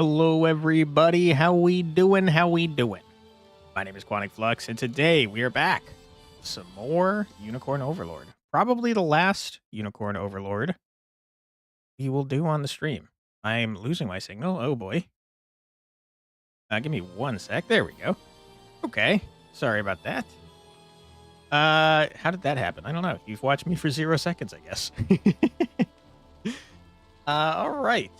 Hello, everybody. How we doing? My name is Quantic Flux, and today we are back with some more Unicorn Overlord. Probably the last Unicorn Overlord we will do on the stream. I'm losing my signal. Oh, boy. Give me 1 sec. There we go. Okay. Sorry about that. How did that happen? I don't know. You've watched me for 0 seconds, I guess. All right.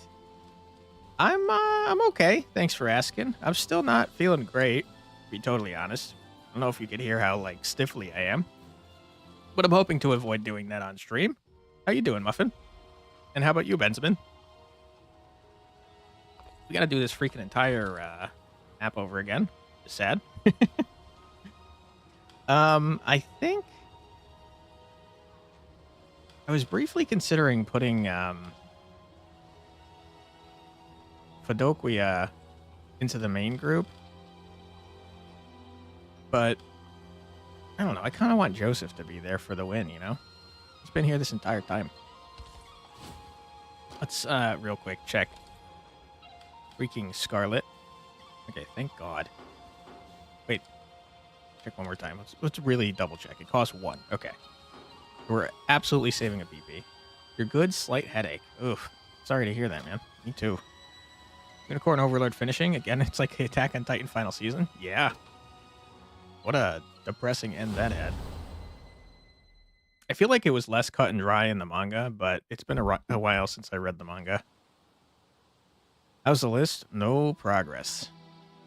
I'm okay. Thanks for asking. I'm still not feeling great, to be totally honest. I don't know if you could hear how, stiffly I am. But I'm hoping to avoid doing that on stream. How you doing, Muffin? And how about you, Benjamin? We gotta do this freaking entire, map over again. It's sad. I think... I was briefly considering putting, Fidoquia into the main group, but I don't know. I kind of want Joseph to be there for the win, you know? He's been here this entire time. Let's real quick check. Freaking Scarlet. Okay, thank God. Wait, check one more time. Let's really double check. It costs 1. Okay, we're absolutely saving a BP. You're good. Slight headache. Oof. Sorry to hear that, man. Me too. Unicorn Overlord finishing. Again, it's like Attack on Titan final season. Yeah. What a depressing end that had. I feel like it was less cut and dry in the manga, but it's been a while since I read the manga. How's the list? No progress.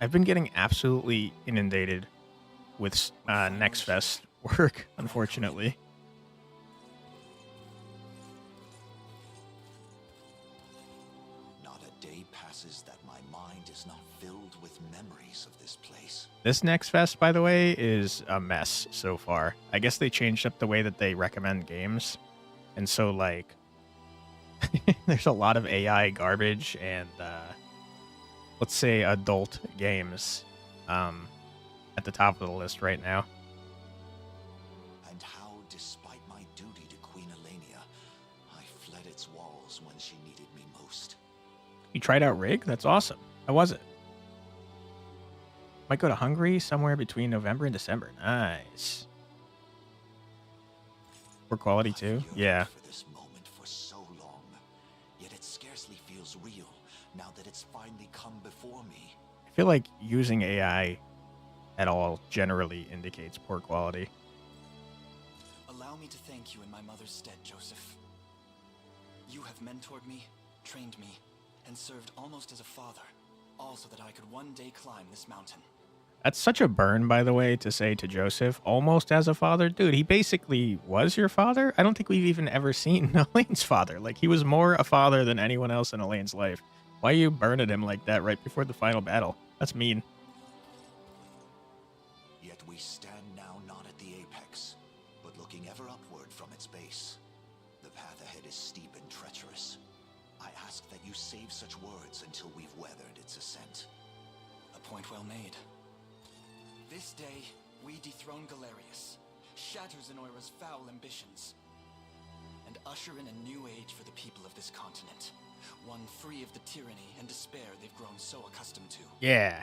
I've been getting absolutely inundated with Next Fest work, unfortunately. This Next Fest, by the way, is a mess so far. I guess they changed up the way that they recommend games. And so, there's a lot of AI garbage and, let's say, adult games at the top of the list right now. And how, despite my duty to Queen Elenia, I fled its walls when she needed me most. You tried out Rig? That's awesome. How was it? Might go to Hungary somewhere between November and December. Nice. For quality too? Yeah. For this moment for so long, yet it scarcely feels real now that it's finally come before me. I feel like using AI at all generally indicates poor quality. Allow me to thank you in my mother's stead, Joseph. You have mentored me, trained me, and served almost as a father, all so that I could one day climb this mountain. That's such a burn, by the way, to say to Joseph, almost as a father. Dude, he basically was your father? I don't think we've even ever seen Elaine's father. He was more a father than anyone else in Elaine's life. Why are you burning him like that right before the final battle? That's mean. Yet we stand now not at the apex, but looking ever upward from its base. The path ahead is steep and treacherous. I ask that you save such words until we've weathered its ascent. A point well made. This day, we dethrone Galerius, shatter Zenoira's foul ambitions, and usher in a new age for the people of this continent, one free of the tyranny and despair they've grown so accustomed to. Yeah.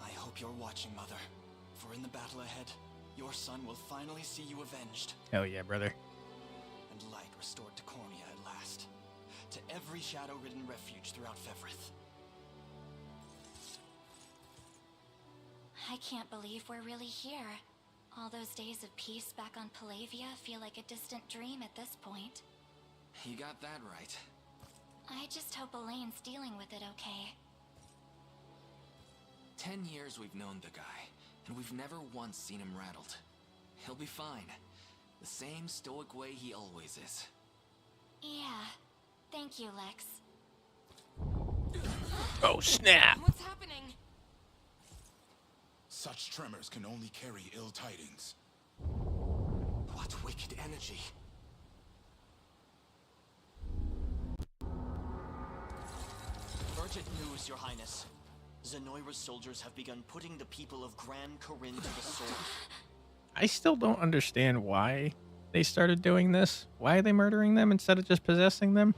I hope you're watching, Mother, for in the battle ahead, your son will finally see you avenged. Hell yeah, brother. And light restored to Cormia at last, to every shadow-ridden refuge throughout Fevrith. I can't believe we're really here. All those days of peace back on Palavia feel like a distant dream at this point. You got that right. I just hope Elaine's dealing with it okay. 10 years we've known the guy, and we've never once seen him rattled. He'll be fine. The same stoic way he always is. Yeah. Thank you, Lex. Oh, snap. What's happening? Such tremors can only carry ill tidings. What wicked energy. Urgent news, Your Highness. Zenoira's soldiers have begun putting the people of Gran Corinne to the sword. I still don't understand why they started doing this. Why are they murdering them instead of just possessing them?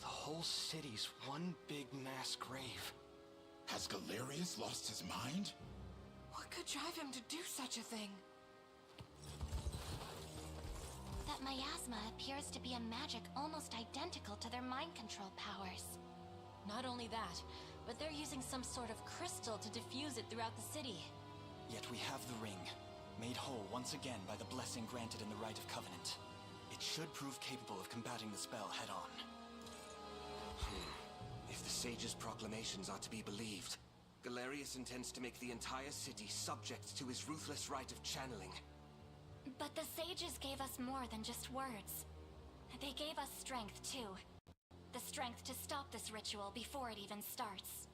The whole city's one big mass mass grave. Has Galerius lost his mind? What could drive him to do such a thing? That miasma appears to be a magic almost identical to their mind control powers. Not only that, but they're using some sort of crystal to diffuse it throughout the city. Yet we have the ring, made whole once again by the blessing granted in the Rite of Covenant. It should prove capable of combating the spell head-on. If the sage's proclamations are to be believed, Galerius intends to make the entire city subject to his ruthless rite of channeling. But the sages gave us more than just words. They gave us strength, too. The strength to stop this ritual before it even starts.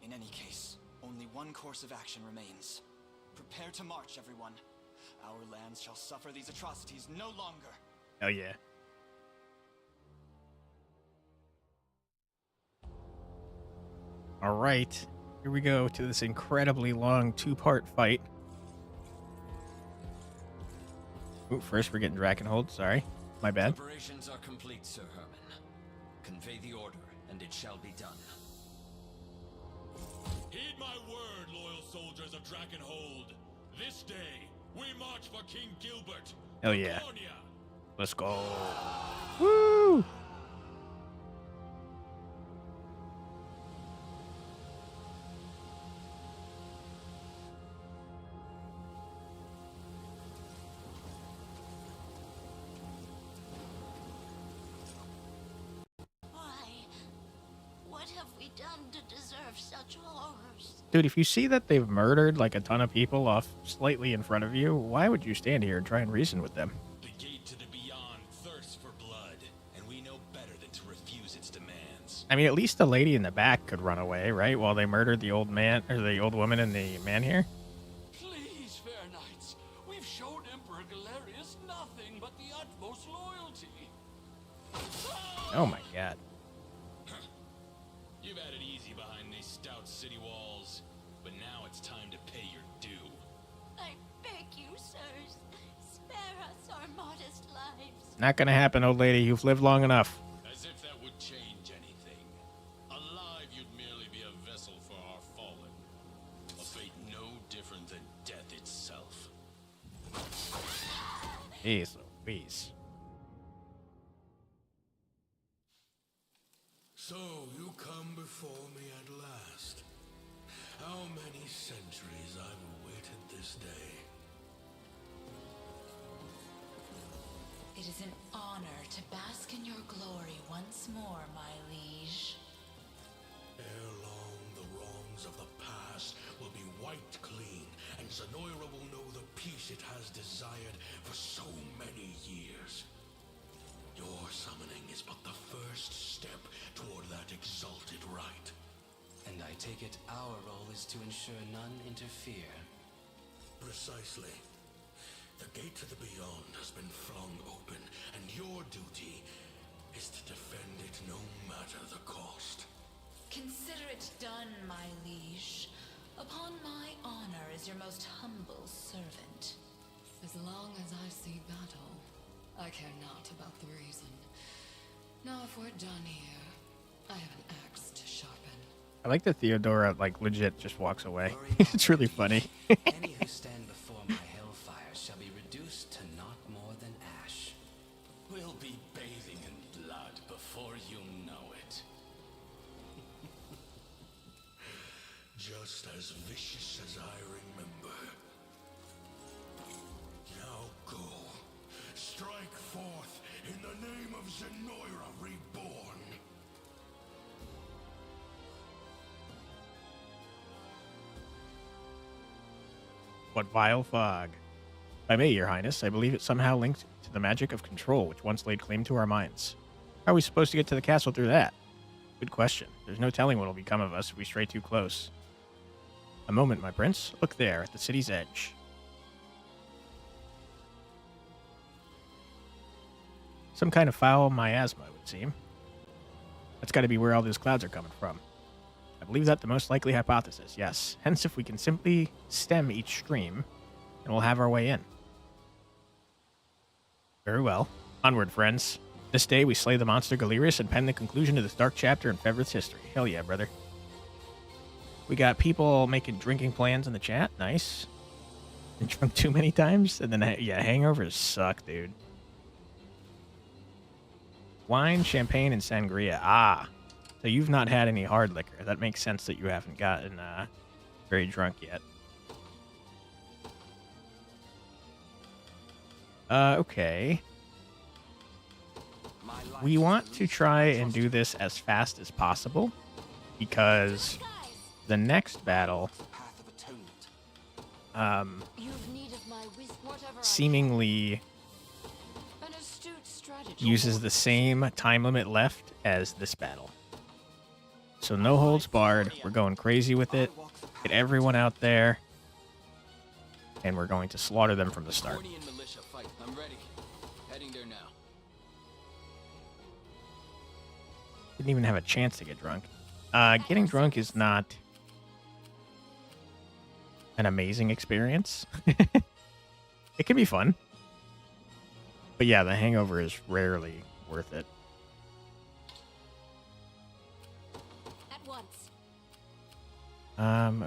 In any case, only one course of action remains. Prepare to march, everyone. Our lands shall suffer these atrocities no longer. Oh yeah. All right, here we go to this incredibly long two-part fight. Ooh, first we're getting Drakenhold. Sorry, my bad. Preparations are complete, Sir Herman. Convey the order, and it shall be done. Heed my word, loyal soldiers of Drakenhold. This day, we march for King Gilbert. Hell yeah. California. Let's go. Woo! What have we done to deserve such horrors? Dude, if you see that they've murdered like a ton of people off slightly in front of you, why would you stand here and try and reason with them? The gate to the beyond thirsts for blood, and we know better than to refuse its demands. I mean, at least the lady in the back could run away, right? While they murdered the old man, or the old woman and the man here. Please, fair knights, we've showed Emperor Galerius nothing but the utmost loyalty. Oh my god. You've had it easy behind these stout city walls, but now it's time to pay your due. I beg you, sirs, spare us our modest lives. Not gonna happen, old lady. You've lived long enough. As if that would change anything. Alive, you'd merely be a vessel for our fallen. A fate no different than death itself. Jeez Louise. So you come before me at last. How many centuries I've awaited this day. It is an honor to bask in your glory once more, my liege. Ere long, the wrongs of the past will be wiped clean, and Zenoira will know the peace it has desired for so many years. Your summoning is but the first step toward that exalted rite. And I take it our role is to ensure none interfere. Precisely. The gate to the beyond has been flung open, and your duty is to defend it no matter the cost. Consider it done, my liege. Upon my honor as your most humble servant. As long as I see battle, I care not about the reason. Now if we're done here, I have an axe to sharpen. I like that Theodora, like, legit just walks away. It's really funny. Any who stand before my hellfire shall be reduced to not more than ash. We'll be bathing in blood before you know it. Just as vicious as I remember. Now go. Strike forth in the name of Zenoira Reborn. What vile fog. If I may, your highness, I believe it's somehow linked to the magic of control which once laid claim to our minds. How are we supposed to get to the castle through that? Good question. There's no telling what will become of us if we stray too close. A moment, my prince. Look there, at the city's edge. Some kind of foul miasma, it would seem. That's got to be where all those clouds are coming from. I believe that the most likely hypothesis, yes. Hence, if we can simply stem each stream, then we'll have our way in. Very well. Onward, friends. This day we slay the monster Galerius and pen the conclusion to this dark chapter in Fevrith's history. Hell yeah, brother. We got people making drinking plans in the chat. Nice. Been drunk too many times. And then, yeah, hangovers suck, dude. Wine, champagne, and sangria. Ah. So you've not had any hard liquor. That makes sense that you haven't gotten very drunk yet. Okay. We want to try and do this as fast as possible because the next battle seemingly uses the same time limit left as this battle. So no holds barred. We're going crazy with it. Get everyone out there. And we're going to slaughter them from the start. I'm ready. Heading there now. Didn't even have a chance to get drunk. Getting drunk is not an amazing experience. It can be fun. But yeah, the hangover is rarely worth it. At once.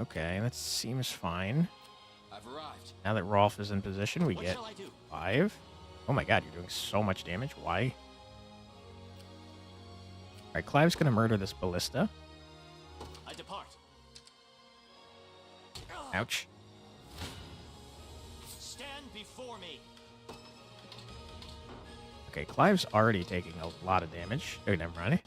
Okay, that seems fine. I've arrived. Now that Rolf is in position, we get 5. Oh my god, you're doing so much damage. Why? Alright, Clive's gonna murder this ballista. I depart. Ouch. Stand before me. Okay, Clive's already taking a lot of damage. Oh, never mind.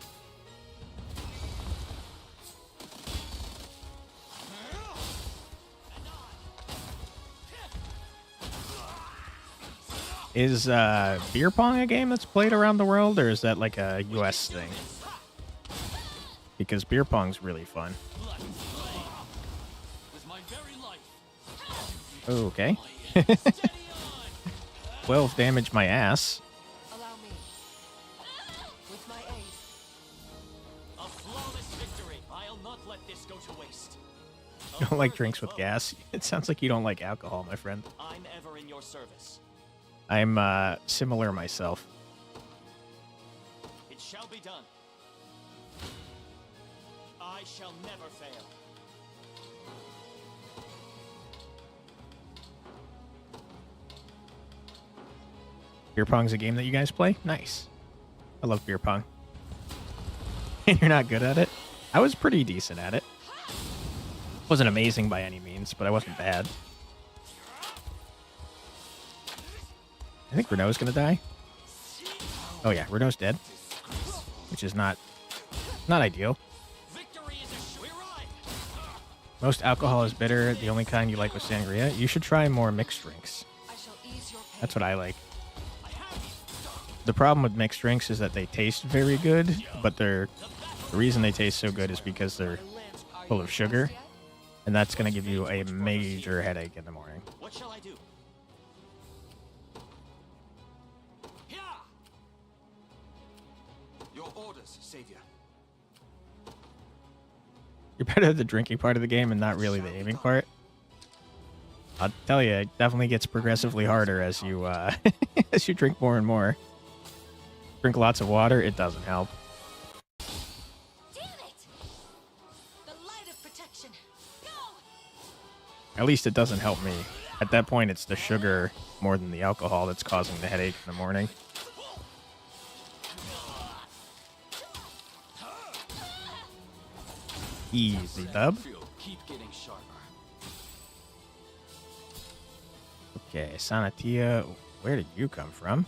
Is beer pong a game that's played around the world, or is that like a US thing? Because beer pong's really fun. Okay. 12 damage my ass. Allow me. With my aid. A flawless victory. I'll not let this go to waste. You don't like drinks with gas? It sounds like you don't like alcohol, my friend. I'm ever in your service. I'm similar myself. It shall be done. I shall never fail. Beer pong's a game that you guys play? Nice. I love beer pong. And you're not good at it? I was pretty decent at it. Wasn't amazing by any means, but I wasn't bad. I think Renault's gonna die. Oh yeah, Renault's dead. Which is not ideal. Most alcohol is bitter. The only kind you like was sangria. You should try more mixed drinks. That's what I like. The problem with mixed drinks is that they taste very good, but the reason they taste so good is because they're full of sugar, and that's going to give you a major headache in the morning. What shall I do? Your orders, Savior. You're better at the drinking part of the game and not really the aiming part. I'll tell you, it definitely gets progressively harder as you as you drink more and more. Drink lots of water, it doesn't help. Damn it! The light of protection. Go! At least it doesn't help me. At that point, it's the sugar more than the alcohol that's causing the headache in the morning. Easy dub. Keep getting sharper. Okay, Sanatia, where did you come from?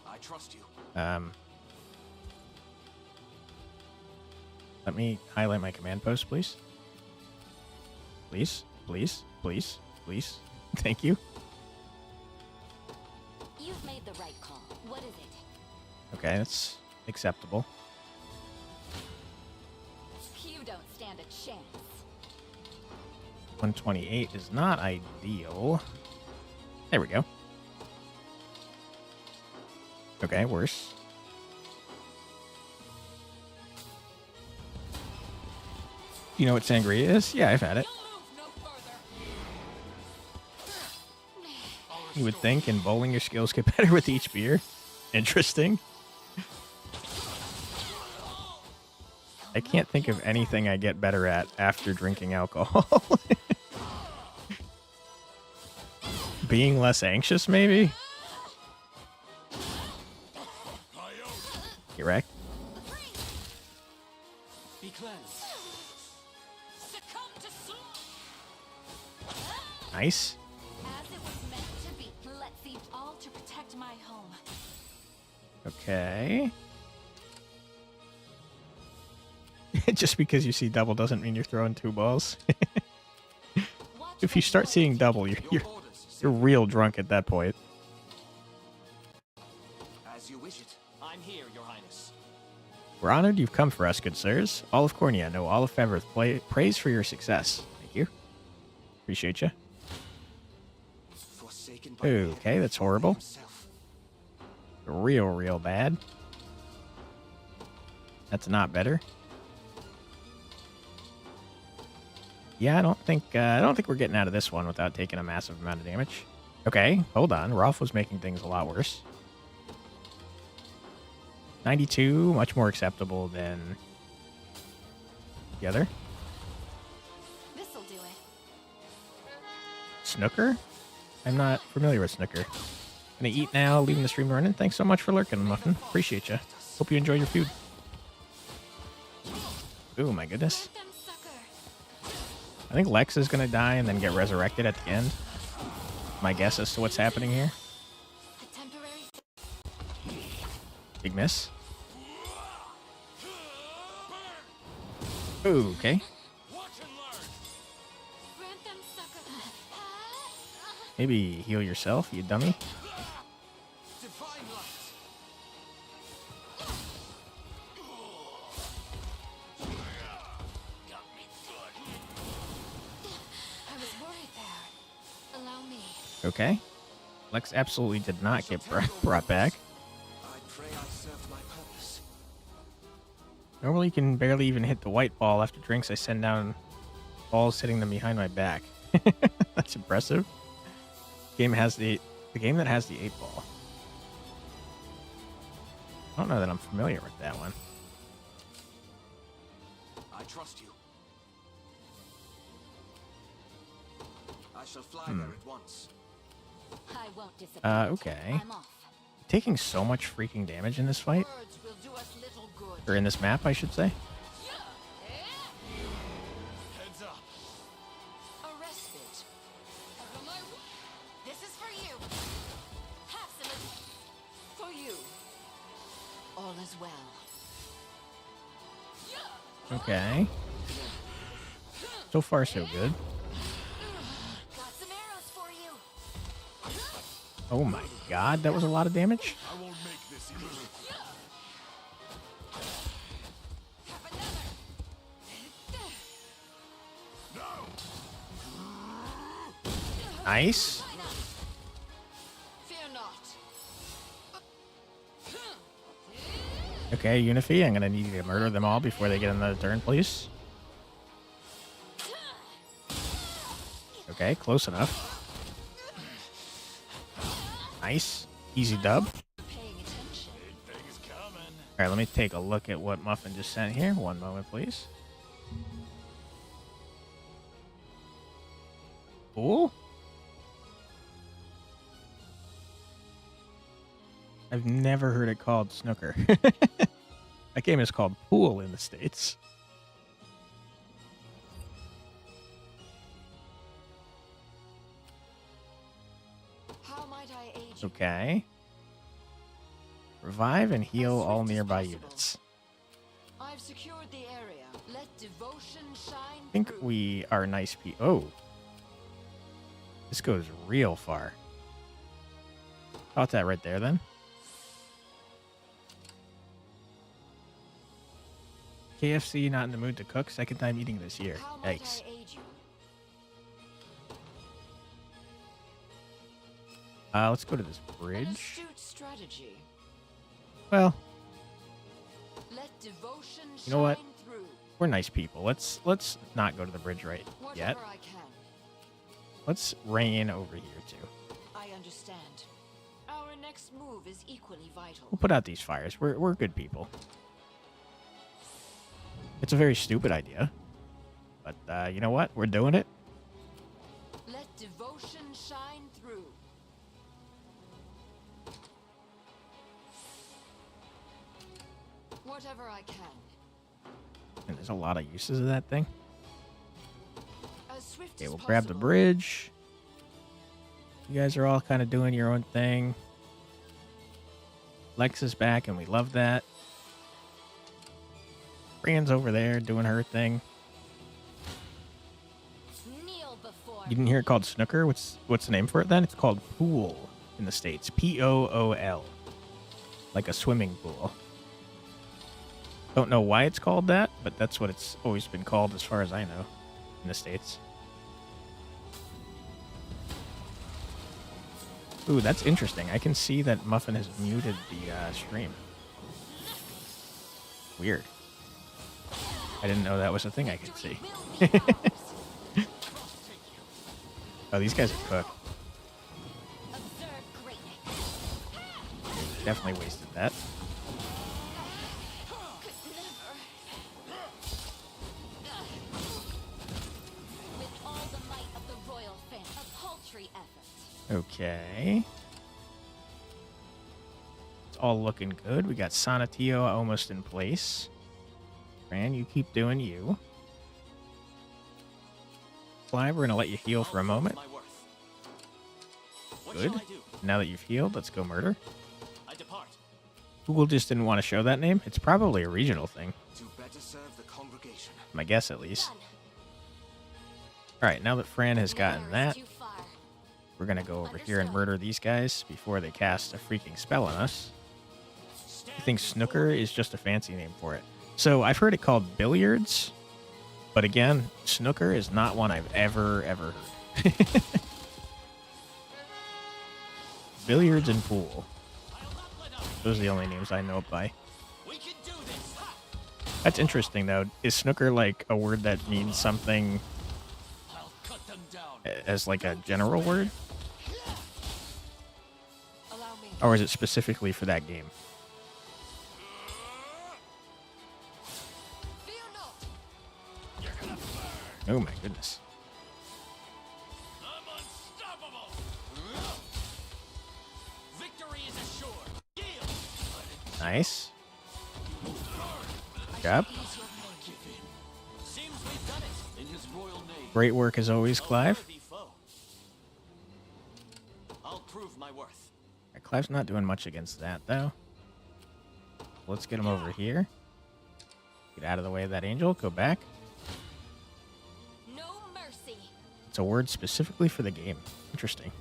I trust you. Let me highlight my command post, please. Please, please, please, please. Thank you. You've made the right call. What is it? Okay, that's acceptable. You don't stand a chance. 128 is not ideal. There we go. Okay, worse. You know what sangria is? Yeah, I've had it. You would think in bowling your skills get better with each beer. Interesting. I can't think of anything I get better at after drinking alcohol. Being less anxious, maybe? You wrecked? Be cleansed. Nice. As it was meant to be, let's see all to protect my home. Okay. Just because you see double doesn't mean you're throwing 2 balls. If you start seeing double, you're real drunk at that point. As you wish it. I'm here, Your Highness. We're honored you've come for us, good sirs. All of Cornea, no, all of Fevrith praise for your success. Thank you. Appreciate you. Okay, that's horrible. Real bad. That's not better. Yeah, I don't think we're getting out of this one without taking a massive amount of damage. Okay, hold on. Rolf was making things a lot worse. 92, much more acceptable than the other. This'll do it. Snooker? I'm not familiar with Snooker. Gonna eat now, leaving the stream running. Thanks so much for lurking, Muffin. Appreciate you. Hope you enjoy your food. Oh my goodness. I think Lex is gonna die and then get resurrected at the end. My guess as to what's happening here. Big miss. Okay. Maybe heal yourself, you dummy. Okay. Lex absolutely did not get brought back. Normally you can barely even hit the white ball after drinks. I send down balls hitting them behind my back. That's impressive. The game that has the 8 ball. I don't know that I'm familiar with that one. I trust you. I shall fly there at once. I won't disappoint. Okay. Taking so much freaking damage in this fight. Or in this map, I should say. Heads up. A respite. This is for you. Have some for you. All is well. Okay. So far, so good. Got some arrows for you. Oh my god, that was a lot of damage. I won't make this easy. Nice. Fear not. Okay, Unify, I'm gonna need you to murder them all before they get another turn, please. Okay, close enough. Nice. Easy dub. Alright, let me take a look at what Muffin just sent here. One moment, please. Cool. I've never heard it called snooker. That game is called pool in the States. How might I aid you? Okay. Revive and heal all nearby units. I've secured the area. Let devotion shine. I think we are nice people. Oh. This goes real far. About that right there, then. KFC not in the mood to cook. Second time eating this year. Yikes. Let's go to this bridge. Strategy. Well, Let devotion you know what? shine through. We're nice people. Let's not go to the bridge right yet. Whatever I can. Let's rein over here too. I understand. Our next move is equally vital. We'll put out these fires. We're good people. It's a very stupid idea. But you know what? We're doing it. Let devotion shine through. Whatever I can. And there's a lot of uses of that thing. As swift Okay, as we'll grab the possible. bridge. You guys are all kind of doing your own thing. Lex is back, and we love that. Brienne's over there doing her thing. Kneel before You didn't hear it called snooker? What's the name for it then? It's called pool in the States. Pool. Like a swimming pool. Don't know why it's called that, but that's what it's always been called as far as I know in the States. Ooh, that's interesting. I can see that Muffin has muted the stream. Weird. I didn't know that was a thing I could see. Oh, these guys are cooked. observe greatness. Definitely wasted that. Could never. With all the might of the royal family, a paltry effort. Okay. It's all looking good. We got Sonatio almost in place. Fran, you keep doing you. Clive, we're going to let you heal for a moment. My worth. What Good. shall I do? Now that you've healed, let's go murder. I depart Google just didn't want to show that name. It's probably a regional thing. To better serve the congregation. My guess, at least. Done. Alright, now that Fran has gotten Nowhere is that, too far. we're going to go over here and murder these guys before they cast a freaking spell on us. I think snooker is just a fancy name for it. So I've heard it called billiards, but again, snooker is not one I've ever heard. Billiards and pool. Those are the only names I know it by. We can do this. That's interesting, though. Is snooker like a word that means something I'll cut them down. as like a general word? Allow me. Or is it specifically for that game? Fear not. You're gonna burn. Oh my goodness. I'm unstoppable. Victory is assured. Yield. Nice. Good job. Seems we've done it in his royal name. Great work as always, Clive. Worthy foe. I'll prove my worth. Alright, Clive's not doing much against that, though. Let's get him over here. Get out of the way of that angel. Go back. No mercy. It's a word specifically for the game. Interesting.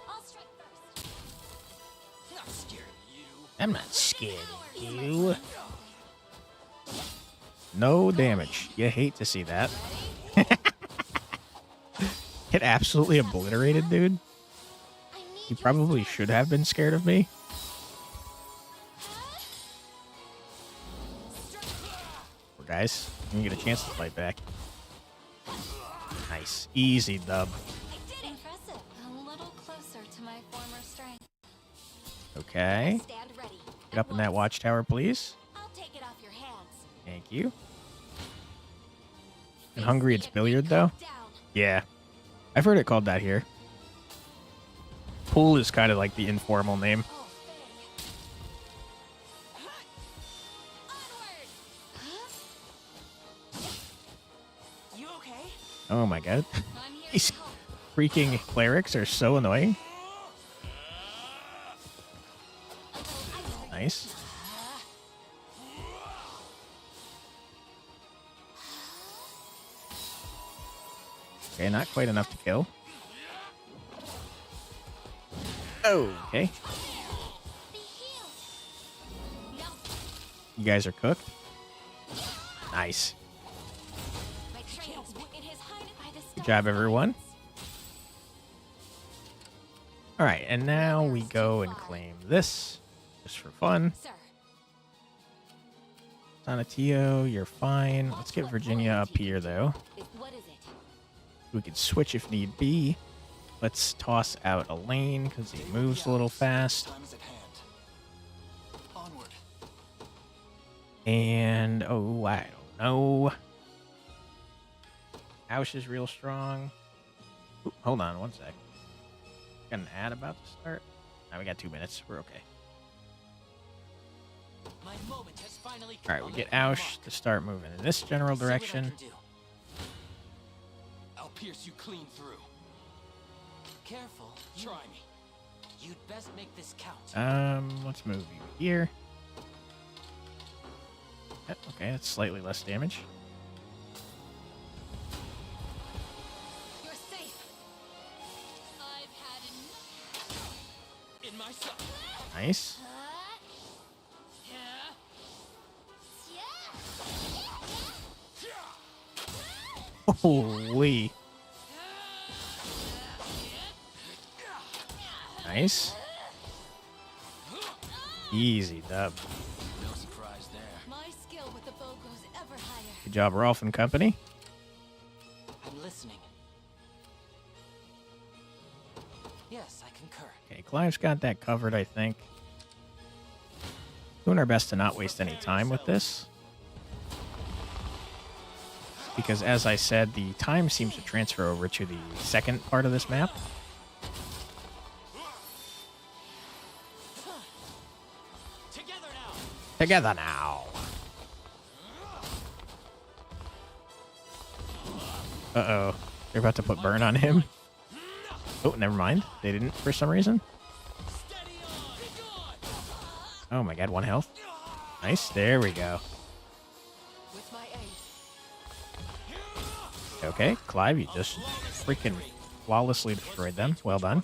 I'll strike first. Not scared of you. I'm not scared of you. No damage. You hate to see that. It absolutely obliterated, dude. I need You your probably should have been scared of me. Poor guys. You get a chance to fight back. Nice. Easy dub. I did impressive. A little closer to my former strength. Okay. Stand ready. Get up in that watchtower, please. I'll take it off your hands. Thank you. In Hungary, it's billiard, though? Down. Yeah. I've heard it called that here. Pool is kind of like the informal name. Oh, Onward. You okay? Oh my god. I'm here These to help. freaking clerics are so annoying. Nice. Okay, not quite enough to kill. Okay. Be healed. No, You guys are cooked. Nice. my trail. It is hidden by the Good job, everyone. Alright, and now we go and claim this. Just for fun. Sir, Sonatio, you're fine. Let's get Virginia up here, though. what is it? We could switch if need be. Let's toss out Elaine, because he moves a little fast. Time is at hand. Onward. And, oh, I don't know. House is real strong. Ooh, hold on one sec. Got an ad about to start? Now we got 2 minutes. We're okay. My moment has finally All right, we get Aush to start moving in this general direction. I'll pierce you clean through. Careful. Try me. You'd best make this count. Let's move you here. Yep, okay, that's slightly less damage. You're safe. I've had enough. In my sight. Nice. Holy. Nice. Easy dub. No surprise there. My skill with the bow goes ever higher. Good job, Rolf and company. I'm listening. Yes, I concur. Okay, Clive's got that covered, I think. Doing our best to not waste any time with this. Because, as I said, the time seems to transfer over to the second part of this map. Together now. Uh-oh. They're about to put burn on him. Oh, never mind. They didn't for some reason. Oh my god, 1 health. Nice. There we go. Okay, Clive, you just freaking flawlessly destroyed them. Well done.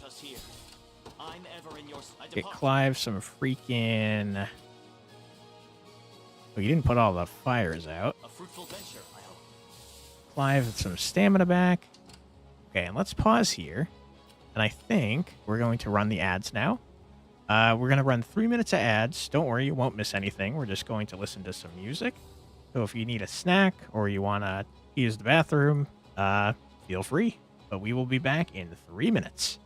Get Clive some freaking... Oh, you didn't put all the fires out. Clive, some stamina back. Okay, and let's pause here. And I think we're going to run the ads now. We're going to run 3 minutes of ads. Don't worry, you won't miss anything. We're just going to listen to some music. So if you need a snack or you want to use the bathroom, feel free. But we will be back in 3 minutes.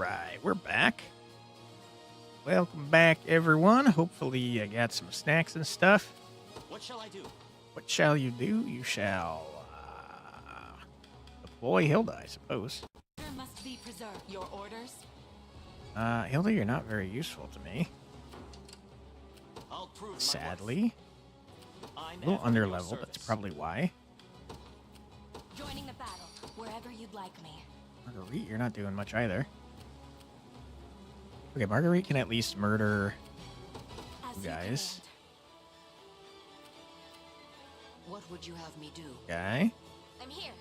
right, we're back. Welcome back, everyone. Hopefully you got some snacks and stuff. What shall I do? What shall you do? You shall deploy Hilda, I suppose. Must be preserved. Your orders? Hilda, you're not very useful to me. I'll prove Sadly. I'm A little ever at your underleveled, that's service. probably why. Joining the battle, wherever you'd like me. Marguerite, you're not doing much either. Okay, Marguerite can at least murder As you you guys. What would you have me do? Okay. I'm here.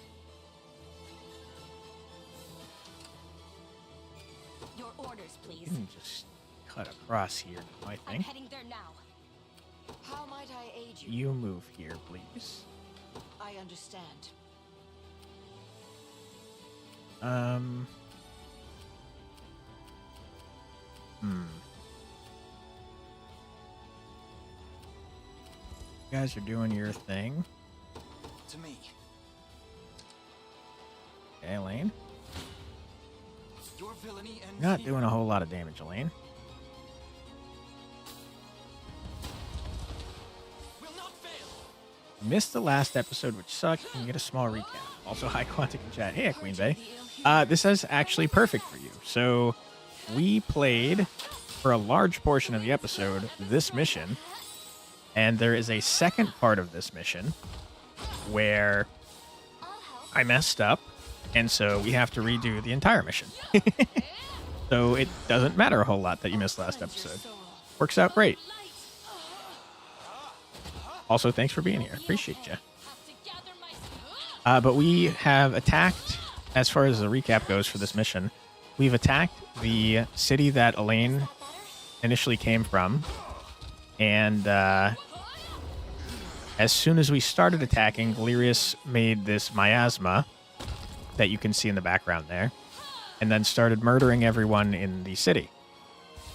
Your orders, You please. can just cut across here, I I'm think. heading there now. How might I aid you? You move here, please. I understand. You guys are doing your thing. To me. Okay, Elaine. Your villainy and You're not doing a whole lot of damage, Elaine. will not fail. Missed the last episode, which sucked. You can get a small recap. Also, hi, Quantic in chat. Hey, Queen Bay. This is actually perfect for you. So, we played for a large portion of the episode this mission, and there is a second part of this mission where I messed up, and so we have to redo the entire mission. So it doesn't matter a whole lot that you missed last episode. Works out great. Also, thanks for being here. Appreciate you. But we have attacked, as far as the recap goes for this mission, we've attacked the city that Elaine initially came from. And as soon as we started attacking, Galerius made this miasma that you can see in the background there, and then started murdering everyone in the city.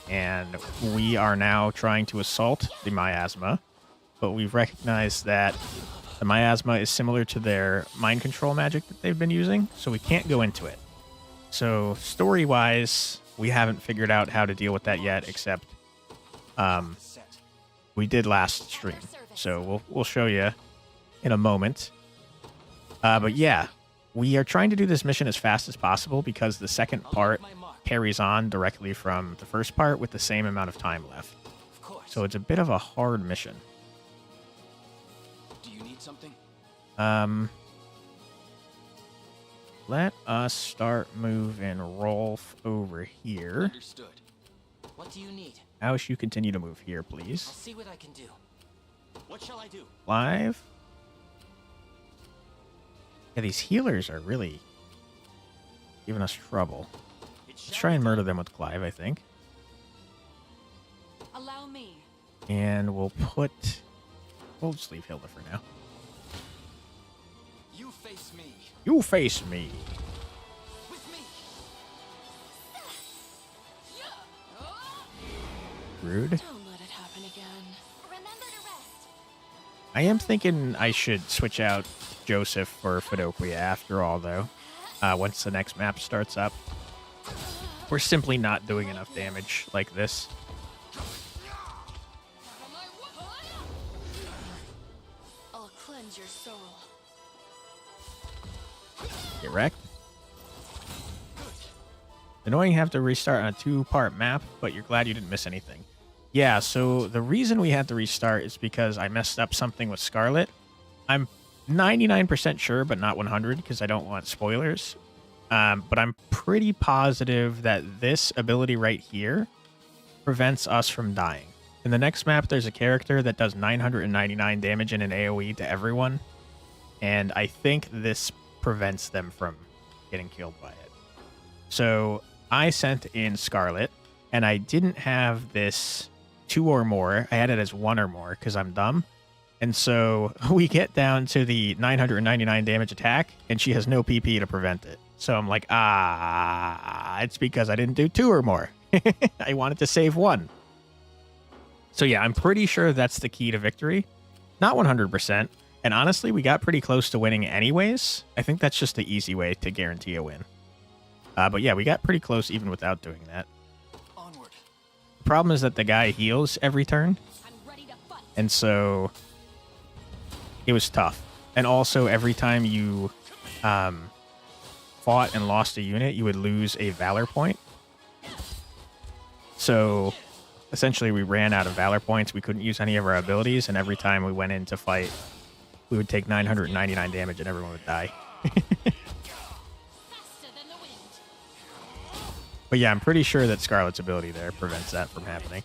And we are now trying to assault the miasma, but we've recognized that the miasma is similar to their mind control magic that they've been using, so we can't go into it. So story-wise, we haven't figured out how to deal with that yet, except we did last stream. So we'll show you in a moment. But yeah, we are trying to do this mission as fast as possible because the second part carries on directly from the first part with the same amount of time left. So it's a bit of a hard mission. Do you need something? Let us start moving Rolf over here. Understood. What do you need? House, you continue to move here, please. I'll see what I can do. What shall I do? Live. Yeah, these healers are really giving us trouble. Let's try and murder them with Clive, I think. Allow me. And we'll just leave Hilda for now. You face me. You face me. With me. Rude. Don't let it happen again. Remember to rest. I am thinking I should switch out Joseph for Fidoquia after all, though. Once the next map starts up. We're simply not doing enough damage like this. I'll cleanse your soul. Get wrecked. Annoying have to restart on a 2-part map, but you're glad you didn't miss anything. Yeah, so the reason we had to restart is because I messed up something with Scarlet. I'm 99% sure, but not 100, because I don't want spoilers. But I'm pretty positive that this ability right here prevents us from dying. In the next map, there's a character that does 999 damage in an AoE to everyone, and I think this prevents them from getting killed by it. So I sent in Scarlet, and I didn't have this 2 or more. I had it as 1 or more because I'm dumb. And so we get down to the 999 damage attack, and she has no PP to prevent it. So I'm like, it's because I didn't do 2 or more. I wanted to save 1. So yeah, I'm pretty sure that's the key to victory. Not 100%. And honestly, we got pretty close to winning anyways. I think that's just the easy way to guarantee a win. But yeah, we got pretty close even without doing that. Onward. The problem is that the guy heals every turn. And so it was tough. And also every time you fought and lost a unit, you would lose a Valor point. So essentially we ran out of Valor points. We couldn't use any of our abilities. And every time we went in to fight, we would take 999 damage and everyone would die. But yeah, I'm pretty sure that Scarlet's ability there prevents that from happening.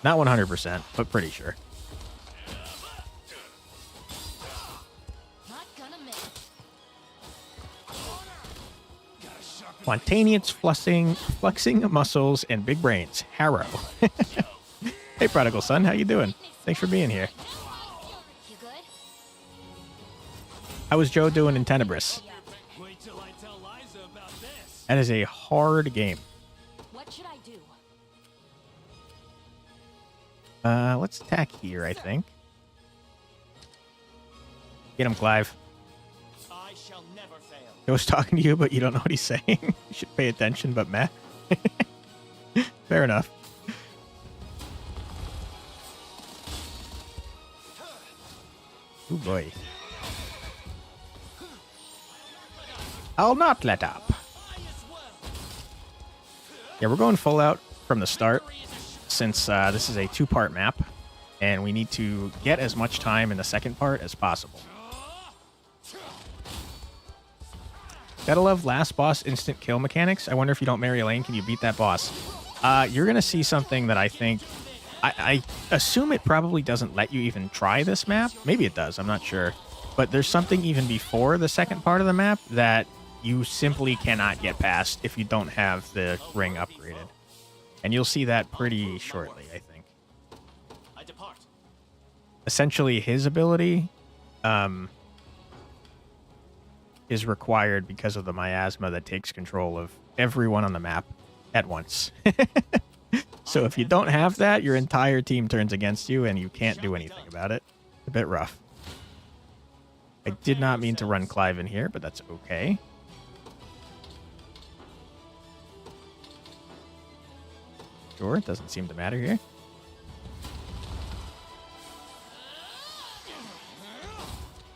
Not 100%, but pretty sure. Spontaneous flexing muscles and big brains. Harrow. Hey, Prodigal Son, how you doing? Thanks for being here. How was Joe doing in Tenebris? That is a hard game. What should I do? Let's attack here, I think. Get him, Clive. I shall never fail. He was talking to you, but you don't know what he's saying. You should pay attention, but meh. Fair enough. Oh boy. I'll not let up. Yeah, we're going full out from the start since this is a two-part map, and we need to get as much time in the second part as possible. Gotta love last boss instant kill mechanics. I wonder if you don't marry Elaine, can you beat that boss? You're going to see something that I think... I assume it probably doesn't let you even try this map. Maybe it does, I'm not sure. But there's something even before the second part of the map that you simply cannot get past if you don't have the ring upgraded. And you'll see that pretty shortly, I think. I depart. Essentially, his ability is required because of the miasma that takes control of everyone on the map at once. So if you don't have that, your entire team turns against you and you can't do anything about it. A bit rough. I did not mean to run Clive in here, but that's okay. Sure, it doesn't seem to matter here.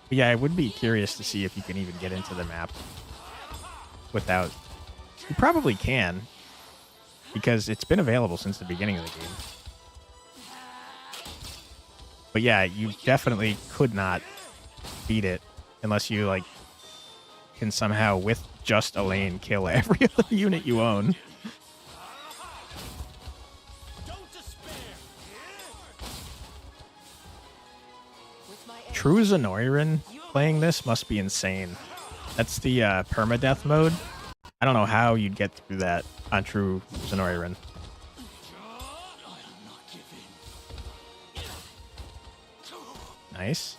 But yeah, I would be curious to see if you can even get into the map without... You probably can, because it's been available since the beginning of the game. But yeah, you definitely could not beat it unless you, like, can somehow, with just Elaine, kill every other unit you own. True Zenoiran playing this must be insane. That's the permadeath mode. I don't know how you'd get through that on True Zenoiran. Nice.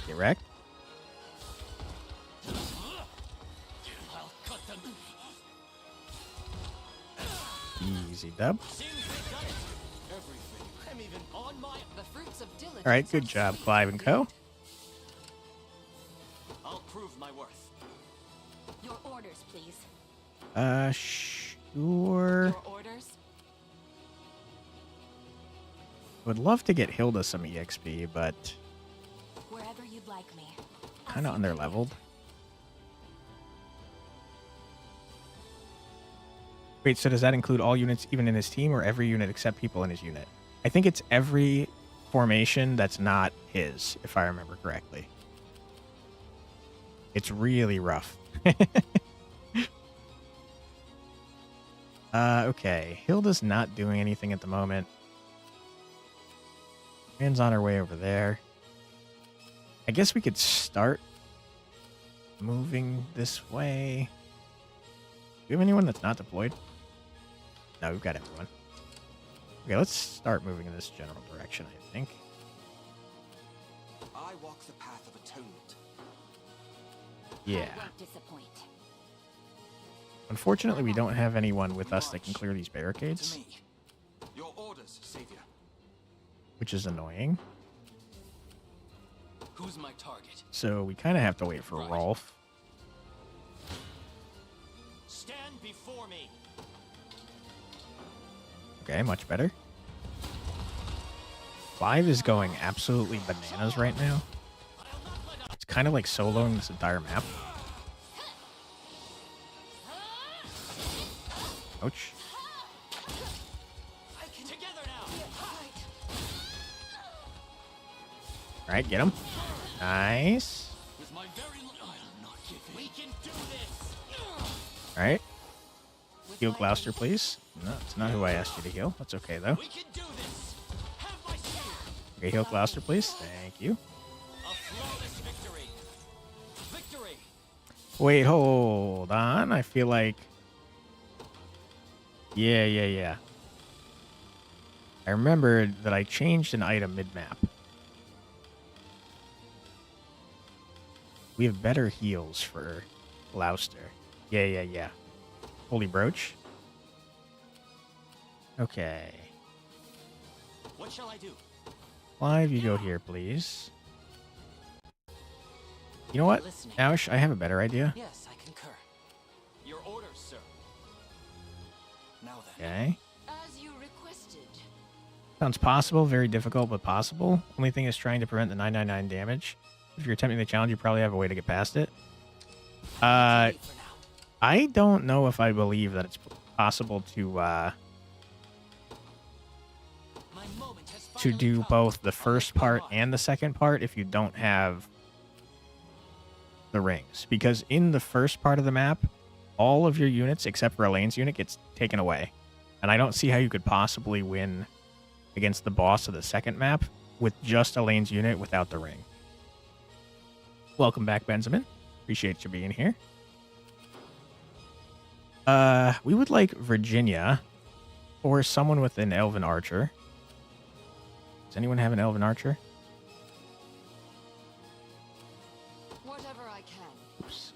Get wrecked. Easy dub. All right, good job, Clive and Co. I'll prove my worth. Your orders, please. Sure. Your orders? Would love to get Hilda some EXP, but Wherever you'd like me. kind of underleveled. Wait, so does that include all units even in his team, or every unit except people in his unit? I think it's every formation that's not his, if I remember correctly. It's really rough. Okay. Hilda's not doing anything at the moment. Rand's on her way over there. I guess we could start moving this way. Do we have anyone that's not deployed? No, we've got everyone. Okay, let's start moving in this general direction, I think. I walk the path of atonement. Yeah. I won't disappoint. Unfortunately, we don't have anyone with us that can clear these barricades, Your orders, Savior. which is annoying. Who's my target? So we kind of have to wait for Rolf. Stand before me. Okay, much better. 5 is going absolutely bananas right now. It's kind of like soloing this entire map. Ouch. Alright, get him. Nice. Alright. Heal Gloucester, please. No, it's not who I asked you to heal. That's okay, though. Okay, heal Gloucester, please. Thank you. Wait, hold on. I feel like... Yeah. I remembered that I changed an item mid-map. We have better heals for Gloucester. Yeah. Holy brooch. Okay. What shall I do? Clive, you go here, please. You know what, Aush? I have a better idea. Yes, I concur. Your orders, sir. Now then. Okay. As you requested. Sounds possible, very difficult, but possible. Only thing is trying to prevent the 999 damage. If you're attempting the challenge, you probably have a way to get past it. I don't know if I believe that it's possible to do both the first part and the second part if you don't have the rings. Because in the first part of the map, all of your units, except for Elaine's unit, gets taken away. And I don't see how you could possibly win against the boss of the second map with just Elaine's unit without the ring. Welcome back, Benjamin. Appreciate you being here. We would like Virginia or someone with an Elven Archer. Does anyone have an Elven Archer? Whatever I can. Oops.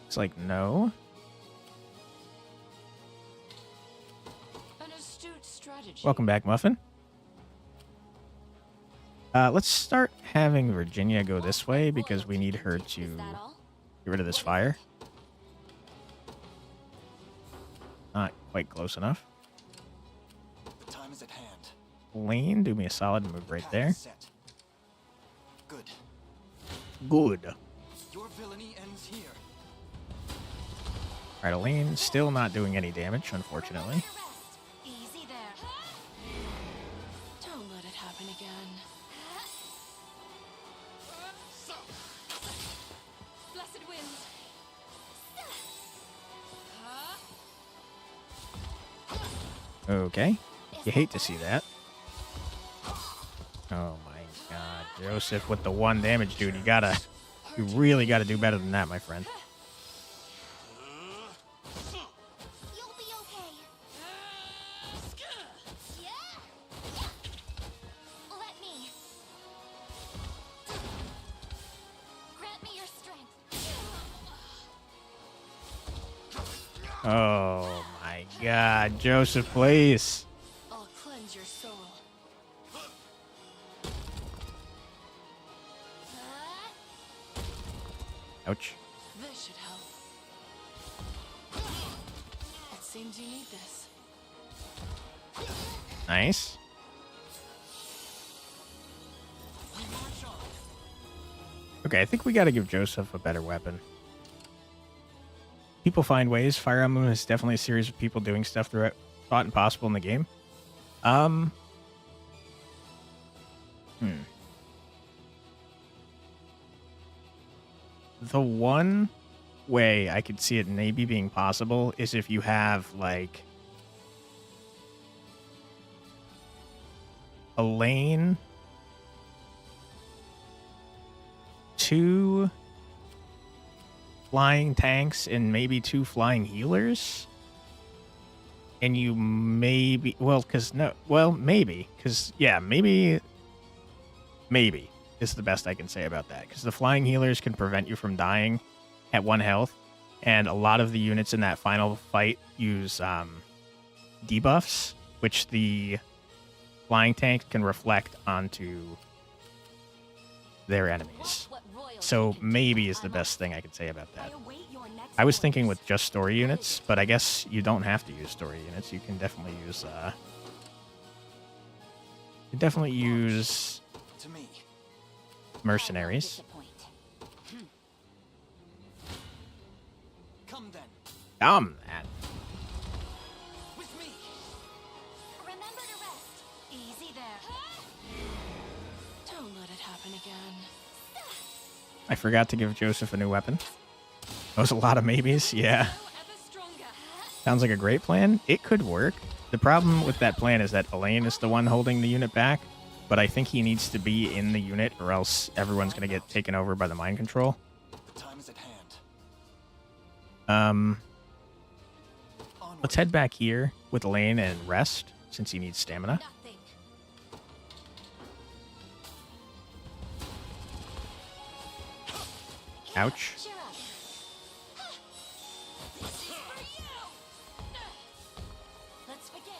It's like, no. An astute strategy. Welcome back, Muffin. Let's start having Virginia go this way because we need her to get rid of this fire. Not quite close enough. The time is at hand. Lane, do me a solid and move right there. Good. Good. Your villainy ends here. Alright, Elaine still not doing any damage, unfortunately. Easy there. Don't let it happen again. Blessed winds. Okay. You hate to see that. Oh my god. Joseph with the 1 damage, dude. You really gotta do better than that, my friend. You'll be okay. Yeah. Let me. Grant me your strength. Oh my god. Joseph, please. I'll cleanse your soul. Ouch. This should help. It seems you need this. Nice. Okay, I think we gotta give Joseph a better weapon. People find ways. Fire Emblem is definitely a series of people doing stuff throughout thought impossible in the game. The one way I could see it maybe being possible is if you have, like, a lane, 2 flying tanks, and maybe 2 flying healers. And you maybe, maybe is the best I can say about that. Because the flying healers can prevent you from dying at 1 health. And a lot of the units in that final fight use debuffs, which the flying tank can reflect onto their enemies. So maybe is the best thing I can say about that. I was thinking with just story units, but I guess you don't have to use story units. You can definitely use mercenaries. Come then. Come then. With me. Remember to rest. Easy there. Don't let it happen again. I forgot to give Joseph a new weapon. That was a lot of maybes. Yeah. Sounds like a great plan. It could work. The problem with that plan is that Elaine is the one holding the unit back, but I think he needs to be in the unit or else everyone's going to get taken over by the mind control. The time is at hand. Let's head back here with Elaine and rest since he needs stamina. Ouch. Let's begin.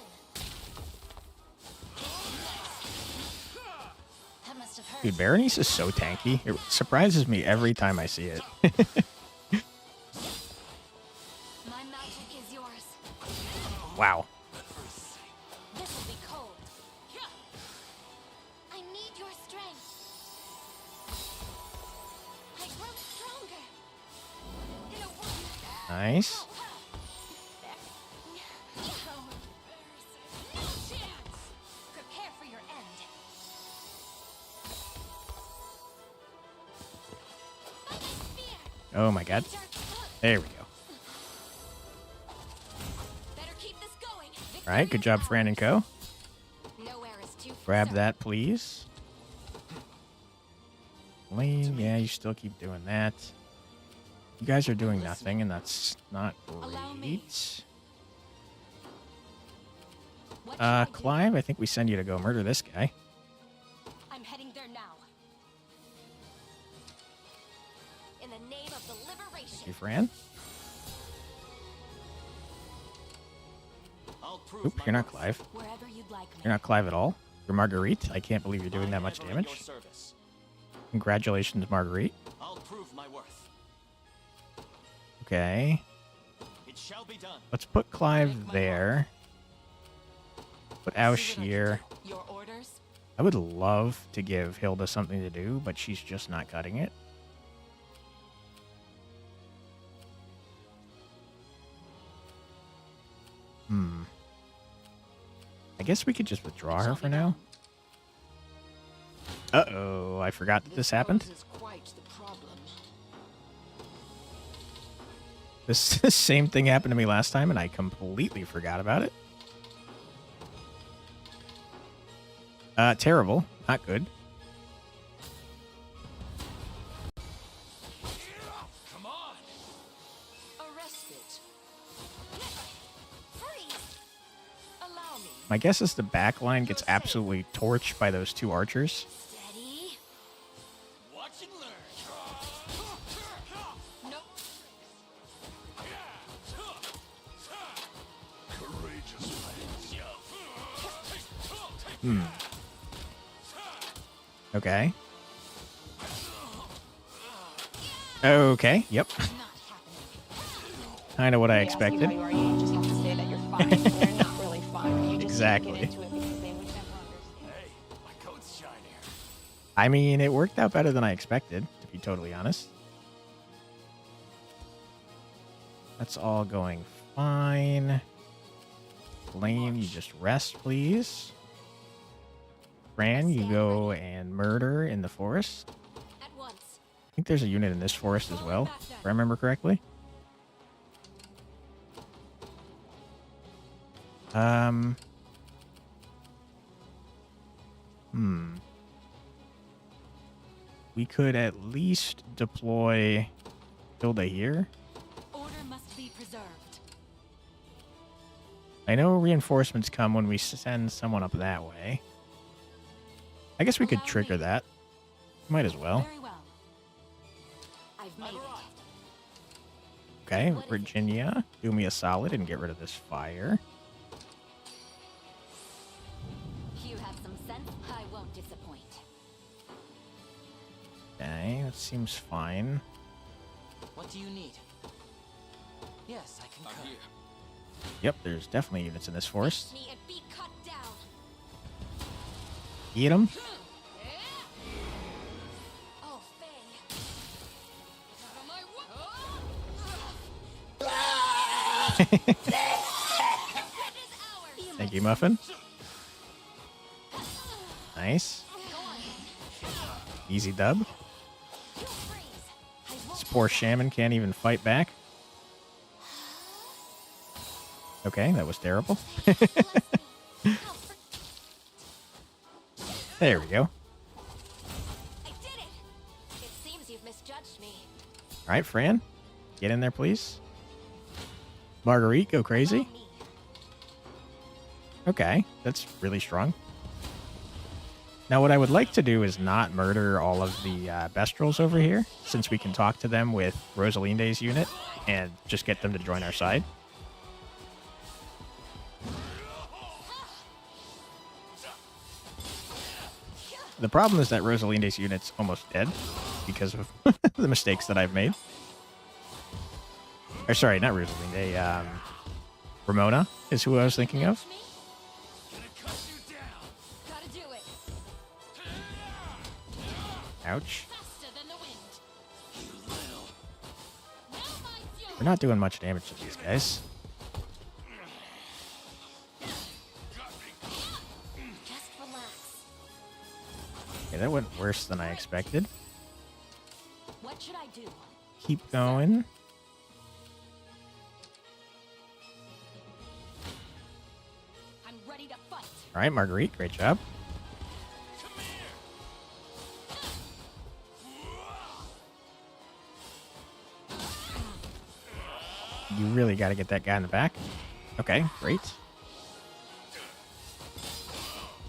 That must have hurt. Dude, Berenice is so tanky. It surprises me every time I see it. My magic is yours. Wow. This will be cold. I need your strength. I grow stronger. In a world. Nice. No chance. Prepare for your end. Oh my god. There we go. Better keep this going. All right, good job, Fran and Co. Nowhere is too Grab that, please. Elaine, yeah, you still keep doing that. You guys are doing nothing, and that's not great. Clive, I think we send you to go murder this guy. I'm heading there now. In the name of the liberation. Hey, Fran. Oop, you're not Clive. Wherever you'd like me. You're not Clive at all. You're Marguerite. I can't believe you're doing that much damage. Congratulations, Marguerite. I'll prove my worth. Okay. It shall be done. Let's put Clive there. Put Aush here. Your orders? I would love to give Hilda something to do, but she's just not cutting it. I guess we could just withdraw her for now. Uh-oh, I forgot that this happened. This same thing happened to me last time, and I completely forgot about it. Terrible. Not good. Come on. A respite. Freeze. Allow me. My guess is the back line gets absolutely torched by those two archers. Steady. Watch and learn. Nope. Courageous Okay. Okay, yep. Kind of what I expected. Exactly. I mean, it worked out better than I expected, to be totally honest. That's all going fine. Blaine, you just rest, please. Fran, you go and murder in the forest. At once. I think there's a unit in this forest as well, if I remember correctly. We could at least deploy Hilda here. Order must be preserved. I know reinforcements come when we send someone up that way. I guess we could trigger that. Might as well. Very well. I've made it. Okay, Virginia, do me a solid and get rid of this fire. You have some sense. I won't disappoint. Okay, that seems fine. What do you need? Yes, I concur. I'm here. Yep, there's definitely units in this forest. Me and be cut down. Eat them. Oh, Faye. Thank you, Muffin. Nice. Easy dub. This poor shaman can't even fight back. Okay, that was terrible. There we go. I did it. It seems you've misjudged me. All right, Fran, get in there, please. Marguerite, go crazy. Okay, that's really strong. Now, what I would like to do is not murder all of the Bestrels over here, since we can talk to them with Rosalinde's unit and just get them to join our side. The problem is that Rosalinde's unit's almost dead because of the mistakes that I've made. Or sorry, not Rosalinde. Ramona is who I was thinking of. Ouch. We're not doing much damage to these guys. Okay, that went worse than I expected. What should I do? Keep going. I'm ready to fight. All right, Marguerite, great job. You really got to get that guy in the back. Okay, great.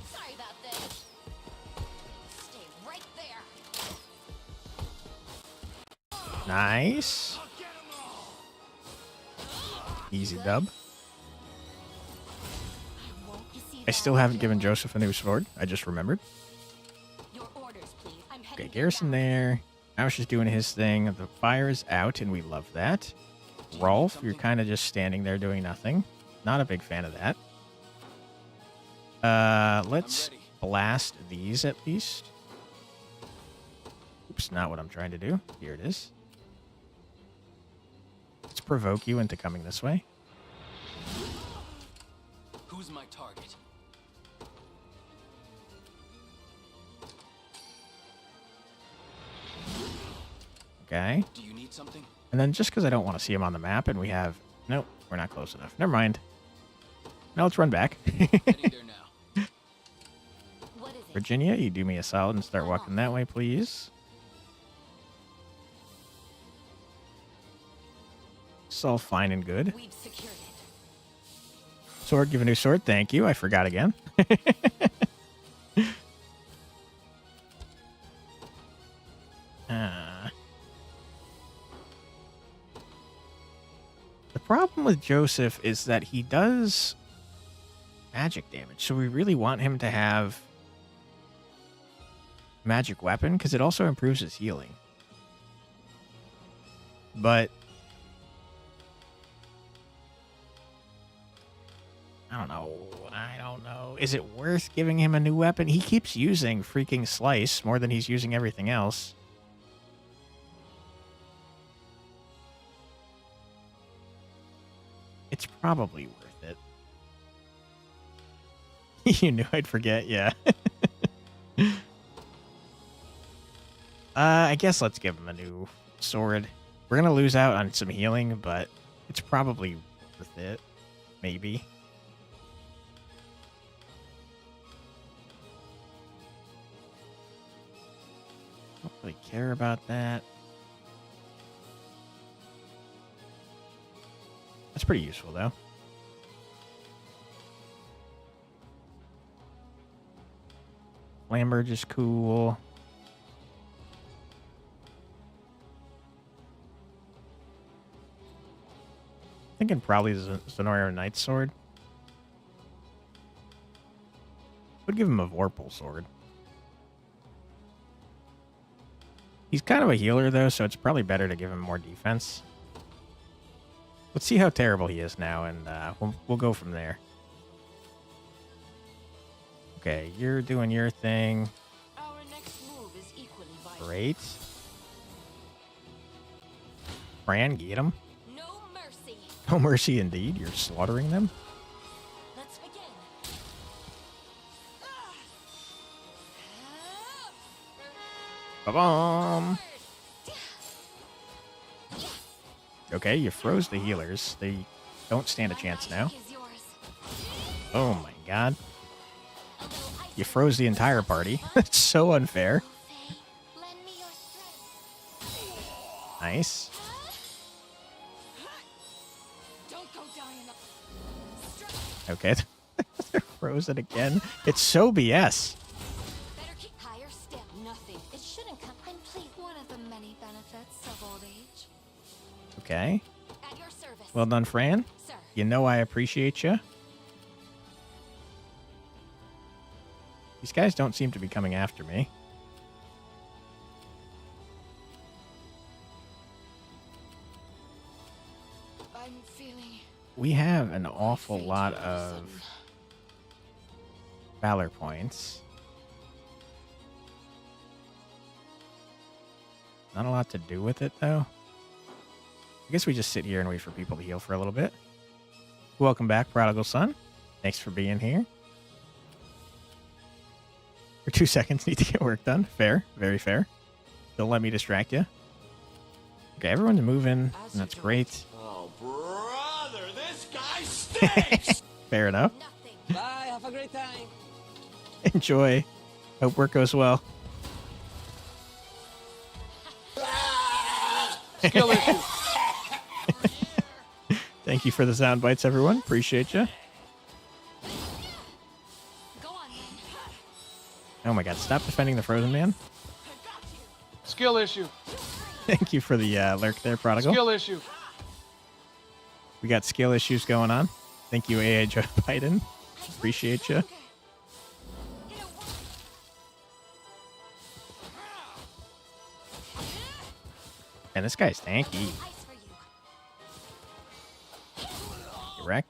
Sorry about this. Stay right there. Nice. Easy dub. I still haven't given Joseph a new sword. I just remembered. Your orders, please. I'm Okay, heading Garrison there. Aush is doing his thing. The fire is out, and we love that. Rolf, you're kind of just standing there doing nothing. Not a big fan of that. Let's blast these at least. Oops, not what I'm trying to do. Here it is. Let's provoke you into coming this way. Who's my target? Okay. Do you need something? And then just because I don't want to see him on the map and we have... Nope, we're not close enough. Never mind. Now let's run back. Heading there now. What is it? Virginia, you do me a solid and start walking that way, please. It's all fine and good. We've secured it. Sword, give a new sword. Thank you. I forgot again. The problem with Joseph is that he does magic damage. So we really want him to have magic weapon because it also improves his healing. But I don't know. Is it worth giving him a new weapon? He keeps using freaking Slice more than he's using everything else. It's probably worth it. You knew I'd forget, yeah. I guess let's give him a new sword. We're going to lose out on some healing, but it's probably worth it. Maybe. Don't really care about that. That's pretty useful, though. Lambert is cool. Thinking probably the Sonoria Knight's sword. Would give him a Vorpal sword. He's kind of a healer, though, so it's probably better to give him more defense. Let's see how terrible he is now, and we'll go from there. Okay, you're doing your thing. Our next move is equally vital. Great. Fran, get him. No mercy. No mercy indeed. You're slaughtering them. Let's begin. Ba-bom! Okay, you froze the healers. They don't stand a chance now. Is yours. Oh my god. You froze the entire party. That's so unfair. Faye, lend me your strength. Nice. Don't go down. Okay. They're frozen again. It's so BS. Better keep higher step. Nothing. It shouldn't complete one of the many benefits of old age. Okay. At your service. Well done, Fran. Sir. You know I appreciate you. These guys don't seem to be coming after me. I'm feeling We have an awful lot of valor points. Not a lot to do with it, though. I guess we just sit here and wait for people to heal for a little bit. Welcome back, Prodigal Son. Thanks for being here. For 2 seconds, need to get work done. Fair. Very fair. Don't let me distract you. Okay, everyone's moving, and that's great. Oh, brother, this guy stinks! Fair enough. Bye, have a great time. Enjoy. Hope work goes well. Skill issue. Thank you for the sound bites, everyone. Appreciate you. Oh my god, stop defending the frozen man. Skill issue. Thank you for the lurk there, Prodigal. Skill issue. We got skill issues going on. Thank you, AA Joe Biden. Appreciate you. And this guy's tanky. Get wrecked.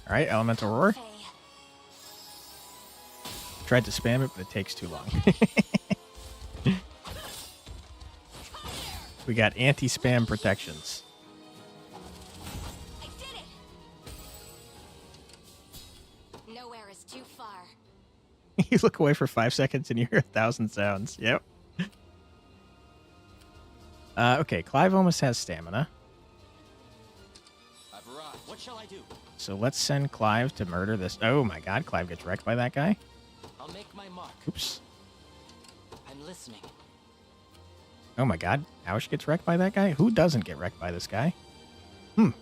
Alright, Elemental Roar. Tried to spam it, but it takes too long. We got anti-spam protections. I did it. Nowhere is too far. You look away for 5 seconds and you hear 1,000 sounds. Yep. Okay, Clive almost has stamina. I've arrived. What shall I do? So let's send Clive to murder this. Oh my god, Clive gets wrecked by that guy. I'll make my mark. Oops. I'm listening. Oh my god, Aush gets wrecked by that guy? Who doesn't get wrecked by this guy?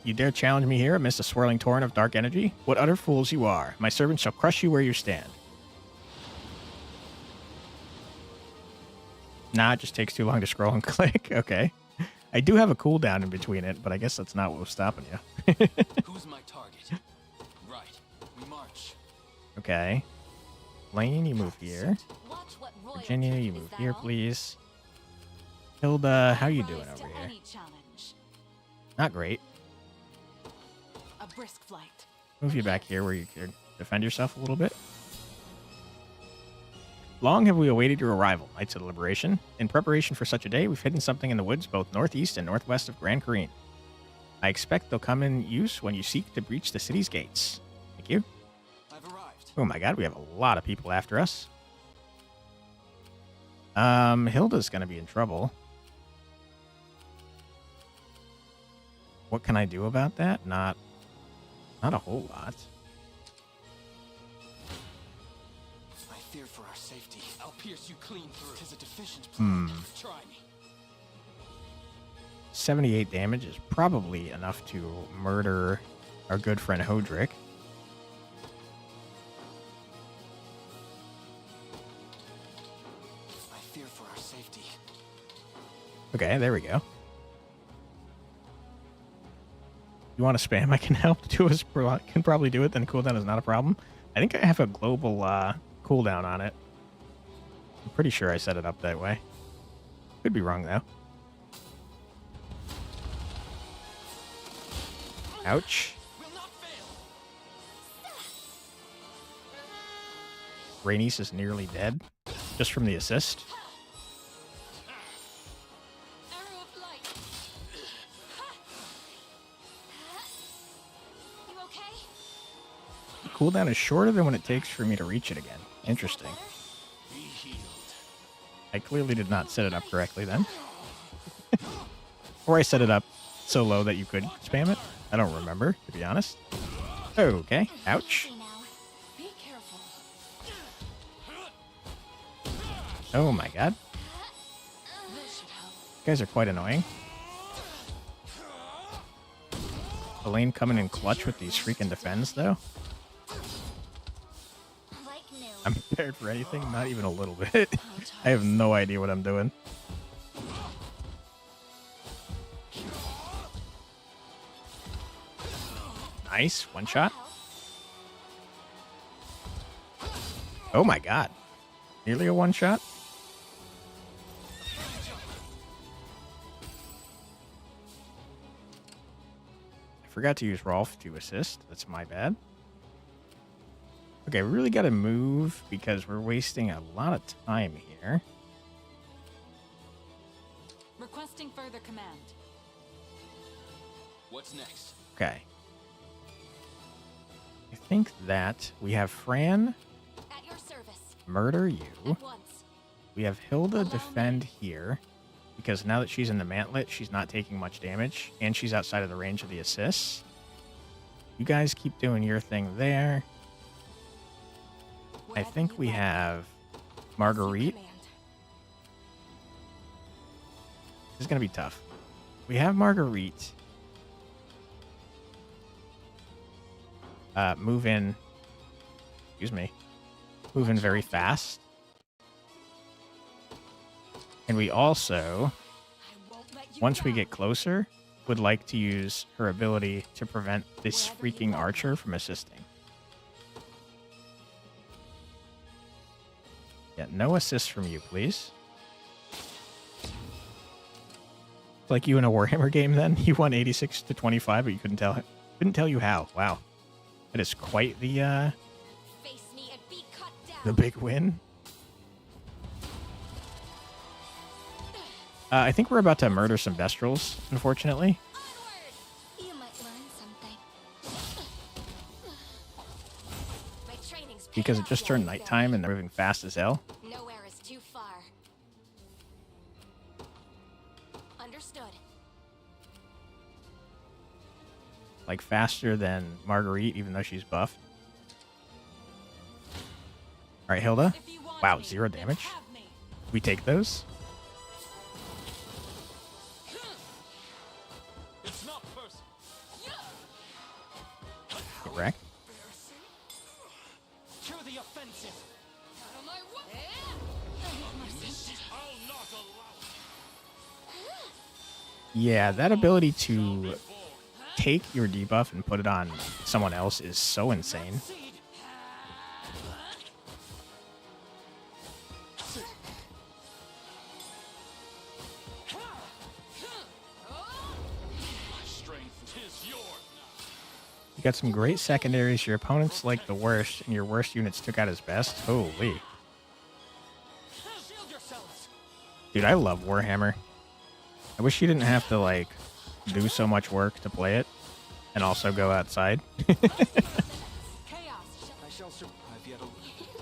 You dare challenge me here amidst a swirling torrent of dark energy? What utter fools you are. My servants shall crush you where you stand. Nah, it just takes too long to scroll and click. Okay. I do have a cooldown in between it, but I guess that's not what was stopping you. Who's my target? Right. We march. Okay. Lane, you move here. Watch what royalty Virginia, you is move that here, all? please. Hilda, how you doing rise over to here? any challenge. Not great. A brisk flight. Move you back here where you can defend yourself a little bit. Long have we awaited your arrival, Knights of the Liberation. In preparation for such a day, we've hidden something in the woods both northeast and northwest of Grand Kareen. I expect they'll come in use when you seek to breach the city's gates. Thank you. I've arrived. Oh my god, we have a lot of people after us. Hilda's gonna be in trouble. What can I do about that? Not a whole lot. I fear for our safety. I'll pierce you clean through. 'Tis a deficient Hmm. plan. Try me. 78 damage is probably enough to murder our good friend Hodrick. I fear for our safety. Okay, there we go. You want to spam? I can help. Two of us can probably do it. Then cooldown is not a problem. I think I have a global cooldown on it. I'm pretty sure I set it up that way. Could be wrong, though. Ouch. Rhaenys is nearly dead, just from the assist. Cooldown is shorter than what it takes for me to reach it again. Interesting. I clearly did not set it up correctly then. Or I set it up so low that you could spam it. I don't remember, to be honest. Okay. Ouch. Oh my god. You guys are quite annoying. Elaine coming in clutch with these freaking defends, though. I'm prepared for anything, not even a little bit. I have no idea what I'm doing. Nice, one shot. Oh my god. Nearly a one shot. I forgot to use Rolf to assist. That's my bad. Okay, we really got to move because we're wasting a lot of time here. Requesting further command. What's next? Okay. I think that we have Fran At your service. murder you. At once. We have Hilda defend here because now that she's in the mantlet, she's not taking much damage and she's outside of the range of the assists. You guys keep doing your thing there. I think we have Marguerite. This is going to be tough. We have Marguerite. Move in. Excuse me. Move in very fast. And we also, once we get closer, would like to use her ability to prevent this freaking archer from assisting. Yeah, no assists from you, please. Like you in a Warhammer game then? You won 86 to 25, but you couldn't tell you how. Wow. That is quite the big win. I think we're about to murder some Vestrals, unfortunately. You might learn something. My training's Because it just turned nighttime and they're moving fast as hell. Nowhere is too far. Understood. Like faster than Marguerite, even though she's buffed. Alright, Hilda. Wow, 0 damage. We take those. Correct. To the offensive. Yeah, that ability to take your debuff and put it on someone else is so insane. You got some great secondaries. Your opponent's like the worst, and your worst units took out his best. Holy. Dude, I love Warhammer. I wish you didn't have to, like, do so much work to play it, and also go outside.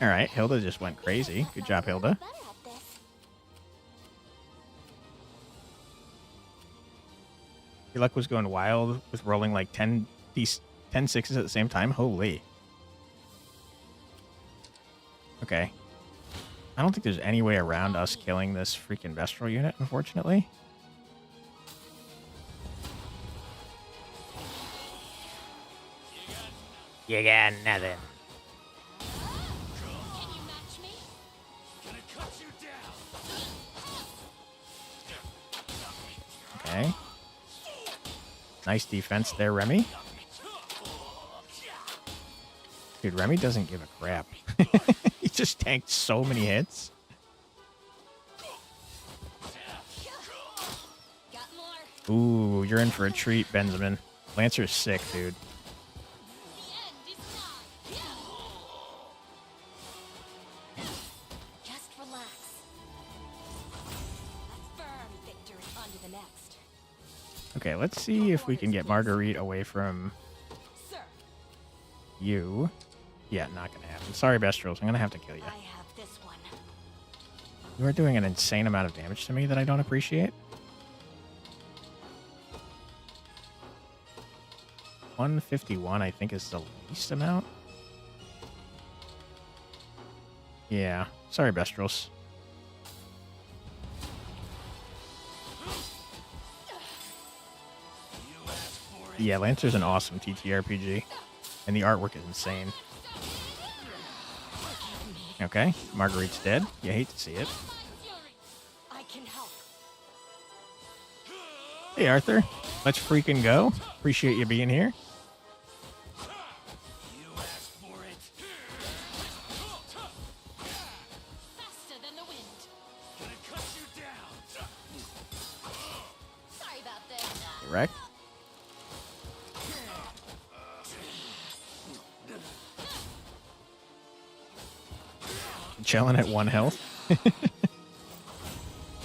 Alright, Hilda just went crazy. Good job, Hilda. Your luck was going wild with rolling like 10 sixes at the same time? Holy. Okay. I don't think there's any way around us killing this freaking Vestral unit, unfortunately. You got nothing. Can you match me? Gonna cut you down. Okay. Nice defense there, Remy. Dude, Remy doesn't give a crap. He just tanked so many hits. Ooh, you're in for a treat, Benjamin. Lancer's sick, dude. Just relax. A firm victory on to the next. Okay, let's see if we can get Marguerite away from you. Yeah, not gonna happen. Sorry, Bestrels. I'm gonna have to kill you. I have this one. You are doing an insane amount of damage to me that I don't appreciate. 151, I think, is the least amount. Yeah. Sorry, Bestrels. Yeah, Lancer's an awesome TTRPG. And the artwork is insane. Okay, Marguerite's dead. You hate to see it. I can help. Hey, Arthur. Let's freaking go. Appreciate you being here. Faster than the wind. Gonna cut you down. Sorry about this. Correct. Chilling at 1 health.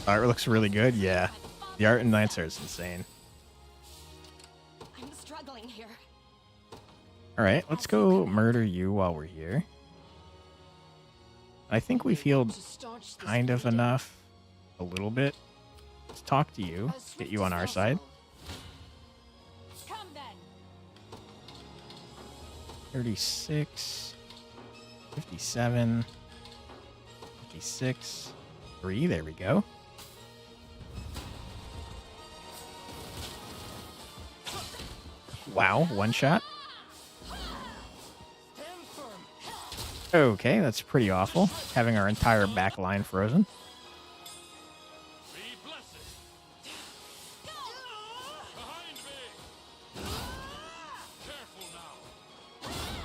Art looks really good. Yeah. The art in Lancer is insane. I'm struggling here. Alright, let's go murder you while we're here. I think we've healed kind of enough. A little bit. Let's talk to you. Get you on our side. Come then. 36. 57. 56. 3. There we go. Wow, one shot. Okay, that's pretty awful. Having our entire back line frozen.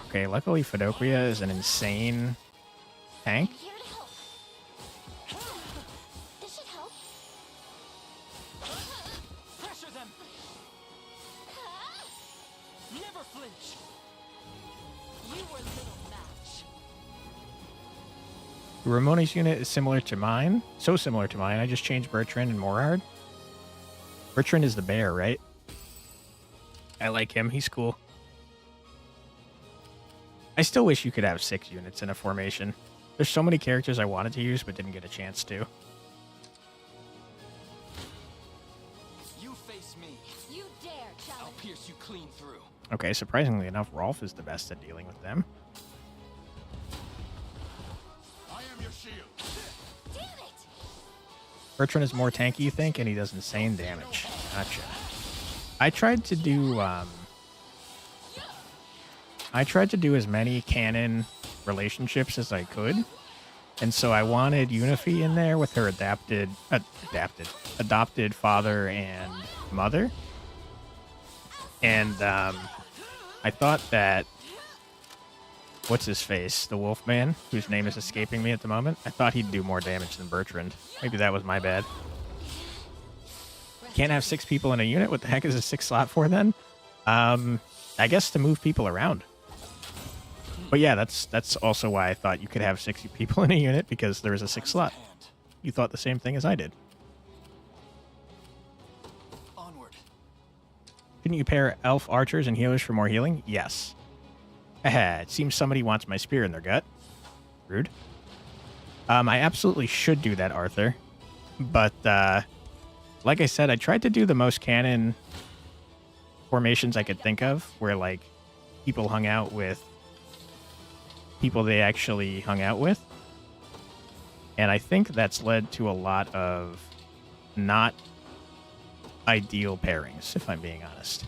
Okay, luckily Fedocria is an insane tank. This should help. Pressure them. Never flinch. You were little match. Ramone's unit is similar to mine. So similar to mine. I just changed Bertrand and Morhard. Bertrand is the bear, right? I like him. He's cool. I still wish you could have 6 units in a formation. There's so many characters I wanted to use but didn't get a chance to. You face me. You dare challenge. I'll pierce you clean through. Okay, surprisingly enough, Rolf is the best at dealing with them. I am your shield. Damn it! Bertrand is more tanky, you think, and he does insane damage. Gotcha. I tried to do as many canon relationships as I could. And so I wanted Unifi in there with her adopted father and mother. And I thought that what's his face, the Wolfman, whose name is escaping me at the moment, I thought he'd do more damage than Bertrand. Maybe that was my bad. Can't have 6 people in a unit? What the heck is a 6 slot for then? I guess to move people around. But yeah, that's also why I thought you could have 60 people in a unit, because there is a 6 slot. You thought the same thing as I did. Onward. Couldn't you pair elf archers and healers for more healing? Yes. Haha, it seems somebody wants my spear in their gut. Rude. I absolutely should do that, Arthur. But, like I said, I tried to do the most canon formations I could think of, where, like, people hung out with people they actually hung out with. And I think that's led to a lot of not ideal pairings, if I'm being honest.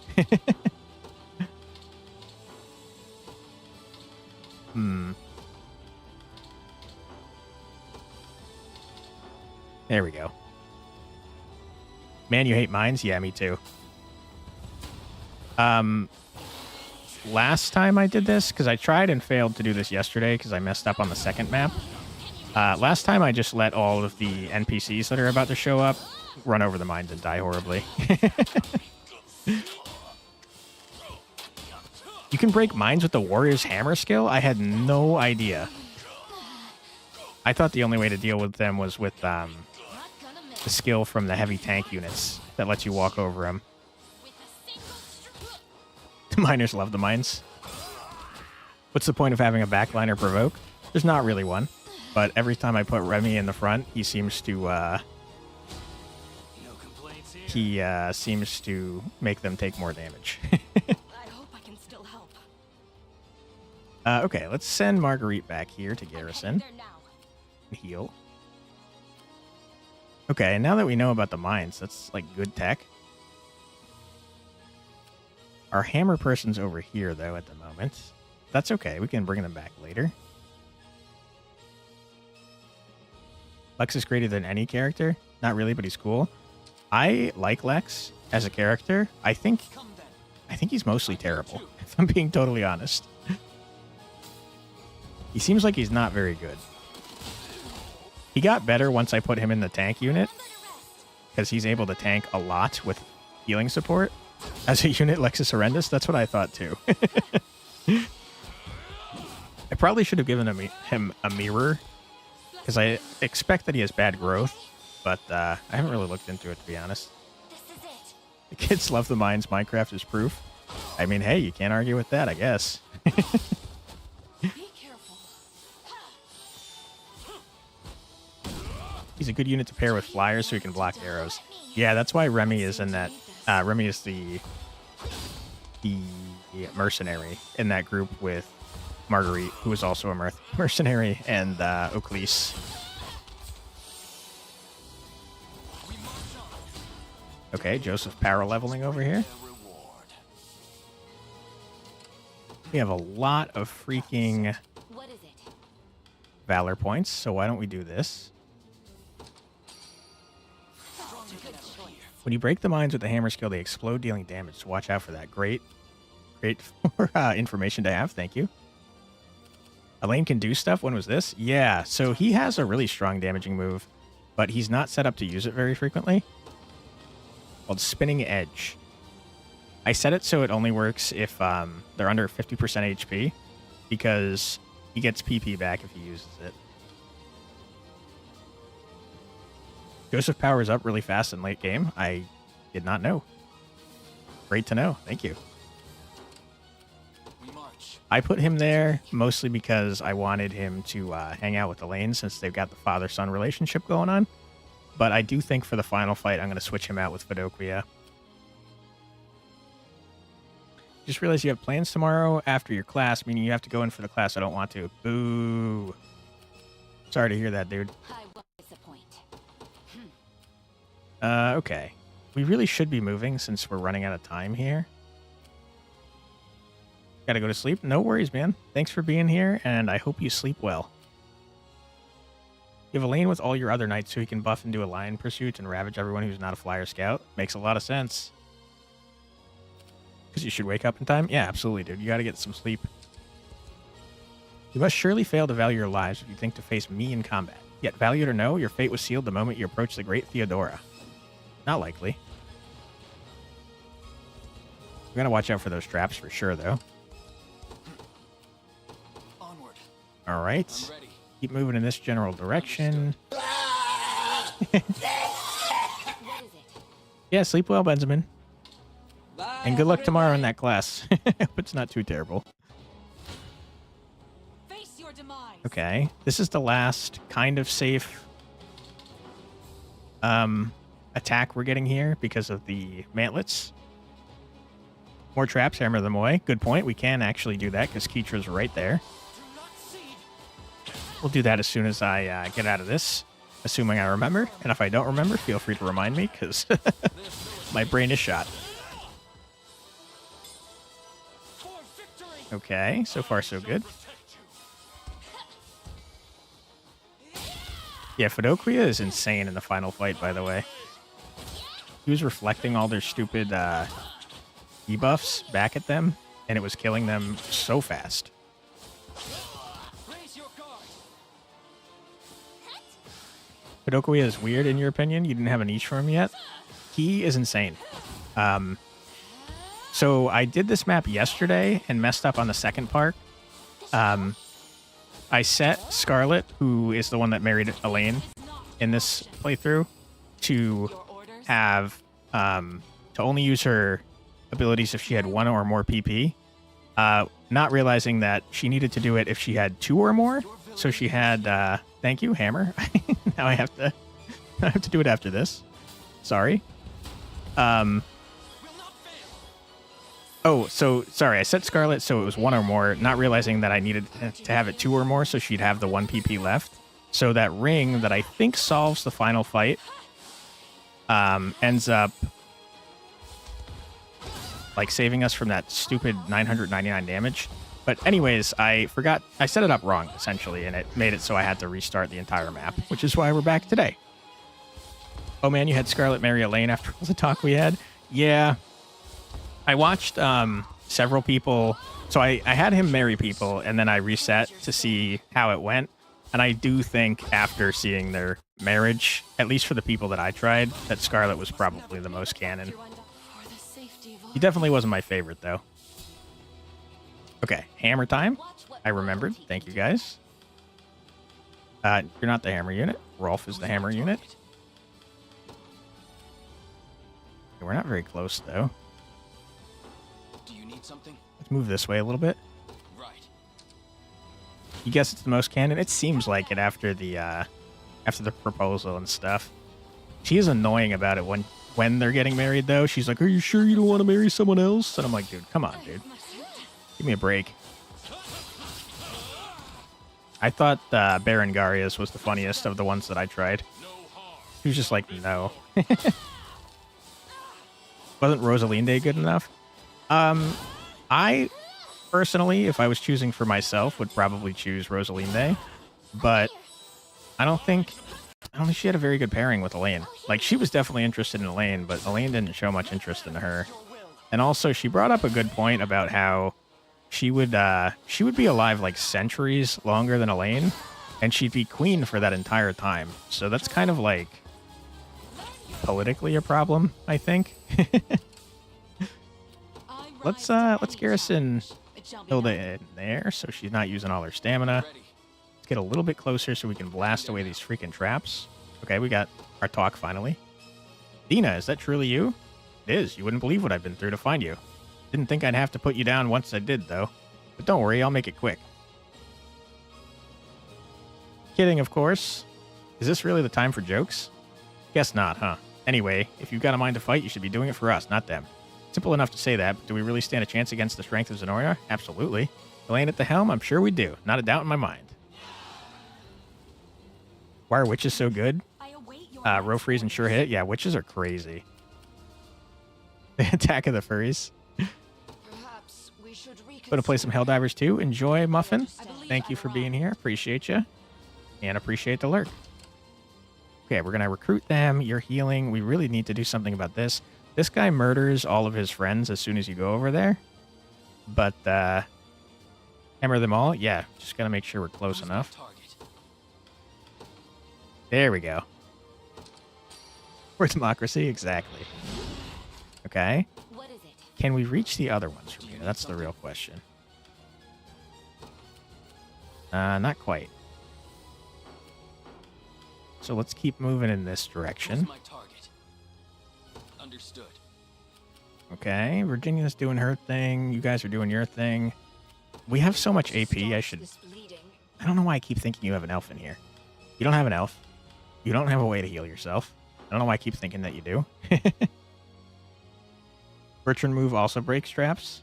There we go. Man, you hate mines? Yeah, me too. Last time I did this, because I tried and failed to do this yesterday because I messed up on the second map. Last time I just let all of the NPCs that are about to show up run over the mines and die horribly. You can break mines with the warrior's hammer skill? I had no idea. I thought the only way to deal with them was with the skill from the heavy tank units that lets you walk over them. The miners love the mines. What's the point of having a backliner provoke? There's not really one. But every time I put Remy in the front, he seems to make them take more damage. I hope I can still help. Okay, let's send Marguerite back here to garrison. Heal. Okay, and now that we know about the mines, that's like good tech. Our hammer person's over here, though, at the moment. That's okay. We can bring them back later. Lex is greater than any character. Not really, but he's cool. I like Lex as a character. I think he's mostly terrible, if I'm being totally honest. He seems like he's not very good. He got better once I put him in the tank unit, because he's able to tank a lot with healing support. As a unit, Lex is horrendous. That's what I thought, too. I probably should have given him a mirror, because I expect that he has bad growth, but I haven't really looked into it, to be honest. The kids love the mines. Minecraft is proof. I mean, hey, you can't argue with that, I guess. He's a good unit to pair with flyers so he can block arrows. Yeah, that's why Remy is in that. Remy is the mercenary in that group with Marguerite, who is also a mercenary, and Oclise. Okay, Joseph power leveling over here. We have a lot of freaking valor points, so why don't we do this? When you break the mines with the hammer skill, they explode, dealing damage. So watch out for that. Great information to have. Thank you. Elaine can do stuff. When was this? Yeah, so he has a really strong damaging move, but he's not set up to use it very frequently. Called Spinning Edge. I set it so it only works if they're under 50% HP, because he gets PP back if he uses it. Joseph powers up really fast in late game. I did not know. Great to know. Thank you. I put him there mostly because I wanted him to hang out with Elaine, since they've got the father-son relationship going on. But I do think for the final fight, I'm going to switch him out with Fidoquia. Just realized you have plans tomorrow after your class, meaning you have to go in for the class I don't want to. Boo. Sorry to hear that, dude. Okay. We really should be moving since we're running out of time here. Gotta go to sleep? No worries, man. Thanks for being here, and I hope you sleep well. You have Elaine with all your other knights so he can buff and do a lion pursuit and ravage everyone who's not a flyer scout. Makes a lot of sense. Because you should wake up in time? Yeah, absolutely, dude. You gotta get some sleep. You must surely fail to value your lives if you think to face me in combat. Yet, valued or no, your fate was sealed the moment you approached the great Theodora. Not likely. We're gonna watch out for those traps for sure, though. Onward. All right. Keep moving in this general direction. Yeah, sleep well, Benjamin. And good luck tomorrow in that class. Hope it's not too terrible. Face your demise. Okay, this is the last kind of safe attack we're getting here because of the mantlets. More traps, hammer them away. Good point. We can actually do that because Keetra's right there. We'll do that as soon as I get out of this, assuming I remember. And if I don't remember, feel free to remind me, because my brain is shot. Okay, so far so good. Yeah, Fidoquia is insane in the final fight, by the way. He was reflecting all their stupid debuffs back at them, and it was killing them so fast. Hidokuya is weird in your opinion? You didn't have a niche for him yet? He is insane. So I did this map yesterday and messed up on the second part. I set Scarlet, who is the one that married Elaine in this playthrough, to have to only use her abilities if she had 1 or more PP. Not realizing that she needed to do it if she had 2 or more. So she had thank you, hammer. Now I have to do it after this. Sorry. Oh, so sorry. I set Scarlet so it was 1 or more, not realizing that I needed to have it 2 or more, so she'd have the 1 PP left. So that ring that I think solves the final fight ends up like saving us from that stupid 999 damage. But anyways, I forgot. I set it up wrong essentially, and it made it so I had to restart the entire map, which is why we're back today. Oh man, you had Scarlet marry Elaine after all the talk we had. Yeah. I watched several people, so I had him marry people, and then I reset to see how it went. And I do think after seeing their marriage, at least for the people that I tried, that Scarlet was probably the most canon. He definitely wasn't my favorite, though. Okay, hammer time. I remembered. Thank you, guys. You're not the hammer unit. Rolf is the hammer unit. Okay, we're not very close, though. Something? Let's move this way a little bit. Right. You guess it's the most canon? It seems like it after the proposal and stuff. She is annoying about it when they're getting married, though. She's like, "Are you sure you don't want to marry someone else?" And I'm like, "Dude, come on, dude. Give me a break." I thought Berengaria's was the funniest of the ones that I tried. She was just like, no. Wasn't Rosalinde good enough? I personally, if I was choosing for myself, would probably choose Rosalinde, but I don't think she had a very good pairing with Elaine. Like, she was definitely interested in Elaine, but Elaine didn't show much interest in her. And also, she brought up a good point about how she would be alive like centuries longer than Elaine, and she'd be queen for that entire time. So that's kind of like politically a problem, I think. Let's garrison Hilda in there so she's not using all her stamina. Let's get a little bit closer so we can blast away these freaking traps. Okay, we got our talk finally. Dina, is that truly you? It is. You wouldn't believe what I've been through to find you. Didn't think I'd have to put you down once I did, though. But don't worry, I'll make it quick. Kidding, of course. Is this really the time for jokes? Guess not, huh? Anyway, if you've got a mind to fight, you should be doing it for us, not them. Simple enough to say that, but do we really stand a chance against the strength of Zenoria? Absolutely. Elaine at the helm? I'm sure we do. Not a doubt in my mind. Why are witches so good? Row freeze and sure hit? Yeah, witches are crazy. The attack of the furries. Gonna play some Helldivers too. Enjoy, Muffin. Thank you for being here. Appreciate you. And appreciate the lurk. Okay, we're gonna recruit them. You're healing. We really need to do something about this. This guy murders all of his friends as soon as you go over there. But, hammer them all? Yeah, just gotta make sure we're close enough. There we go. For democracy, exactly. Okay. Can we reach the other ones from here? That's the real question. Not quite. So let's keep moving in this direction. Understood. Okay, Virginia's doing her thing. You guys are doing your thing. We have so much AP, I don't know why I keep thinking you have an elf in here. You don't have an elf. You don't have a way to heal yourself. I don't know why I keep thinking that you do. Bertrand move also breaks traps.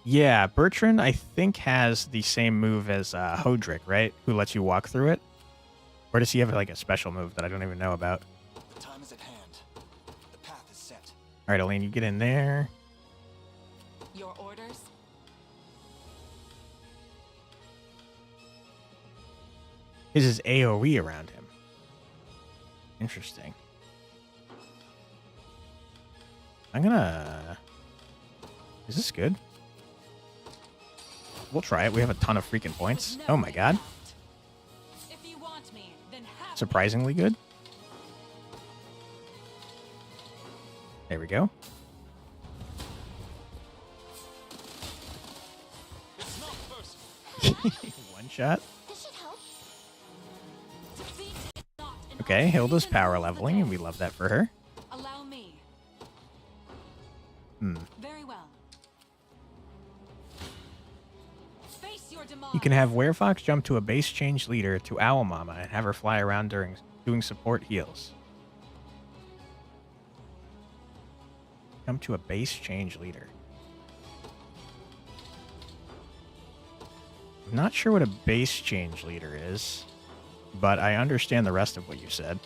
Yeah, Bertrand, I think, has the same move as Hodrick, right? Who lets you walk through it? Or does he have like a special move that I don't even know about? The time is at hand. The path is set. All right, Elaine, you get in there. Your orders? His is AoE around him. Interesting. I'm gonna... Is this good? We'll try it. We have a ton of freaking points. Oh my god. surprisingly good. There we go. One shot. Okay, Hilda's power leveling, and we love that for her. Allow me. Very well. Face your demise. You can have Werefox jump to a base change leader to Owl Mama and have her fly around during doing support heals. Jump to a base change leader. I'm not sure what a base change leader is, but I understand the rest of what you said.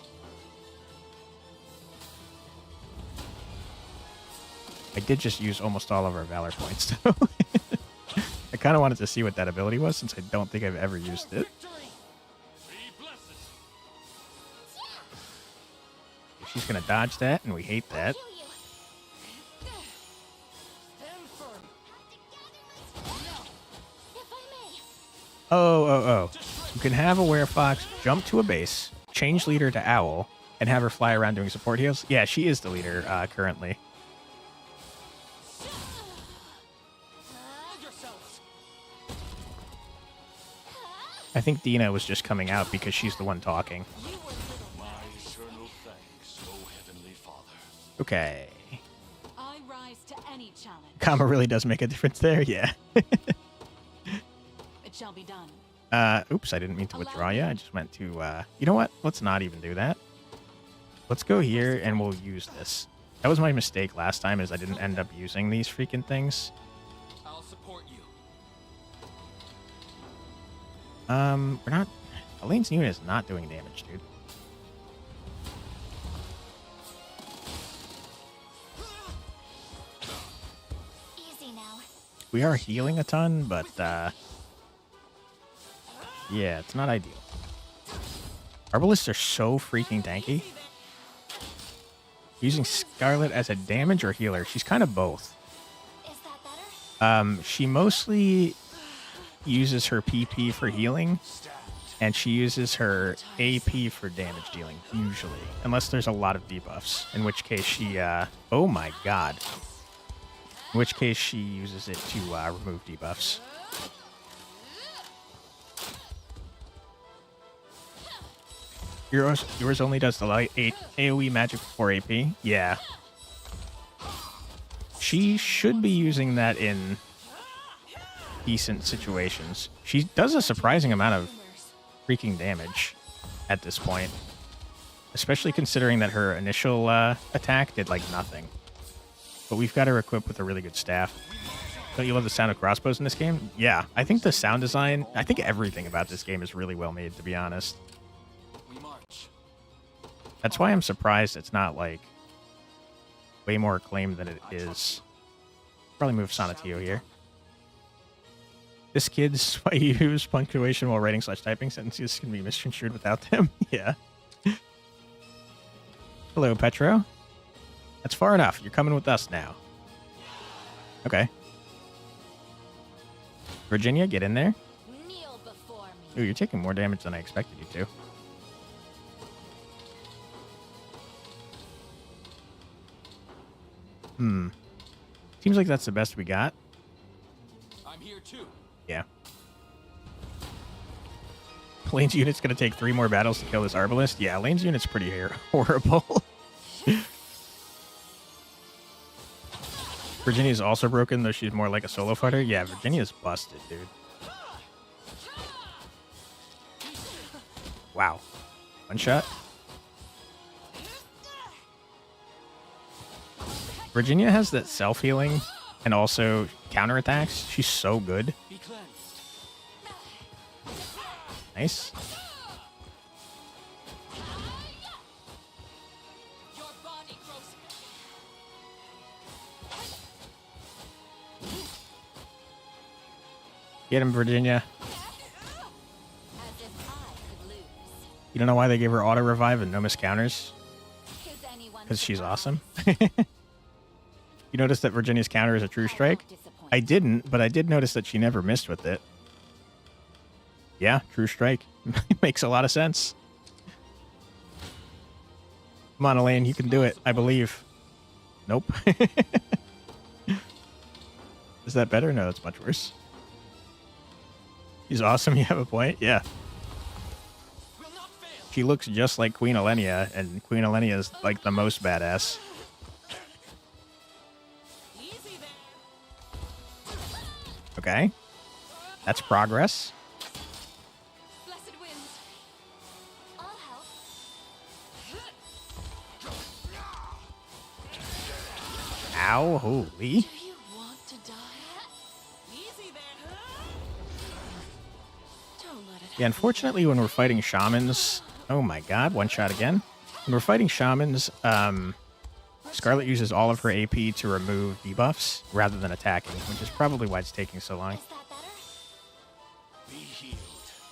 I did just use almost all of our Valor points, though. I kind of wanted to see what that ability was, since I don't think I've ever used it. She's going to dodge that, and we hate that. Oh. You can have a Werefox jump to a base, change leader to Owl, and have her fly around doing support heals. Yeah, she is the leader currently. I think Dina was just coming out because she's the one talking. My eternal thanks, O Heavenly Father. Okay. I rise to any challenge. Karma really does make a difference there, yeah. It shall be done. Oops, I didn't mean to withdraw you. I just meant to, you know what? Let's not even do that. Let's go here and we'll use this. That was my mistake last time, is I didn't end up using these freaking things. I'll support you. We're not... Elaine's unit is not doing damage, dude. Easy now. We are healing a ton, but, yeah, it's not ideal. Arbalists are so freaking tanky. Using Scarlet as a damage or healer? She's kind of both. Is that better? She mostly uses her PP for healing, and she uses her AP for damage dealing, usually. Unless there's a lot of debuffs, in which case she, oh my god. In which case she uses it to, remove debuffs. Yours only does the light AoE magic for AP? Yeah. She should be using that in decent situations. She does a surprising amount of freaking damage at this point. Especially considering that her initial attack did, like, nothing. But we've got her equipped with a really good staff. Don't you love the sound of crossbows in this game? Yeah, I think the sound design, I think everything about this game is really well made, to be honest. That's why I'm surprised it's not, like, way more acclaimed than it is. Probably move Sonatio here. This kid's why you use punctuation while writing / typing sentences can be misconstrued without them. Yeah. Hello, Petro. That's far enough. You're coming with us now. Okay. Virginia, get in there. Kneel before me. Ooh, you're taking more damage than I expected you to. Seems like that's the best we got. I'm here too. Yeah. Lane's unit's gonna take 3 more battles to kill this Arbalist. Yeah, Lane's unit's pretty horrible. Virginia's also broken, though she's more like a solo fighter. Yeah, Virginia's busted, dude. Wow. One shot. Virginia has that self-healing and also counterattacks. She's so good. Nice. Get him, Virginia. You don't know why they gave her auto-revive and no miss counters? Because she's awesome. You noticed that Virginia's counter is a true strike? I didn't, but I did notice that she never missed with it. Yeah, true strike. Makes a lot of sense. Come on, Elaine, you can do it. I believe. Nope. Is that better? No, that's much worse. He's awesome. You have a point. Yeah. She looks just like Queen Elenia, and Queen Elenia is like the most badass. Okay. That's progress. Ow, holy. Yeah, unfortunately, when we're fighting shamans... Oh my god, one shot again. When we're fighting shamans, Scarlet uses all of her AP to remove debuffs rather than attacking, which is probably why it's taking so long.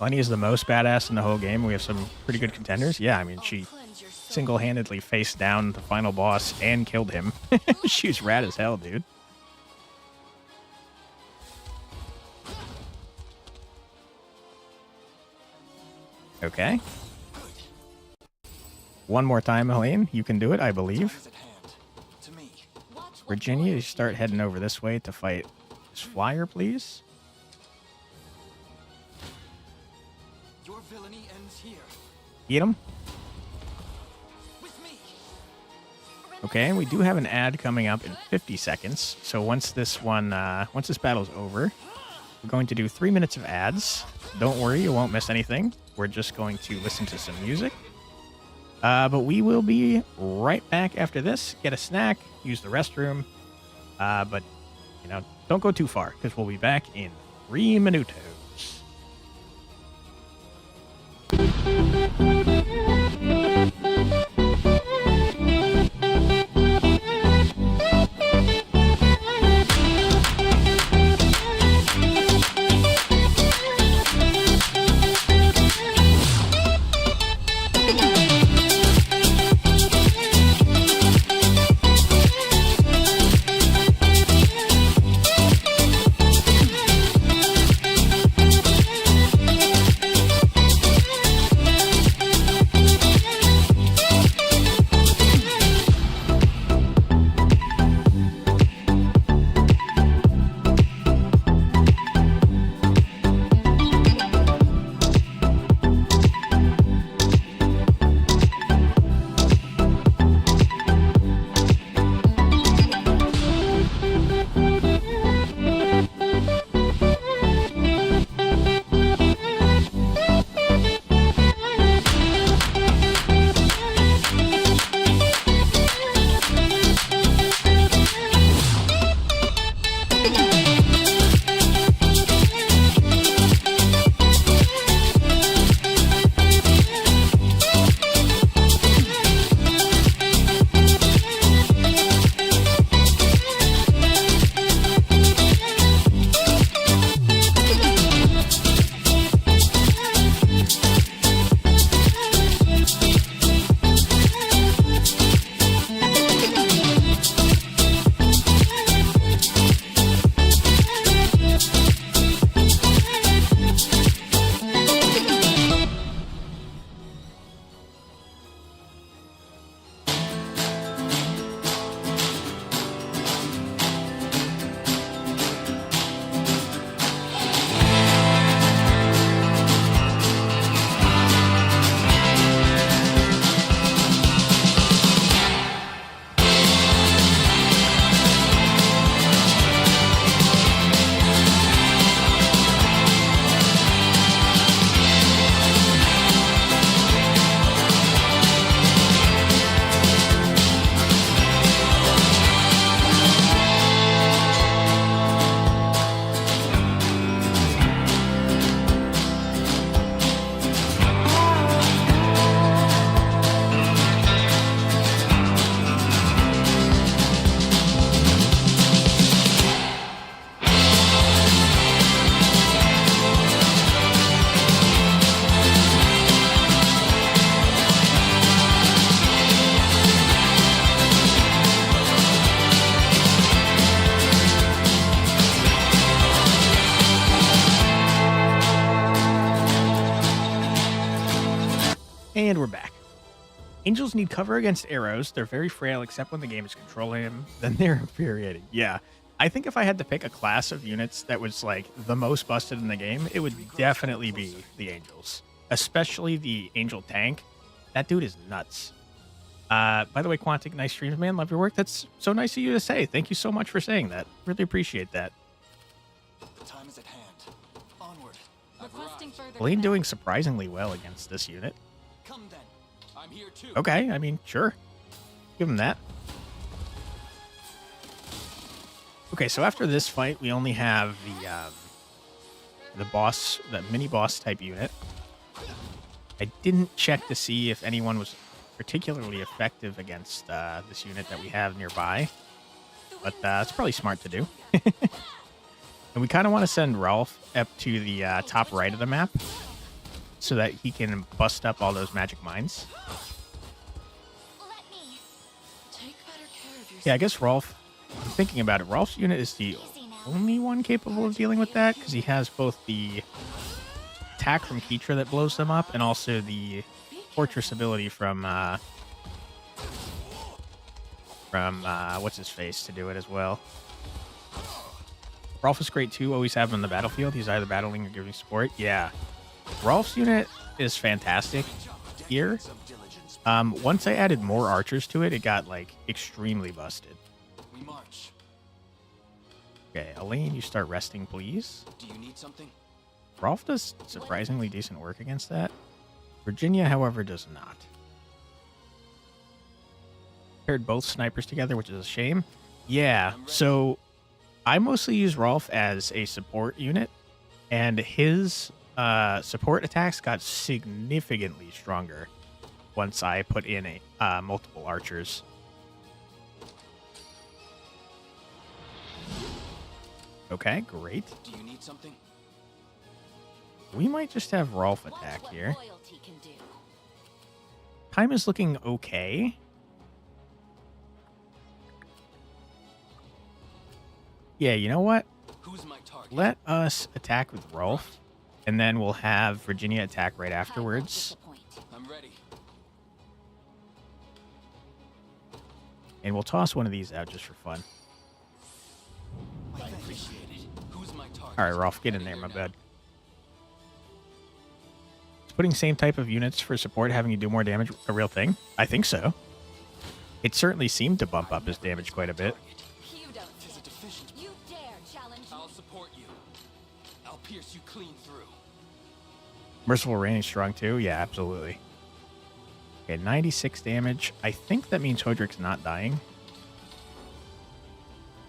Lenny is the most badass in the whole game. We have some pretty good contenders. Yeah, I mean, she single-handedly faced down the final boss and killed him. She's rad as hell, dude. Okay. One more time, Helene. You can do it, I believe. Virginia, you start heading over this way to fight this flyer, please. Your villainy ends here. Eat him. Okay, we do have an ad coming up in 50 seconds. So once this battle's over, we're going to do 3 minutes of ads. Don't worry, you won't miss anything. We're just going to listen to some music. But we will be right back after this. Get a snack, use the restroom. But, you know, don't go too far, because we'll be back in 3 minutos. And we're back. Angels need cover against arrows. They're very frail, except when the game is controlling them. Then they're infuriating. Yeah. I think if I had to pick a class of units that was like the most busted in the game, it would definitely be the Angels. Especially the Angel tank. That dude is nuts. By the way, Quantic, nice streams, man. Love your work. That's so nice of you to say. Thank you so much for saying that. Really appreciate that. The time is at hand. Onward. Blaine doing surprisingly well against this unit. Come then. I'm here too. Okay, I mean, sure. Give him that. Okay, so after this fight, we only have the boss, the mini boss type unit. I didn't check to see if anyone was particularly effective against this unit that we have nearby, but it's probably smart to do. And we kind of want to send Rolf up to the top right of the map so that he can bust up all those magic mines. Yeah, I guess Rolf, I'm thinking about it, Rolf's unit is the only one capable of dealing with that because he has both the attack from Keitra that blows them up and also the fortress ability from what's his face to do it as well. Rolf is great too. Always have him on the battlefield. He's either battling or giving support. Yeah, Rolf's unit is fantastic here. Once I added more archers to it, it got like extremely busted. We march. Okay, Elaine, you start resting, please. Do you need something? Rolf does surprisingly decent work against that. Virginia, however, does not. Paired both snipers together, which is a shame. Yeah, so I mostly use Rolf as a support unit, and his support attacks got significantly stronger once I put in multiple archers. Okay, great. Do you need something? We might just have Rolf attack here. Time is looking okay. Yeah, you know what? Who's my target? Let us attack with Rolf, and then we'll have Virginia attack right afterwards. I'm ready. And we'll toss one of these out just for fun. I appreciate it. Who's my target? All right, Rolf, get in there, my bud. Is putting same type of units for support having you do more damage a real thing? I think so. It certainly seemed to bump up his damage quite a bit. I'll support you. I'll pierce you clean through. Merciful Rain is strong too? Yeah, absolutely. Okay, 96 damage. I think that means Hodrick's not dying.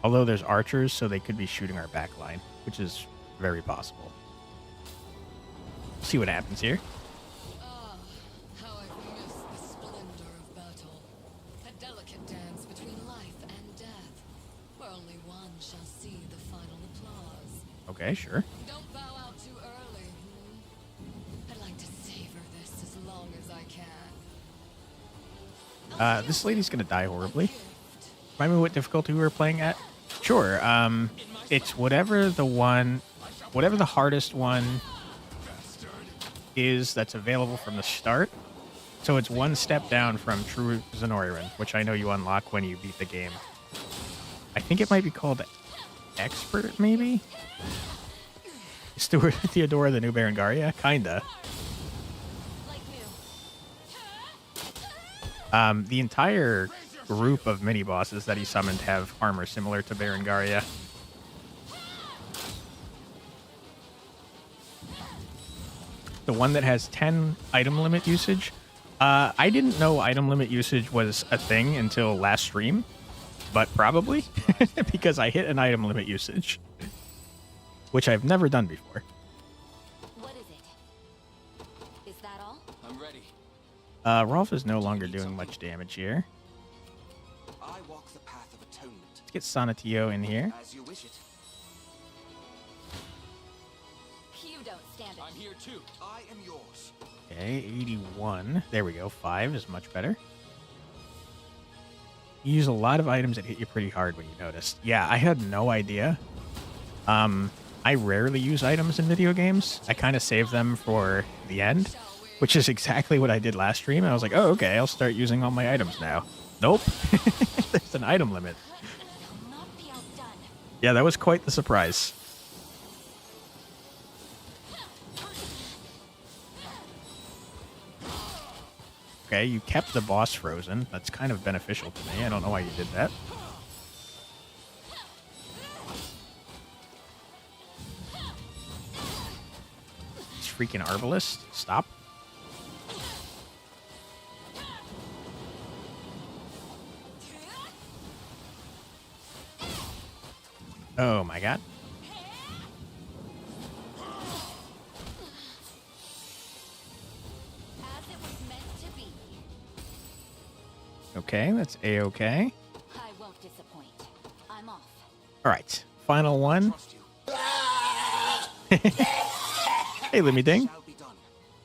Although there's archers, so they could be shooting our back line, which is very possible. See what happens here. Ah, how I've missed the splendor of battle. A delicate dance between life and death, where only one shall see the final applause. Okay, sure. Don't bow out too early. I'd like to savor this as long as I can. This lady's gonna die horribly. Remind me what difficulty we were playing at? Sure. It's whatever the hardest one is that's available from the start. So it's one step down from True Zenoiran, which I know you unlock when you beat the game. I think it might be called Expert, maybe? Stuart Theodora the New Berengaria? Kinda. The entire group of mini-bosses that he summoned have armor similar to Berengaria. The one that has 10 item limit usage. I didn't know item limit usage was a thing until last stream, but probably because I hit an item limit usage, which I've never done before. What is it? Is that all? I'm ready. Rolf is no longer doing much damage here. I walk the path of atonement. Let's get Sonatio in here. As you wish it. You don't stand it. I'm here too. I am yours. Okay, 81. There we go. 5 is much better. You use a lot of items that hit you pretty hard when you noticed. Yeah, I had no idea. I rarely use items in video games. I kind of save them for the end, which is exactly what I did last stream. I was like, oh, okay, I'll start using all my items now. Nope. There's an item limit. Yeah, that was quite the surprise. Okay, you kept the boss frozen. That's kind of beneficial to me. I don't know why you did that. This freaking Arbalist. Stop. Oh my god. Okay, that's A-okay. I won't disappoint. I'm off. All right, final one. Hey, Limmy Ding.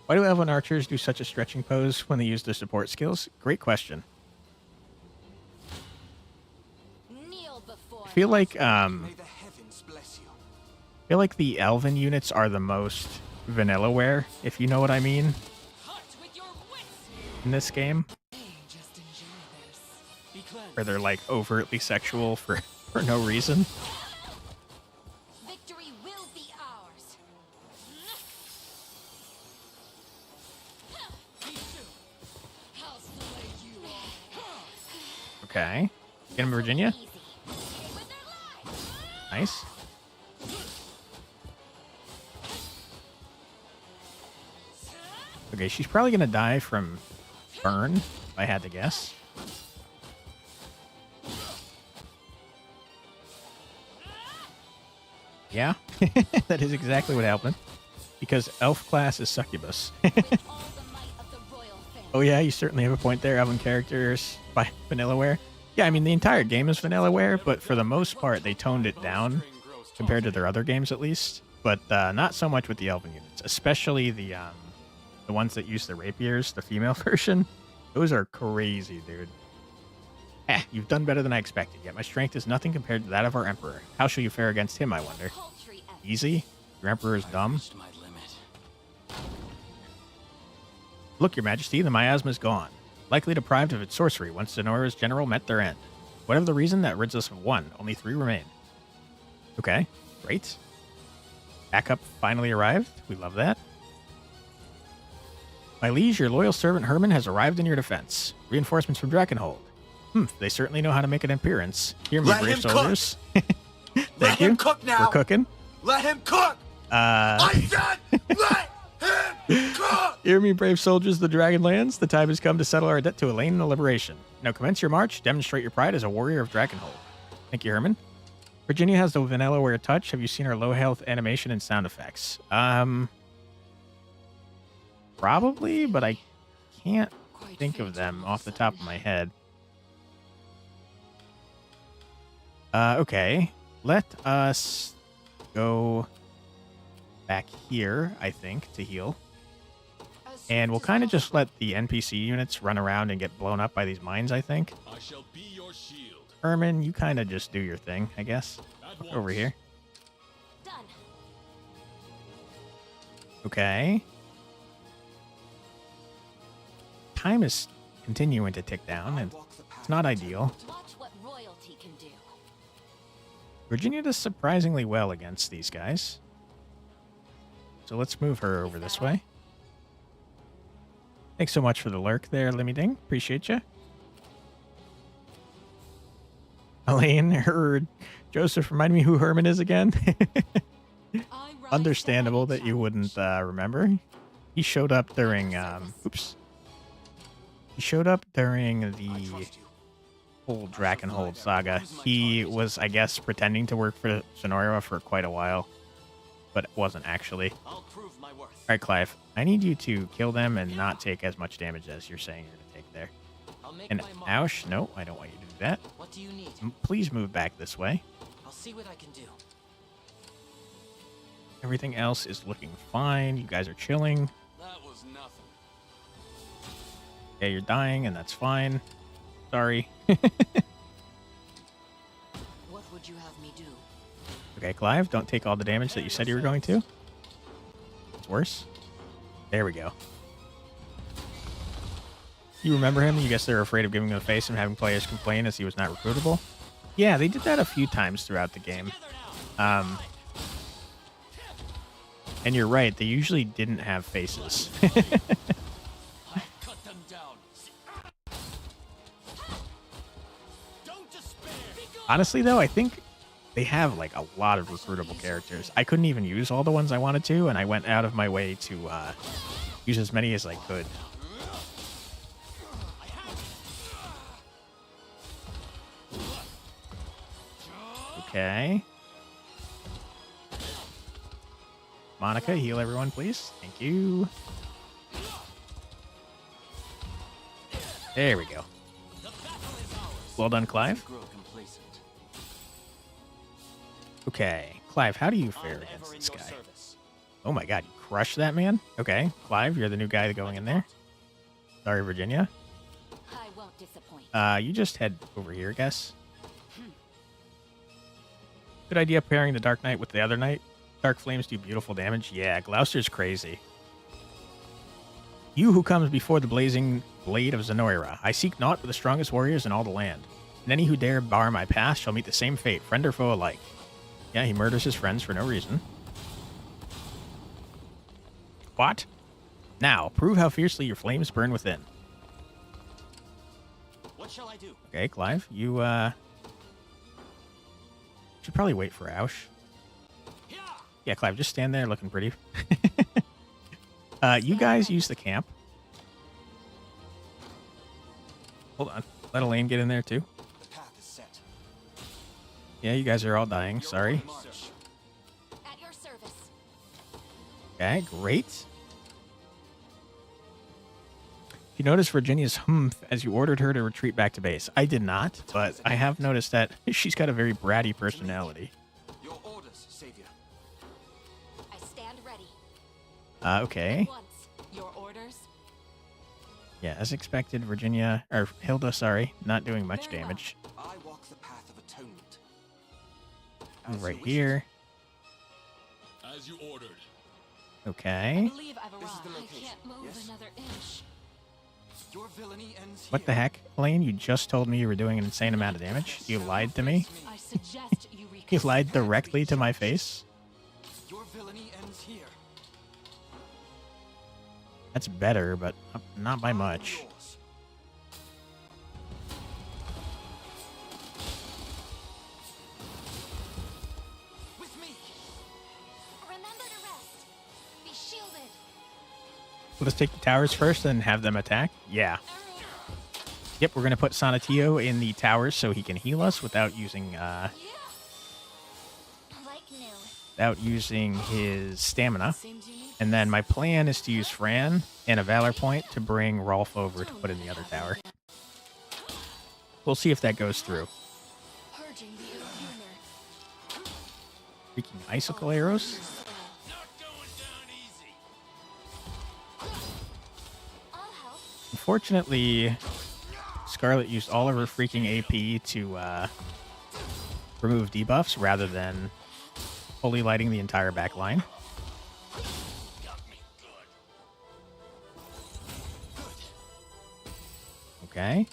Why do elven archers do such a stretching pose when they use their support skills? Great question. I feel like the elven units are the most Vanillaware, if you know what I mean. In this game. Where they're like overtly sexual for no reason. Victory will be ours. Okay. Get him, Virginia. Nice. Okay, she's probably gonna die from burn, if I had to guess. Yeah, that is exactly what happened. Because elf class is succubus. Oh yeah, you certainly have a point there. Elven characters by Vanillaware. Yeah, I mean the entire game is Vanillaware, but for the most part they toned it down compared to their other games at least. But not so much with the elven units, especially the ones that use the rapiers, the female version. Those are crazy, dude. You've done better than I expected, yet my strength is nothing compared to that of our Emperor. How shall you fare against him, I wonder? Easy? Your Emperor is dumb? Look, Your Majesty, the miasma is gone. Likely deprived of its sorcery once Zenora's general met their end. Whatever the reason, that rids us of one. Only 3 remain. Okay, great. Backup finally arrived. We love that. My liege, your loyal servant Herman has arrived in your defense. Reinforcements from Drakenhold. They certainly know how to make an appearance. Hear me, brave soldiers. Thank you. Cook now. We're cooking. Let him cook. I said, let him cook. Hear me, brave soldiers of the Dragonlands. The time has come to settle our debt to Elaine and the Liberation. Now commence your march. Demonstrate your pride as a warrior of Drakenhold. Thank you, Herman. Virginia has the Vanillaware touch. Have you seen her low health animation and sound effects? Probably, but I can't think of them off the top of my head. Okay, let us go back here, I think, to heal. And we'll kind of just let the NPC units run around and get blown up by these mines, I think. I shall be your shield. Herman, you kind of just do your thing, I guess. Over here. Done. Okay. Time is continuing to tick down, and it's not ideal. Watch what royalty can do. Virginia does surprisingly well against these guys. So let's move her over this way. Thanks so much for the lurk there, Limmy Ding. Appreciate you. Elaine, or Joseph, remind me who Herman is again. Understandable that you wouldn't remember. He showed up during... oops. He showed up during the whole Drakenhold saga. He was, I guess, pretending to work for Zenora for quite a while, but it wasn't actually. All right, Clive, I need you to kill them and not take as much damage as you're saying you're going to take there. And ouch, no, I don't want you to do that. What do you need? Please move back this way. I'll see what I can do. Everything else is looking fine. You guys are chilling. That was nothing. Yeah, you're dying, and that's fine. Sorry. What would you have me do? Okay, Clive, don't take all the damage that you said you were going to. It's worse. There we go. You remember him? You guess they're afraid of giving him a face and having players complain as he was not recruitable? Yeah, they did that a few times throughout the game. And you're right, they usually didn't have faces. Honestly, though, I think they have like a lot of recruitable characters. I couldn't even use all the ones I wanted to, and I went out of my way to use as many as I could. Okay. Monica, heal everyone, please. Thank you. There we go. Well done, Clive. Okay, Clive, how do you fare against this guy? Oh my god, you crushed that man? Okay, Clive, you're the new guy going in there. Sorry, Virginia. I won't disappoint. You just head over here, I guess. Good idea pairing the Dark Knight with the other Knight. Dark Flames do beautiful damage. Yeah, Gloucester's crazy. You who comes before the blazing blade of Zenoira, I seek not but the strongest warriors in all the land. And any who dare bar my path shall meet the same fate, friend or foe alike. Yeah, he murders his friends for no reason. What? Now, prove how fiercely your flames burn within. What shall I do? Okay, Clive, you, should probably wait for Aush. Yeah, Clive, just stand there looking pretty. You guys use the camp. Hold on. Let Elaine get in there, too. The path is set. Yeah, you guys are all dying. Sorry. At your service. Okay, great. You noticed Virginia's humph as you ordered her to retreat back to base. I did not, but I have noticed that she's got a very bratty personality. Your orders, Savior. I stand ready. Okay. Once. Your orders? Yeah, as expected, Virginia, or Hilda, sorry, not doing much damage. I walk the path of atonement. Right here. As you ordered. Okay. I believe I've arrived. I can't move another inch. Your villainy ends What the heck? Elaine, you just told me you were doing an insane amount of damage. You lied to me. I suggest you You lied directly to my face. Your villainy ends here. That's better, but not by much. With me. Remember to rest. Be shielded. Let's take the towers first and have them attack. Yeah. Yep, we're going to put Sonatio in the towers so he can heal us without using his stamina. And then my plan is to use Fran and a Valor point to bring Rolf over to put in the other tower. We'll see if that goes through. Freaking icicle arrows. Unfortunately, Scarlet used all of her freaking AP to remove debuffs rather than fully lighting the entire back line. Okay. You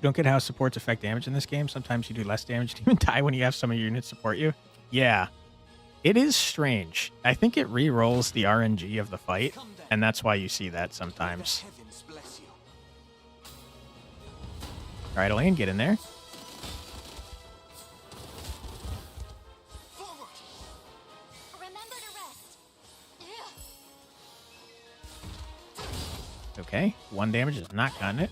don't get how supports affect damage in this game. Sometimes you do less damage to even die when you have some of your units support you. Yeah. It is strange. I think it re-rolls the RNG of the fight, and that's why you see that sometimes. Alright, Elaine, get in there. Okay, 1 damage is not cutting it.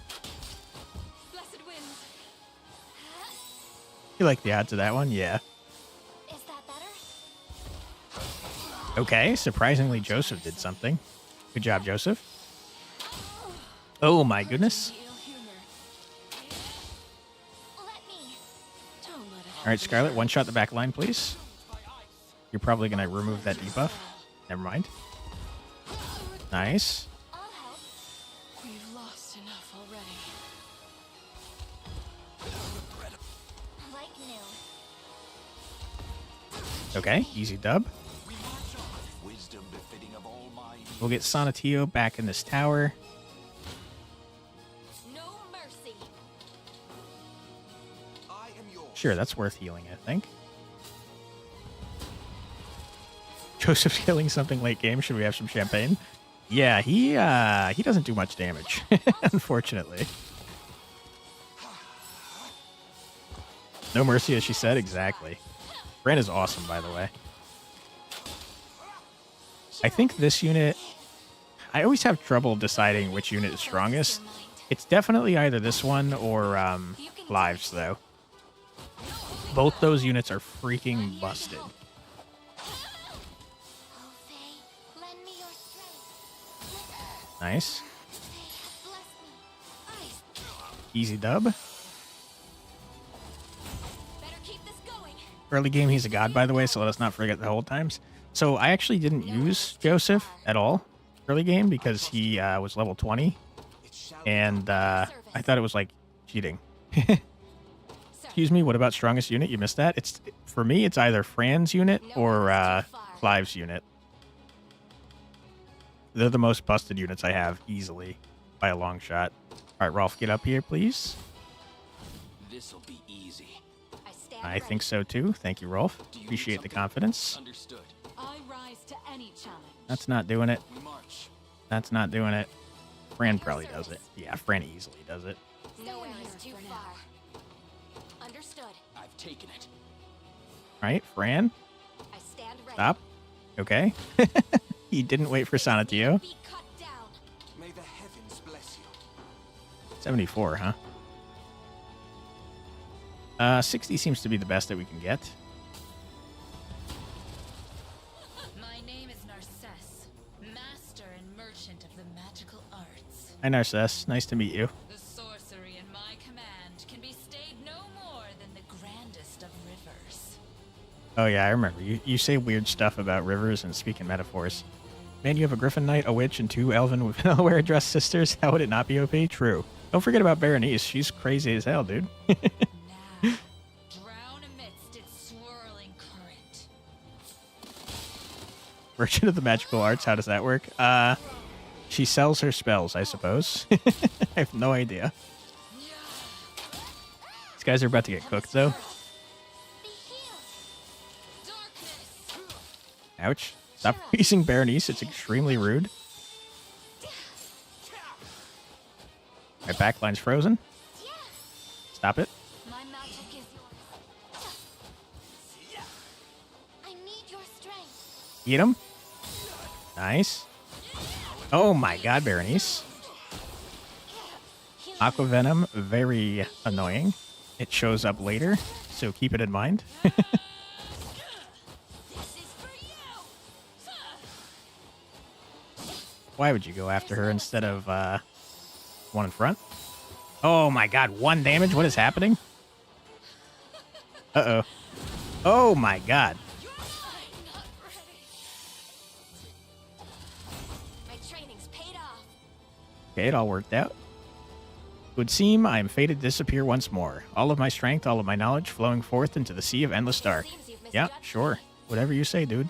You like the odds of that one? Yeah. Is that better? Okay, surprisingly, Joseph did something. Good job, Joseph. Oh my goodness. Alright, Scarlet, one-shot the back line, please. You're probably going to remove that debuff. Never mind. Nice. We've lost enough already. Like new. Okay, easy dub. Wisdom befitting of all minds. We'll get Sonatio back in this tower. Sure, that's worth healing, I think. Joseph's killing something late game. Should we have some champagne? Yeah, he doesn't do much damage, unfortunately. No mercy, as she said. Exactly. Fran is awesome, by the way. I think this unit... I always have trouble deciding which unit is strongest. It's definitely either this one or Lives, though. Both those units are freaking busted. Nice. Easy dub. Early game, he's a god, by the way, so let us not forget the hold times. So I actually didn't use Joseph at all early game because he was level 20. And I thought it was, like, cheating. Excuse me, what about strongest unit? You missed that? It's for me, it's either Fran's unit or Clive's unit. They're the most busted units I have, easily, by a long shot. All right, Rolf, get up here, please. This'll be easy. I think so, too. Thank you, Rolf. Appreciate the confidence. Understood. I rise to any challenge. That's not doing it. We march. That's not doing it. Fran probably does it. Yeah, Fran easily does it. Nowhere is too far. Understood. I've taken it. All right, Fran. I stand ready. Stop. Okay. He didn't wait for Sonatio. Be cut down. May the heavens bless you. 74, huh? 60 seems to be the best that we can get. My name is Narcisse, master and merchant of the magical arts. Hi, Narcisse. Nice to meet you. The sorcery in my command can be stayed no more than the grandest of rivers. Oh, yeah, I remember. You say weird stuff about rivers and speak in metaphors. Man, you have a Griffin Knight, a Witch, and 2 Elven with Vanillaware dressed sisters. How would it not be OP? True. Don't forget about Berenice. She's crazy as hell, dude. Now, drown amidst its swirling current. Merchant of the Magical Arts. How does that work? She sells her spells, I suppose. I have no idea. These guys are about to get cooked, though. Ouch. Stop using Berenice. It's extremely rude. My backline's frozen. Stop it. My magic is yours. I need your strength. Eat him. Nice. Oh my god, Berenice. Aqua Venom, very annoying. It shows up later, so keep it in mind. Why would you go after her instead of one in front? Oh my god, 1 damage? What is happening? Uh-oh. Oh my god. My training's paid off. Okay, it all worked out. It would seem I am fated to disappear once more. All of my strength, all of my knowledge flowing forth into the sea of endless dark. Yeah, sure. Whatever you say, dude.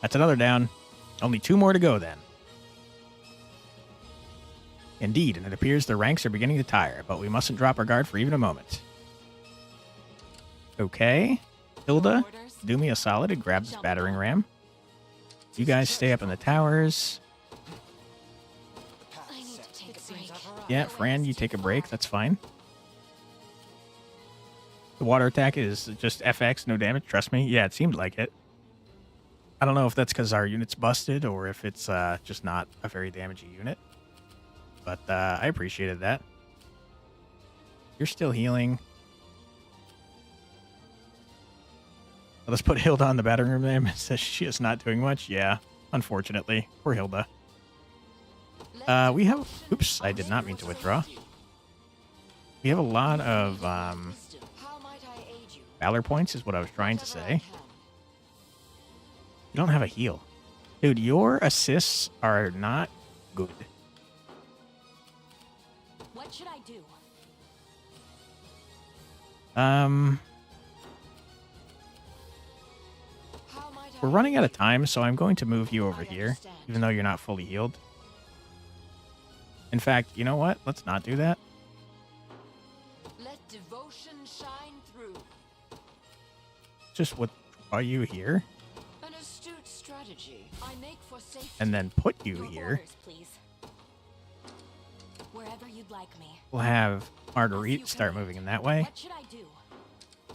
That's another down. Only 2 more to go, then. Indeed, and it appears the ranks are beginning to tire, but we mustn't drop our guard for even a moment. Okay. Hilda, do me a solid and grab this battering ram. You guys stay up in the towers. I need to take a break. Yeah, Fran, you take a break. That's fine. The water attack is just FX, no damage. Trust me. Yeah, it seemed like it. I don't know if that's because our unit's busted or if it's just not a very damaging unit. But I appreciated that. You're still healing. Let's put Hilda on the battering ram name. It says she is not doing much. Yeah, unfortunately. Poor Hilda. We have... Oops, I did not mean to withdraw. We have a lot of Valor points is what I was trying to say. You don't have a heal. Dude, your assists are not good. What should I do? We're running out of time, so I'm going to move you over here, even though you're not fully healed. In fact, you know what? Let's not do that. just withdraw you here An astute strategy. I make for safety. and then put you Your here. orders, please. Wherever you'd like me. We'll have Marguerite start moving in that way. What should I do?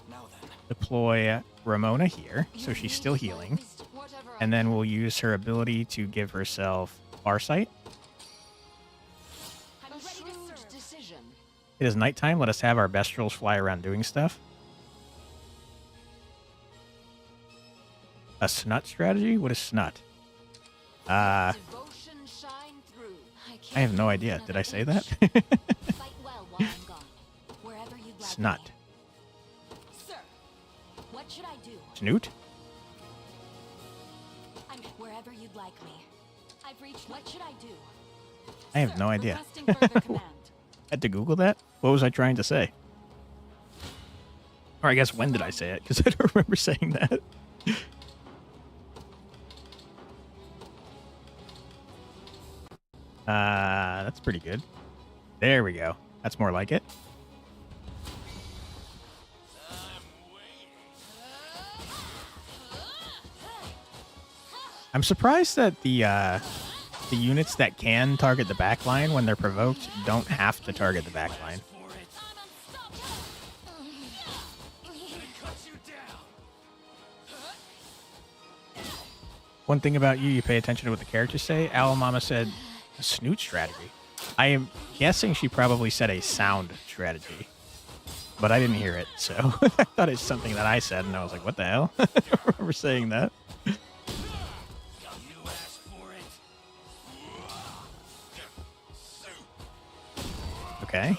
Now then. Deploy Ramona here, so she's still healing. And then we'll use her ability to give herself Farsight. I'm ready to serve. Decision. It is nighttime. Let us have our Bestrels fly around doing stuff. A snut strategy? What is snut? Devotion shine through. I have no idea. Did I say that? Fight well while I'm gone. Wherever you'd like Snut. me. Sir, what should I do? Snoot? I'm wherever you'd like me. I've reached. What should I do? I have no idea. Requesting further command. Had to Google that? What was I trying to say? Or I guess when did I say it? Because I don't remember saying that. That's pretty good. There we go. That's more like it. I'm surprised that the units that can target the backline when they're provoked don't have to target the backline. One thing about you pay attention to what the characters say. Owl Mama said a snoot strategy. I am guessing she probably said a sound strategy, but I didn't hear it, so I thought it's something that I said, and I was like, what the hell? I don't remember saying that. Okay.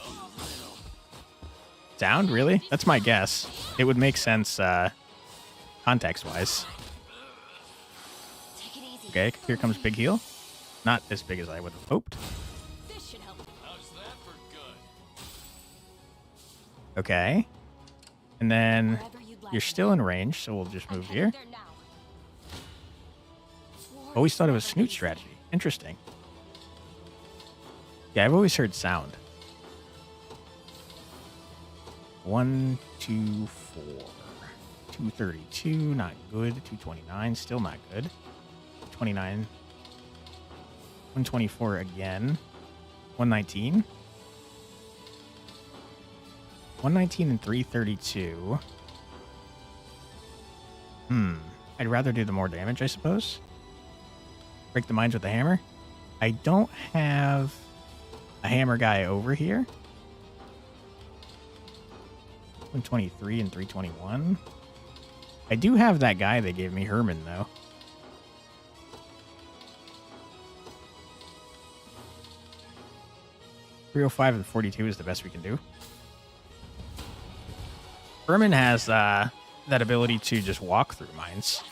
Sound, really? That's my guess. It would make sense context-wise. Okay, here comes Big Heal. Not as big as I would have hoped. This should help. How's that for good? Okay. And then Wherever you'd like you're me. still in range, so we'll just I'm move headed here. there now. Always thought it was snoot strategy. Interesting. Yeah, I've always heard sound. 1, 2, 4. 232, not good. 229, still not good. 29. 124 again. 119. 119 and 332. I'd rather do the more damage, I suppose. Break the mines with the hammer. I don't have a hammer guy over here. 123 and 321. I do have that guy they gave me, Herman, though. .305 and 42 is the best we can do. Herman has that ability to just walk through mines.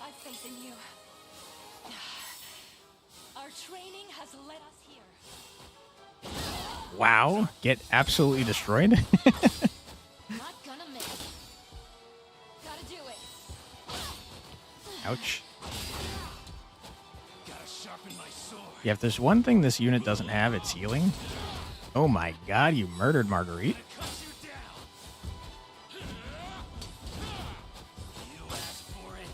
I've faith in you. Our training has led us here. Wow, get absolutely destroyed. Not gonna miss. Gotta do it. Ouch. Gotta sharpen my sword. Yeah, if there's one thing this unit doesn't have, it's healing. Oh my god, you murdered Marguerite. Cut you down. You asked for it.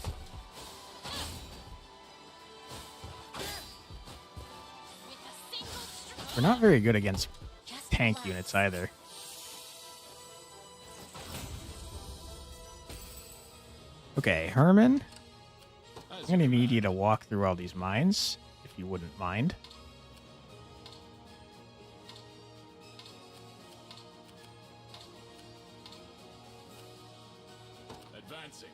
With a single stroke. We're not very good against tank units either. Okay, Herman. I'm gonna need you to walk through all these mines, if you wouldn't mind. Advancing.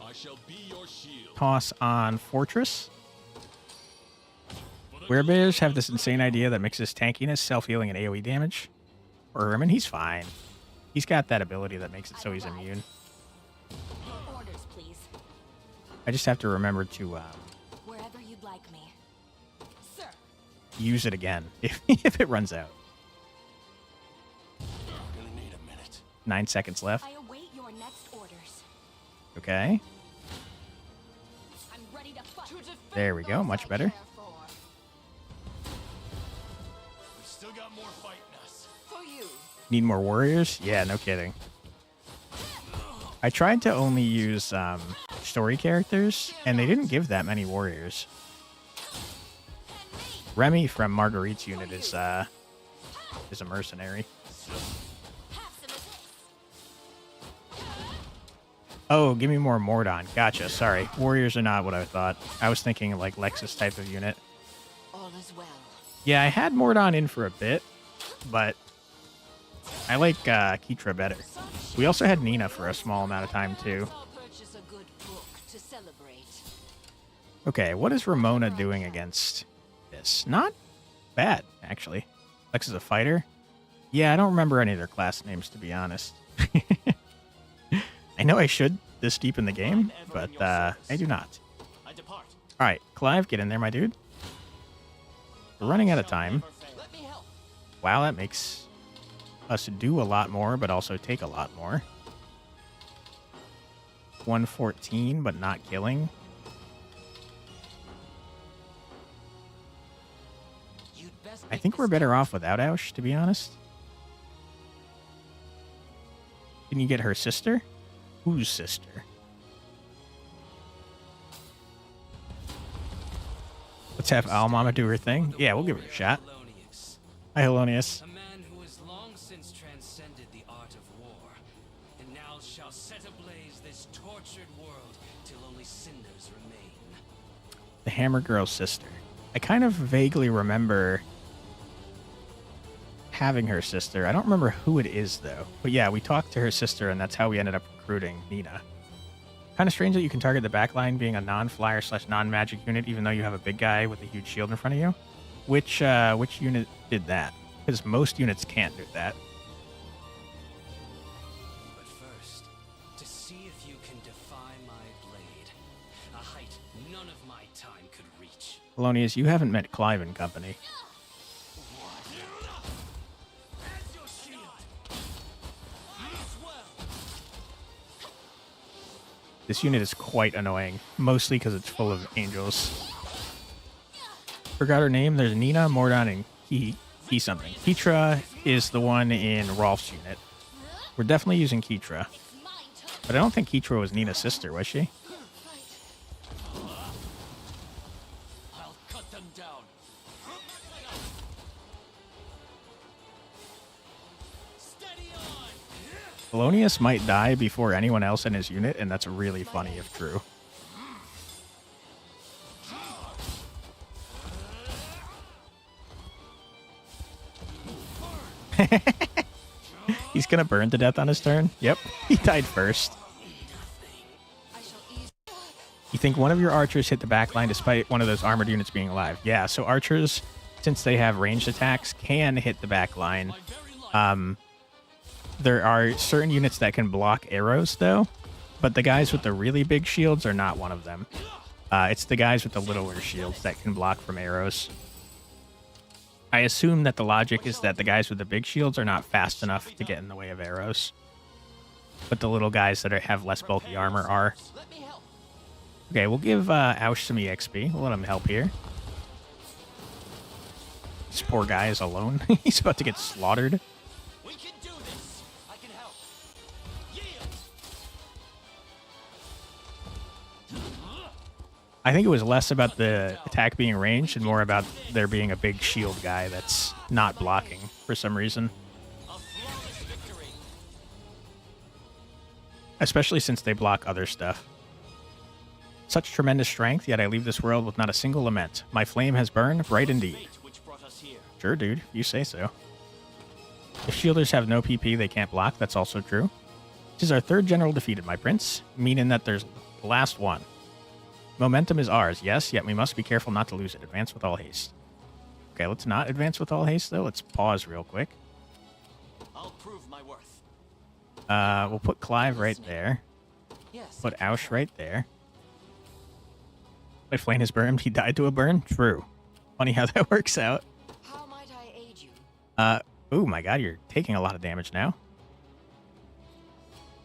I shall be your shield. Toss on Fortress. Werebears have this insane idea that mixes tankiness, self-healing, and AoE damage. For Herman, he's fine. He's got that ability that makes it so he's immune. Orders, please. I just have to remember to Wherever you'd like me. Sir. use it again if it runs out. Gonna need a minute. 9 seconds left. I await your next orders. Okay. I'm ready to fight. There we go. Much better. We've still got more fight in us. For Need more warriors? Yeah, no kidding. I tried to only use story characters, and they didn't give that many warriors. Remy from Marguerite's unit is a mercenary. Oh, give me more Mordon. Gotcha, sorry. Warriors are not what I thought. I was thinking like Lexus type of unit. All is well. Yeah, I had Mordon in for a bit, but I like Keitra better. We also had Nina for a small amount of time, too. Okay, what is Ramona doing against this? Not bad, actually. Lex is a fighter? Yeah, I don't remember any of their class names, to be honest. I know I should this deep in the game, but I do not. Alright, Clive, get in there, my dude. We're running out of time. Wow, that makes us do a lot more, but also take a lot more. 114, but not killing. I think we're better off without Aush, to be honest. Can you get her sister? Whose sister? Let's have Almama do her thing. Yeah, we'll give her a shot. Hi, Helonius. A man who has long since transcended the art of war, and now shall set ablaze this tortured world till only cinders remain. The Hammer Girl's sister. I kind of vaguely remember having her sister. I don't remember who it is, though. But yeah, we talked to her sister, and that's how we ended up recruiting Nina. Kind of strange that you can target the backline being a non-flyer / non-magic unit, even though you have a big guy with a huge shield in front of you. Which unit did that? Because most units can't do that. But first, to see if you can defy my blade, a height none of my time could reach. Polonius, you haven't met Clive and company. This unit is quite annoying, mostly because it's full of angels. Forgot her name. There's Nina, Mordon, and Key something. Keitra is the one in Rolf's unit. We're definitely using Keitra. But I don't think Keitra was Nina's sister, was she? I'll cut them down. Polonius might die before anyone else in his unit, and that's really funny if true. He's gonna burn to death on his turn? Yep, he died first. You think one of your archers hit the backline despite one of those armored units being alive? Yeah, so archers, since they have ranged attacks, can hit the backline. There are certain units that can block arrows, though, but the guys with the really big shields are not one of them. It's the guys with the littler shields that can block from arrows. I assume that the logic is that the guys with the big shields are not fast enough to get in the way of arrows, but the little guys that have less bulky armor are. Okay, we'll give Aush some EXP. We'll let him help here. This poor guy is alone. He's about to get slaughtered. I think it was less about the attack being ranged and more about there being a big shield guy that's not blocking for some reason. Especially since they block other stuff. Such tremendous strength, yet I leave this world with not a single lament. My flame has burned, bright indeed. Sure, dude, you say so. If shielders have no PP, they can't block. That's also true. This is our third general defeated, my prince, meaning that there's the last one. Momentum is ours, yes, yet we must be careful not to lose it. Advance with all haste. Okay, let's not advance with all haste, though. Let's pause real quick. I'll prove my worth. We'll put Clive right there. Put Aush right there. My flame is burned. He died to a burn? True. Funny how that works out. How might I aid you? Oh my god, you're taking a lot of damage now.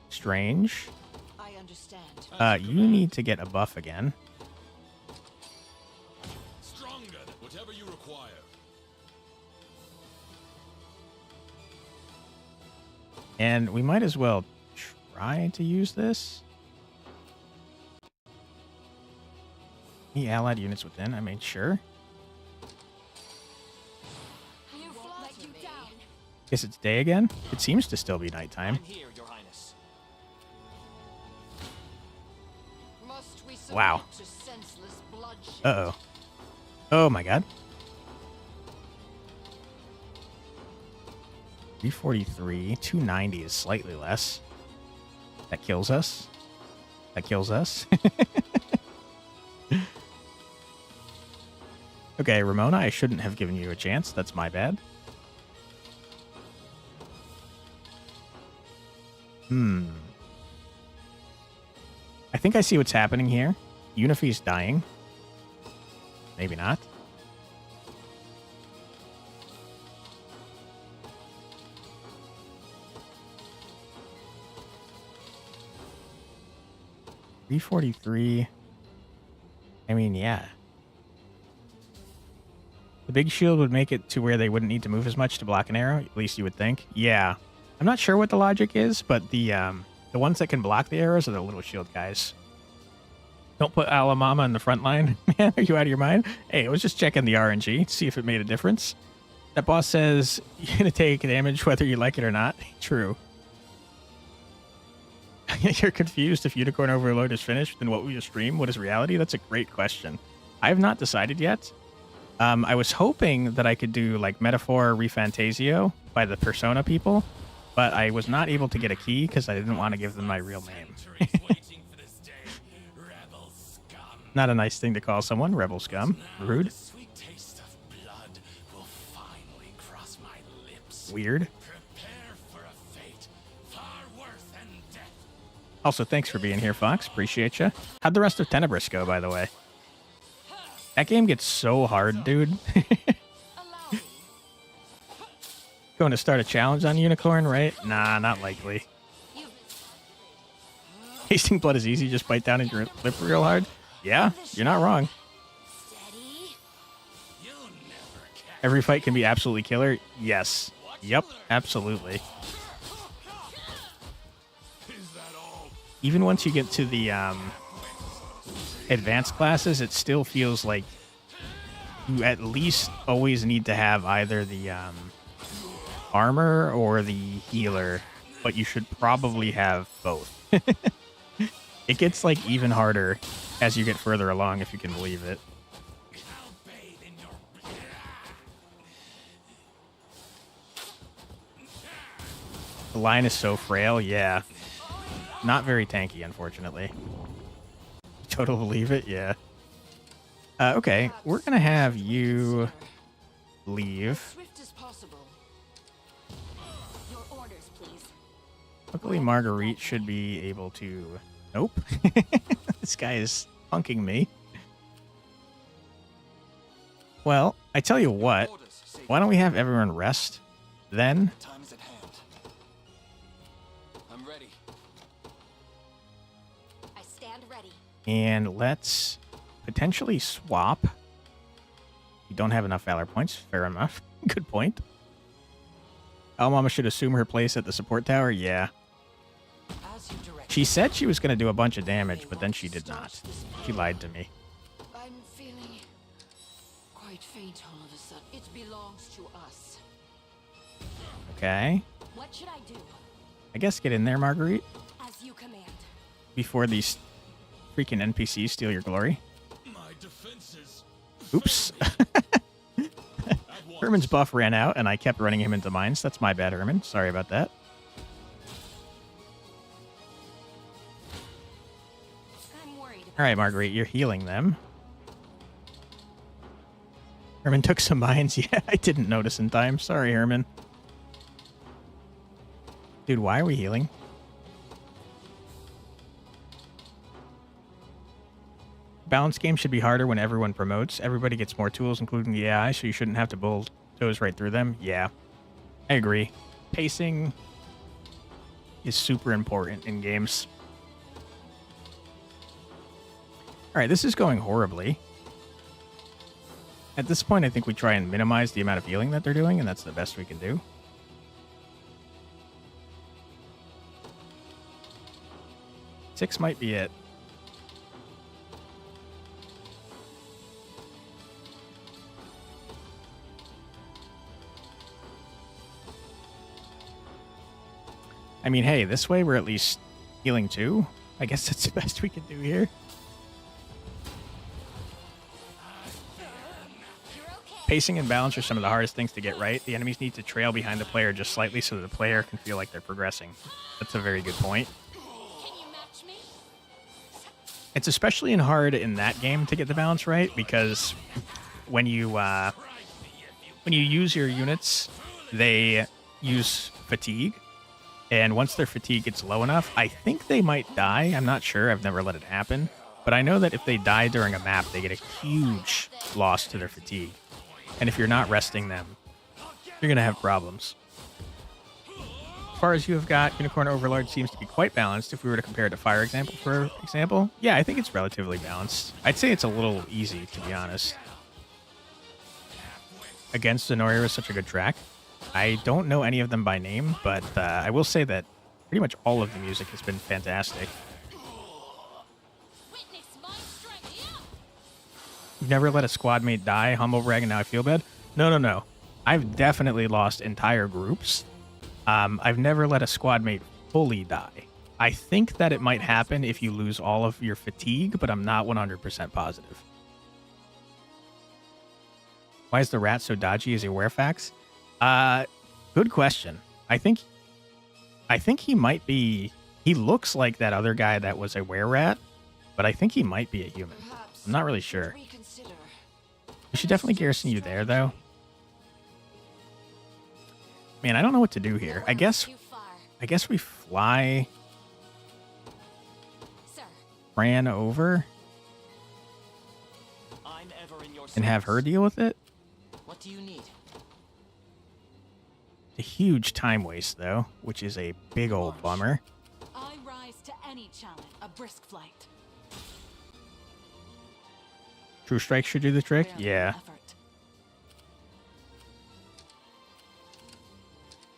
Strange. I understand. You need to get a buff again. Stronger, whatever you require. And we might as well try to use this. Any allied units within? I mean, sure. Guess it's day again? It seems to still be nighttime. I'm here, Your Highness. Wow. Uh-oh. Oh my god. 343. 290 is slightly less. That kills us. That kills us. Okay, Ramona, I shouldn't have given you a chance. That's my bad. I think I see what's happening here. Unify's dying. Maybe not. $343. I mean, yeah. The big shield would make it to where they wouldn't need to move as much to block an arrow. At least you would think. Yeah. I'm not sure what the logic is, but the ones that can block the arrows are the little shield guys. Don't put Alamama in the front line. Man, are you out of your mind? Hey, I was just checking the RNG to see if it made a difference. That boss says you're going to take damage whether you like it or not. True. You're confused if Unicorn Overlord is finished, then what will you stream? What is reality? That's a great question. I have not decided yet. I was hoping that I could do like Metaphor Refantasio by the Persona people, but I was not able to get a key because I didn't want to give them my real name. Not a nice thing to call someone, rebel scum. Rude. Weird. Also, thanks for being here, Fox. Appreciate you. How'd the rest of Tenebris go, by the way? That game gets so hard, dude. Going to start a challenge on Unicorn, right? Nah, not likely. Tasting blood is easy, just bite down and grip real hard. Yeah, you're not wrong. Every fight can be absolutely killer. Yes. Yep, absolutely. Even once you get to the advanced classes, it still feels like you at least always need to have either the armor or the healer, but you should probably have both. It gets like even harder as you get further along, if you can believe it. The line is so frail, yeah. Not very tanky, unfortunately. Total believe it, yeah. Okay, we're gonna have you leave. Luckily, Marguerite should be able to... Nope. This guy is punking me. Well, I tell you what. Why don't we have everyone rest? Then... Time is at hand. I'm ready. I stand ready. And let's potentially swap. You don't have enough valor points. Fair enough. Good point. Almama should assume her place at the support tower. Yeah. She said she was going to do a bunch of damage, but then she did not. She lied to me. I'm feeling quite faint all of a sudden. It belongs to us. Okay. What should I do? I guess get in there, Marguerite. As you command. Before these freaking NPCs steal your glory. My defenses. Oops. Herman's buff ran out, and I kept running him into mines. That's my bad, Herman. Sorry about that. All right, Marguerite, you're healing them. Herman took some mines. Yeah, I didn't notice in time. Sorry, Herman. Dude, why are we healing? Balance game should be harder when everyone promotes. Everybody gets more tools, including the AI, so you shouldn't have to bulldoze right through them. Yeah, I agree. Pacing is super important in games. All right, this is going horribly. At this point, I think we try and minimize the amount of healing that they're doing, and that's the best we can do. 6 might be it. I mean, hey, this way we're at least healing 2. I guess that's the best we can do here. Pacing and balance are some of the hardest things to get right. The enemies need to trail behind the player just slightly so that the player can feel like they're progressing. That's a very good point. It's especially hard in that game to get the balance right because when you use your units, they use fatigue. And once their fatigue gets low enough, I think they might die. I'm not sure. I've never let it happen. But I know that if they die during a map, they get a huge loss to their fatigue. And if you're not resting them, you're going to have problems. As far as you have got, Unicorn Overlord seems to be quite balanced. If we were to compare it to Fire Example, for example, yeah, I think it's relatively balanced. I'd say it's a little easy, to be honest. Against Zenoria is such a good track. I don't know any of them by name, but I will say that pretty much all of the music has been fantastic. You've never let a squad mate die, humble brag, and now I feel bad? No. I've definitely lost entire groups. I've never let a squad mate fully die. I think that it might happen if you lose all of your fatigue, but I'm not 100% positive. Why is the rat so dodgy? Is he Werefax? Good question. I think he might be... He looks like that other guy that was a were-rat, but I think he might be a human. I'm not really sure. We should definitely garrison you there, though. Man, I don't know what to do here. I guess we fly Fran over and have her deal with it. What do you need? A huge time waste, though, which is a big old bummer. I rise to any challenge. A brisk flight. True Strike should do the trick? Yeah.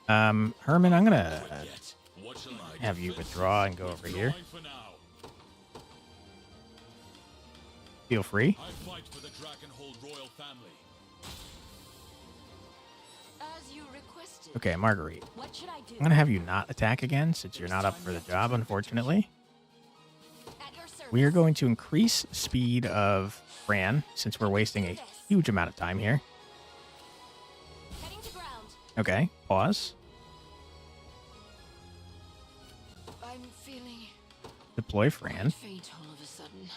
Herman, I'm gonna have you withdraw and go over here. Feel free. Okay, Marguerite. I'm gonna have you not attack again since you're not up for the job, unfortunately. We are going to increase speed of Fran since we're wasting a huge amount of time here. Okay, pause. I'm feeling Deploy Fran. faint all of a sudden.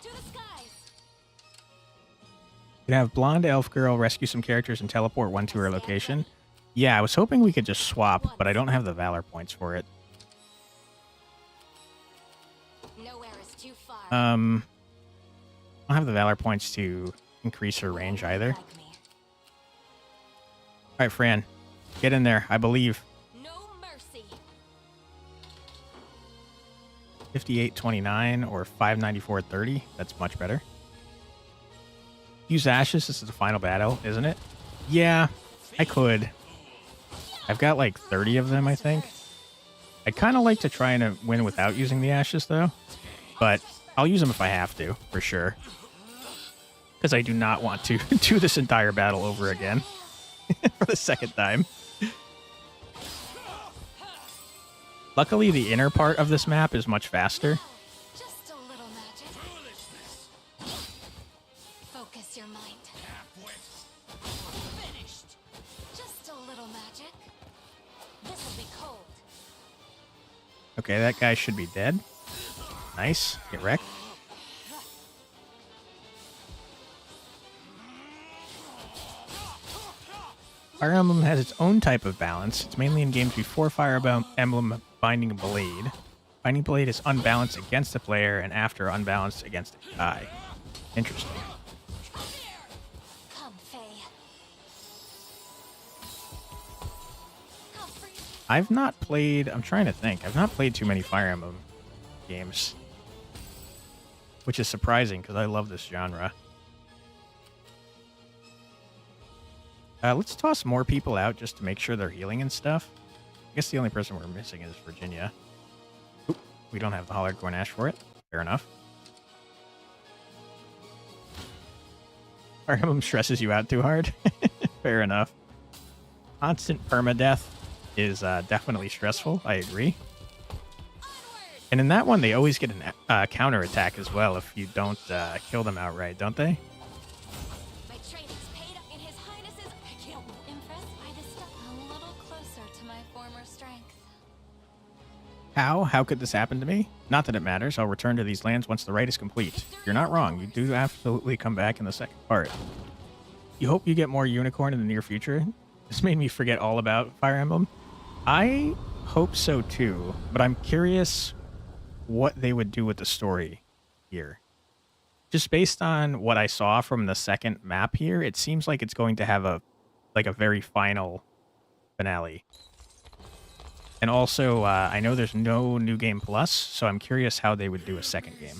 To the skies. You can have Blonde Elf Girl rescue some characters and teleport one to her location. Yeah, I was hoping we could just swap, but I don't have the Valor points for it. Nowhere is too far. I don't have the Valor points to increase her range either. Alright, Fran. Get in there, I believe. No mercy. 58.29 or 594.30. That's much better. Use Ashes. This is the final battle, isn't it? Yeah, I could. I've got like 30 of them, I think. I'd kind of like to try and win without using the Ashes, though. But I'll use them if I have to, for sure. Because I do not want to do this entire battle over again. For the second time. Luckily, the inner part of this map is much faster. Just a little magic. Focus your mind. Finished. Just a little magic. This'll be cold. Okay, that guy should be dead. Nice. Get wrecked. Fire Emblem has its own type of balance. It's mainly in games before Fire Emblem Binding Blade. Binding Blade is unbalanced against the player and after unbalanced against the guy. Interesting. Come, Faye. I've not played... I'm trying to think. I've not played too many Fire Emblem games. Which is surprising because I love this genre. Let's toss more people out just to make sure they're healing and stuff. I guess the only person we're missing is Virginia. We don't have the Hollowed Gornash for it. Fair enough. Fire Emblem stresses you out too hard. Fair enough. Constant permadeath is definitely stressful. I agree. And in that one, they always get a counter attack as well if you don't kill them outright, don't they? My training's paid up in His Highness's. I can't impress by this stuff. A little closer to my former strength. How? How could this happen to me? Not that it matters. I'll return to these lands once the rite is complete. You're not wrong. You do absolutely come back in the second part. You hope you get more unicorn in the near future? This made me forget all about Fire Emblem. I hope so too, but I'm curious what they would do with the story here. Just based on what I saw from the second map here, it seems like it's going to have a very final finale. And also, I know there's no New Game Plus, so I'm curious how they would do a second game.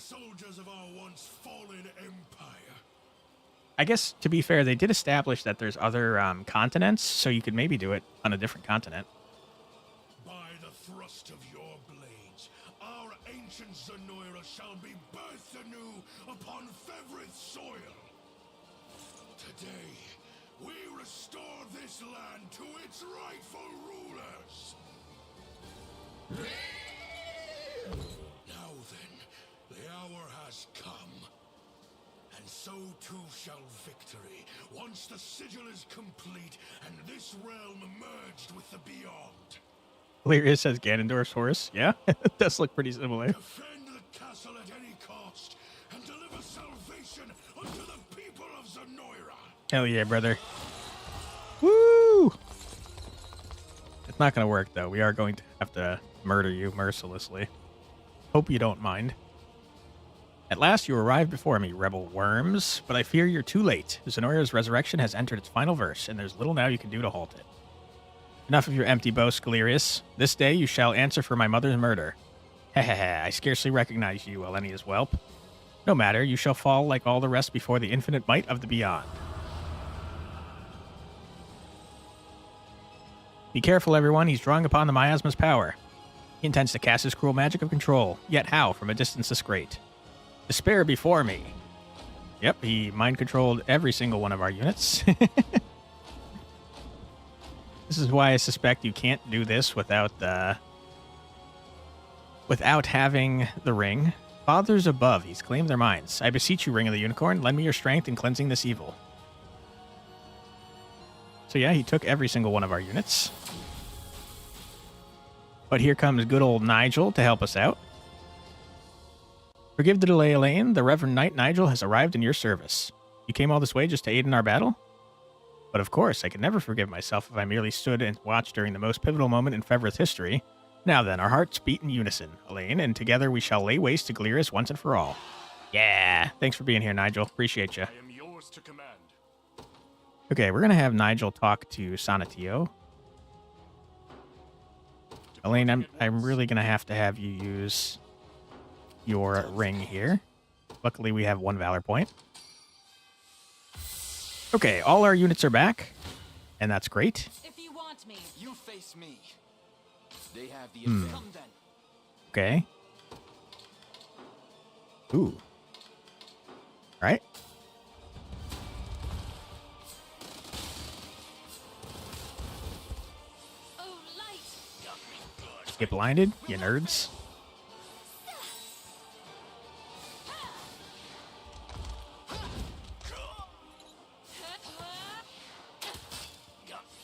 I guess, to be fair, they did establish that there's other continents, so you could maybe do it on a different continent. By the thrust of your blades, our ancient Zenoira shall be birthed anew upon Fevrith soil. Today, we restore this land to its rightful rulers. Now then, the hour has come. And so too shall victory, once the sigil is complete and this realm merged with the beyond. Lyria says Ganondorf's horse. Yeah, it does look pretty similar. Defend the castle at any cost and deliver salvation unto the people of Zenoira. Hell yeah, brother. Woo! It's not going to work, though. We are going to have to murder you mercilessly. Hope you don't mind. At last you arrived before me, rebel worms, but I fear you're too late. Zenoira's resurrection has entered its final verse, and there's little now you can do to halt it. Enough of your empty boast, Galerius. This day you shall answer for my mother's murder. Hehehe, I scarcely recognize you, Elenia's whelp. No matter, you shall fall like all the rest before the infinite might of the beyond. Be careful, everyone. He's drawing upon the miasma's power. He intends to cast his cruel magic of control, yet how, from a distance this great? Despair before me. Yep, he mind-controlled every single one of our units. This is why I suspect you can't do this without having the ring. Fathers above, he's claimed their minds. I beseech you, Ring of the Unicorn, lend me your strength in cleansing this evil. So yeah, he took every single one of our units. But here comes good old Nigel to help us out. Forgive the delay, Elaine. The Reverend Knight Nigel has arrived in your service. You came all this way just to aid in our battle? But of course, I could never forgive myself if I merely stood and watched during the most pivotal moment in Fevrith history. Now then, our hearts beat in unison, Elaine, and together we shall lay waste to Galerius once and for all. Yeah, thanks for being here, Nigel. Appreciate you. I am yours to command. Okay, we're going to have Nigel talk to Sonatio. Elaine, I'm really going to have you use your ring here. Luckily, we have one Valor point. Okay, all our units are back, and that's great. If you want me, you face me. They have the Come then. Okay. Ooh. All right. Oh, light. Get blinded, you nerds.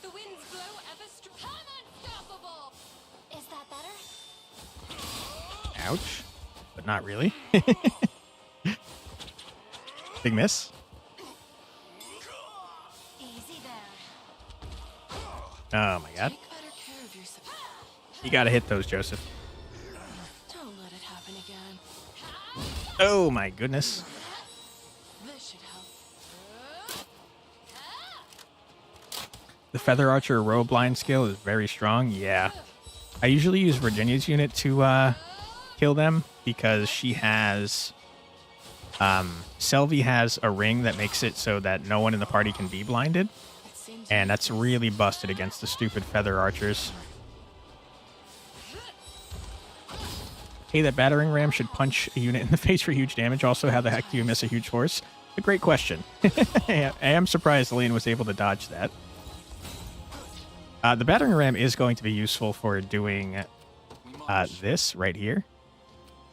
The winds blow ever strong. Unstoppable. Is that better? Ouch. But not really. Big miss. Easy there. Oh my god. You gotta hit those, Joseph. Don't let it happen again. Oh my goodness. This should help. The Feather Archer row blind skill is very strong. Yeah. I usually use Virginia's unit to kill them because she has... Selvi has a ring that makes it so that no one in the party can be blinded. And that's really busted against the stupid Feather Archers. Hey, that battering ram should punch a unit in the face for huge damage. Also, how the heck do you miss a huge horse? A great question. I am surprised Lane was able to dodge that. The battering ram is going to be useful for doing this right here,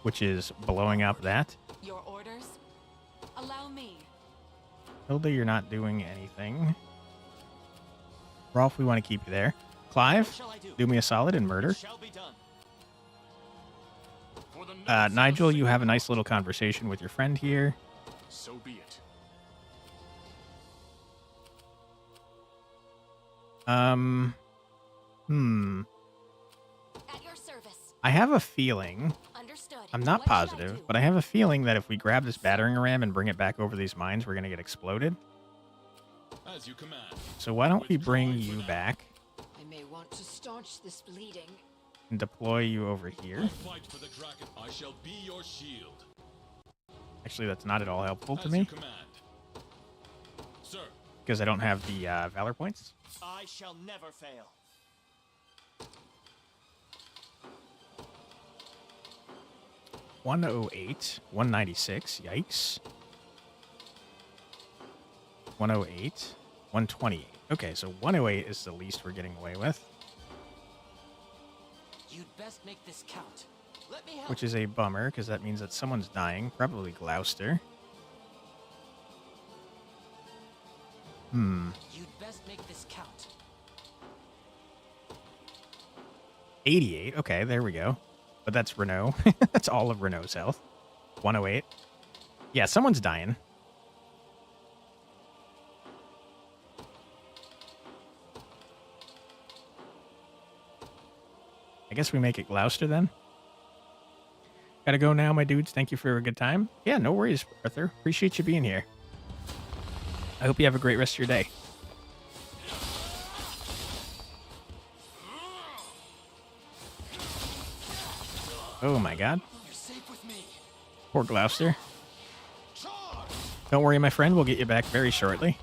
which is blowing up that. Your orders? Allow me. Hilda, you're not doing anything. Rolf, we want to keep you there. Clive, do me a solid and murder. Nigel, you have a nice little conversation with your friend here. So be it. At your service. I have a feeling, Understood. I'm not What should I positive, do? but I have a feeling that if we grab this battering ram and bring it back over these mines, we're going to get exploded. As you command. So why don't we bring you back I may want to staunch this bleeding. and deploy you over here. Fight for the dragon. I shall be your shield. Actually, that's not at all helpful to As me you command. Sir. because I don't have the Valor points. I shall never fail. $108, $196, yikes. $108, $128. Okay, so $108 is the least we're getting away with, You'd best make this count. Let me help. which is a bummer because that means that someone's dying, probably Gloucester. You'd best make this count. 88, okay, there we go. But that's Renault. That's all of Renault's health. 108. Yeah, someone's dying. I guess we make it Gloucester then. Gotta go now, my dudes. Thank you for a good time. Yeah, no worries, Arthur. Appreciate you being here. I hope you have a great rest of your day. Oh my god. You're safe with me. Poor Gloucester. Don't worry, my friend. We'll get you back very shortly.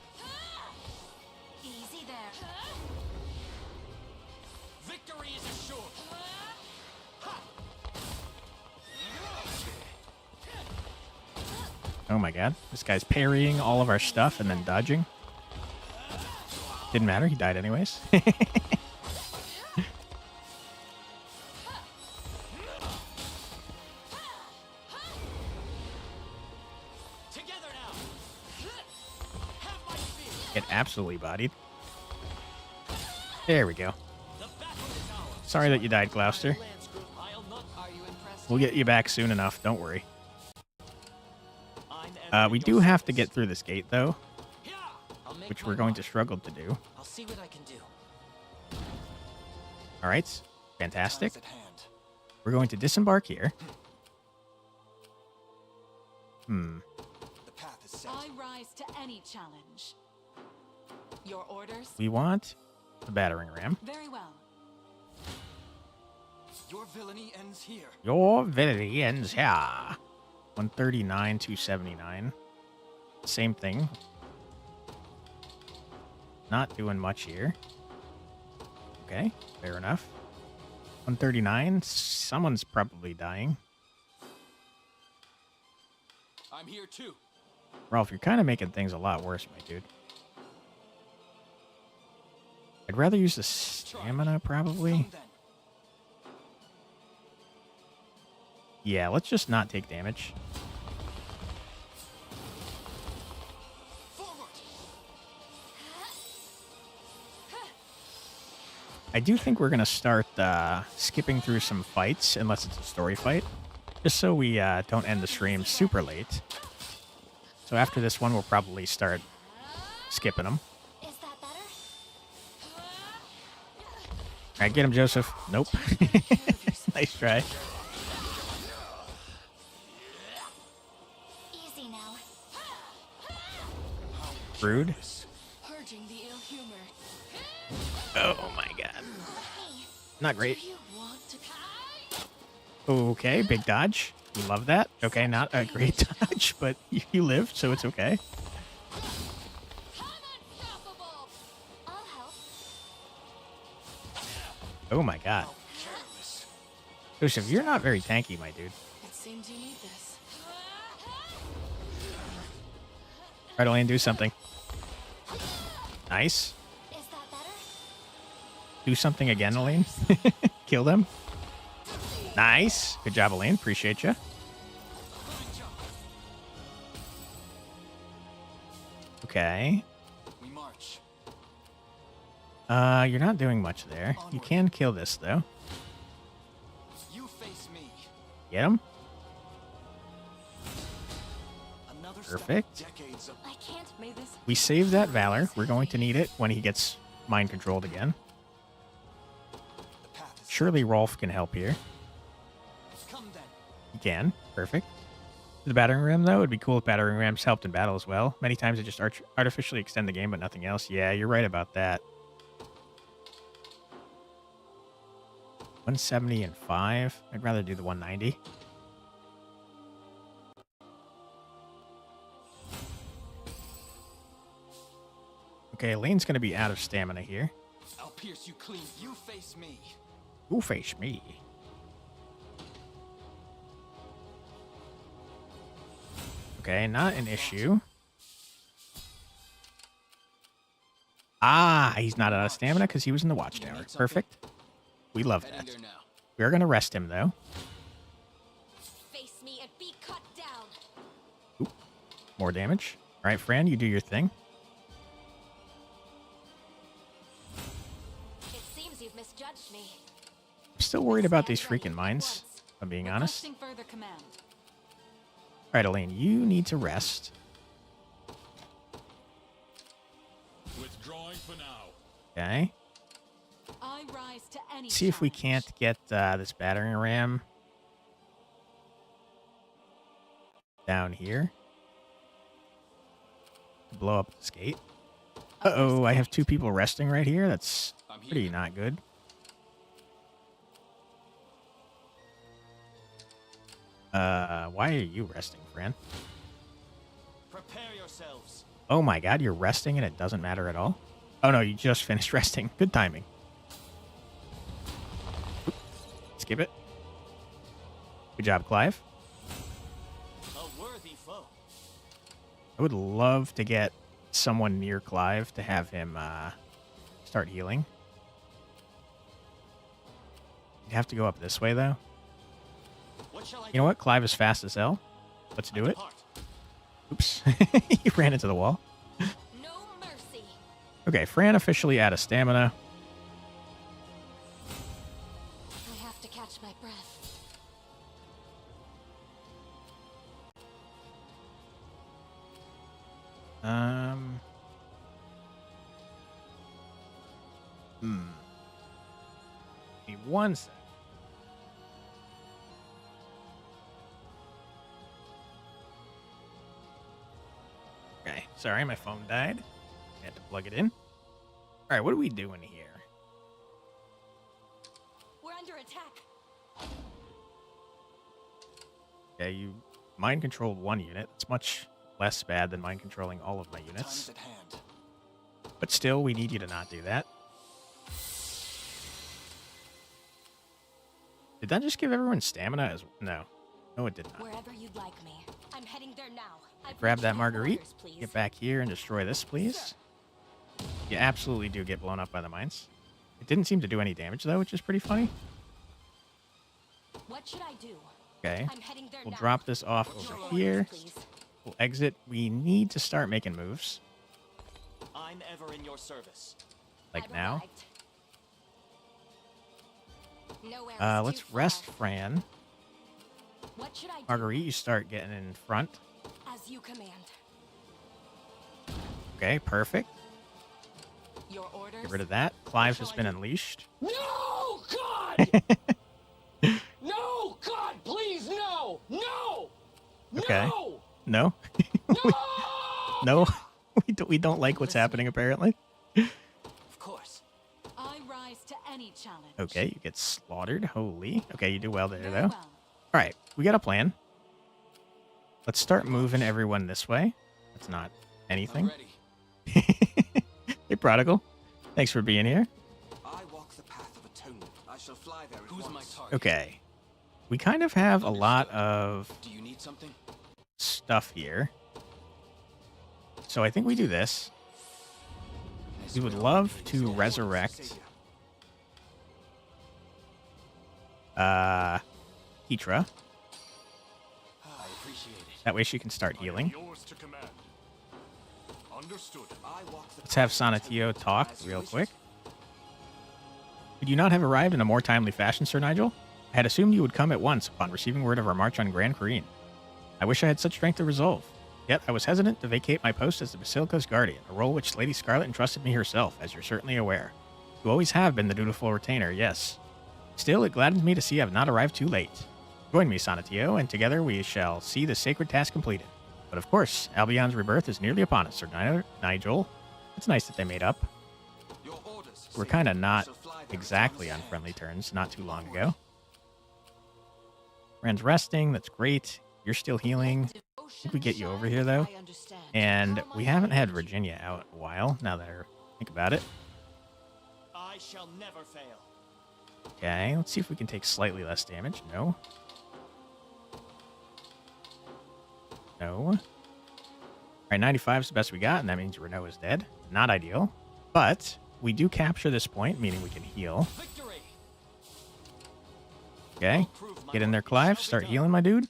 Easy there. Victory is assured. Oh my god. This guy's parrying all of our stuff and then dodging. Didn't matter. He died anyways. Together now. Have my spear. Get absolutely bodied. There we go. The battle is ours. Sorry that you died, Gloucester. Lance Group, I'll not. Are you impressed? We'll get you back soon enough. Don't worry. I'm We do have to get through this gate, though, I'll make which my we're going mark. to struggle to do. I'll see what I can do. All right. Fantastic. Time's at hand. We're going to disembark here. The path is set. I rise to any challenge. Your orders? We want the battering ram. Very well. Your villainy ends here. Your villainy ends here. 139, 279. Same thing. Not doing much here. Okay, fair enough. 139. Someone's probably dying. I'm here too. Ralph, you're kind of making things a lot worse, my dude. I'd rather use the stamina, probably. Come then. Yeah, let's just not take damage. Forward. I do think we're going to start skipping through some fights, unless it's a story fight, just so we don't end the stream super late. So after this one, we'll probably start skipping them. Is that better? All right, get him, Joseph. Nope. Nice try. Easy now. Rude. Purging the ill humor. Oh my god. Not great. Do you want to Okay, big dodge. You love that. Okay, not a great dodge, but you lived, so it's okay. I'll help. Oh my god. Joseph, you're not very tanky, my dude. It seems you need this. Try to land, do something. Nice. Is that better? Do something again, Elaine. Kill them. Nice. Good job, Elaine. Appreciate you. Okay. We march. You're not doing much there. You can kill this, though. You face me. Get him. Another Perfect. I can't. May this We save that Valor. We're going to need it when he gets mind controlled again. Surely Rolf can help here. Come then. He can. Perfect. The battering ram, though, it'd be cool if battering rams helped in battle as well. Many times they just artificially extend the game, but nothing else. Yeah, you're right about that. 170 and 5. I'd rather do the 190. Okay, Elaine's going to be out of stamina here. I'll pierce you clean. You face me. Who face me? Okay, not an issue. Ah, he's not out of stamina because he was in the watchtower. Perfect. We love that. We are going to rest him, though. face me and be cut down. Oop. More damage. All right, Fran, you do your thing. It seems you've misjudged me. I'm still worried about these freaking mines, if I'm being honest. Further command. All right, Elaine, you need to rest. Withdrawing for now. Okay. I rise to any See if we can't get this battering ram down here. Blow up this gate. Uh-oh, I have two people resting right here. That's pretty not good. Why are you resting, Fran? Prepare yourselves. Oh my god, you're resting and it doesn't matter at all? Oh no, you just finished resting. Good timing. Oop. Skip it. Good job, Clive. A worthy foe. I would love to get someone near Clive to have him start healing. You have to go up this way, though. You know what? Clive is fast as hell. Let's do it. Oops. He ran into the wall. No mercy. Okay, Fran officially out of stamina. I have to catch my breath. Give me 1 sec. Okay, sorry, my phone died. I had to plug it in. All right, what are we doing here? We're under attack. Okay, you mind controlled 1 unit. It's much less bad than mind controlling all of my units. Time's at hand. But still, we need you to not do that. Did that just give everyone stamina as no? No, it did not. Wherever you'd like me. I'm heading there now. Grab that Marguerite. Get back here and destroy this, please. You absolutely do get blown up by the mines. It didn't seem to do any damage, though, which is pretty funny. What should I do? Okay. I'm heading there We'll now. drop this off over here. We'll exit. We need to start making moves. I'm ever in your service. Like now. Nowhere Let's rest Fran. What should I do? Marguerite, you start getting in front. As you command. Okay, perfect. Your orders? Get rid of that. Clive has been unleashed. No, God! No, God, please, no! No! Okay. No! No? No? We don't like what's happening, apparently. Of course. I rise to any challenge. Okay, you get slaughtered. Holy. Okay, you do well there, Very though. well. All right, we got a plan. Let's start moving everyone this way. That's not anything. Hey, Prodigal. Thanks for being here. I walk the path of atonement. I shall fly there. Who's my target? Okay. we kind of have a lot of Do you need something? stuff here. So I think we do this. We would love to resurrect Hitra. I appreciate it. That way she can start healing. Yours to command. Understood. Let's have Sonatio talk real quick. Could you not have arrived in a more timely fashion, Sir Nigel? I had assumed you would come at once upon receiving word of our march on Grand Kareen. I wish I had such strength of resolve. Yet I was hesitant to vacate my post as the Basilica's guardian, a role which Lady Scarlet entrusted me herself, as you're certainly aware. You always have been the dutiful retainer, yes. Still, it gladdens me to see I have not arrived too late. Join me, Sonatio, and together we shall see the sacred task completed. But of course, Albion's rebirth is nearly upon us, Sir Nigel. It's nice that they made up. We're kind of not exactly on friendly terms not too long ago. Rand's resting, that's great. You're still healing. I think we get you over here, though. And we haven't had Virginia out in a while, now that I think about it. I shall never fail. Okay, let's see if we can take slightly less damage. No. No. All right, 95 is the best we got, and that means Renault is dead. Not ideal. But we do capture this point, meaning we can heal. Okay, get in there, Clive. Start healing, my dude.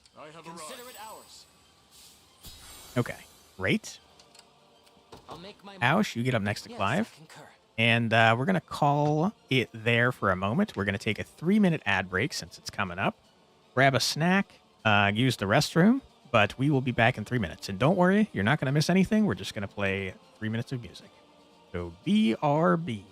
Okay, great. Aush, you get up next to Clive. And we're going to call it there for a moment. We're going to take a 3-minute ad break since it's coming up. Grab a snack, use the restroom, but we will be back in 3 minutes. And don't worry, you're not going to miss anything. We're just going to play 3 minutes of music. So BRB.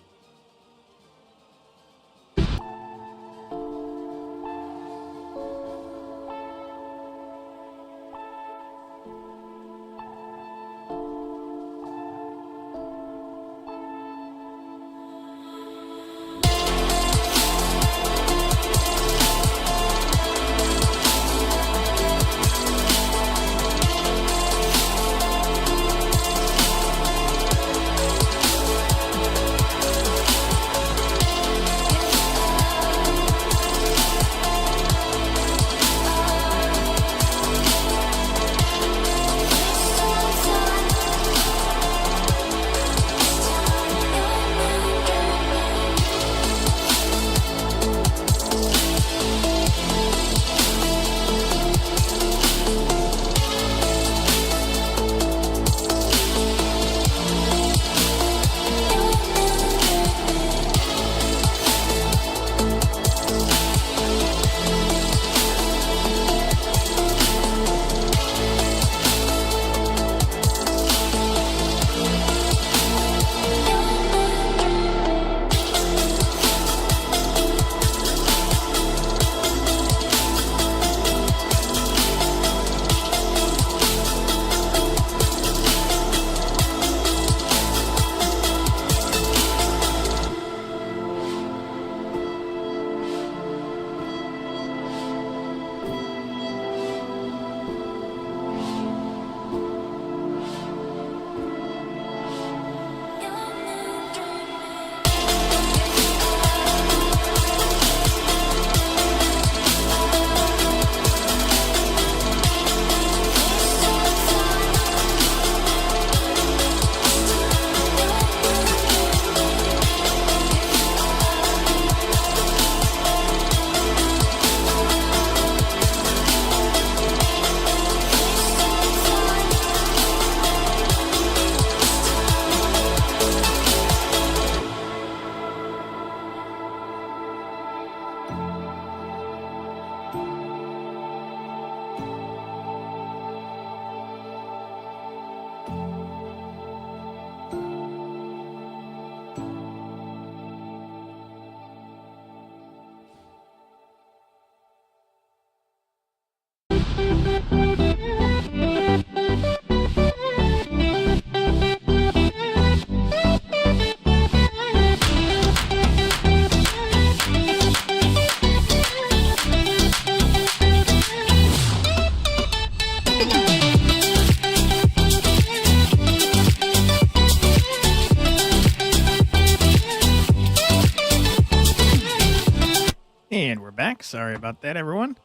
And we're back. Sorry about that, everyone.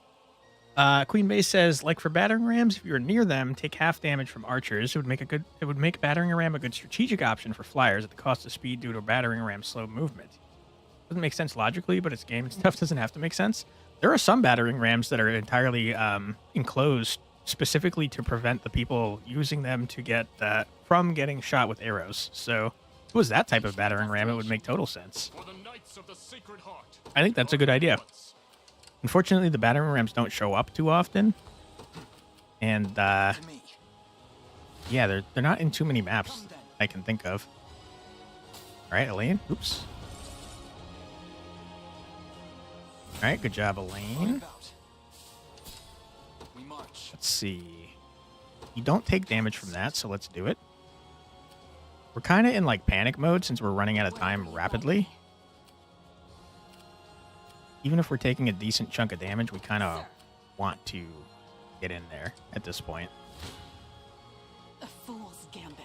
Queen Base says, like for battering rams, if you're near them, take half damage from archers. It would make battering a ram a good strategic option for flyers at the cost of speed due to a battering ram's slow movement. Doesn't make sense logically, but its game and stuff doesn't have to make sense. There are some battering rams that are entirely enclosed specifically to prevent the people using them to get from getting shot with arrows. So if it was that type of battering ram, it would make total sense. I think that's a good idea. Unfortunately, the battering rams don't show up too often. And yeah, they're not in too many maps I can think of. All right, Elaine. Oops. All right, good job, Elaine. Let's see. You don't take damage from that, so let's do it. We're kind of in like panic mode since we're running out of time rapidly. Even if we're taking a decent chunk of damage, we kind of want to get in there at this point. A fool's gambit.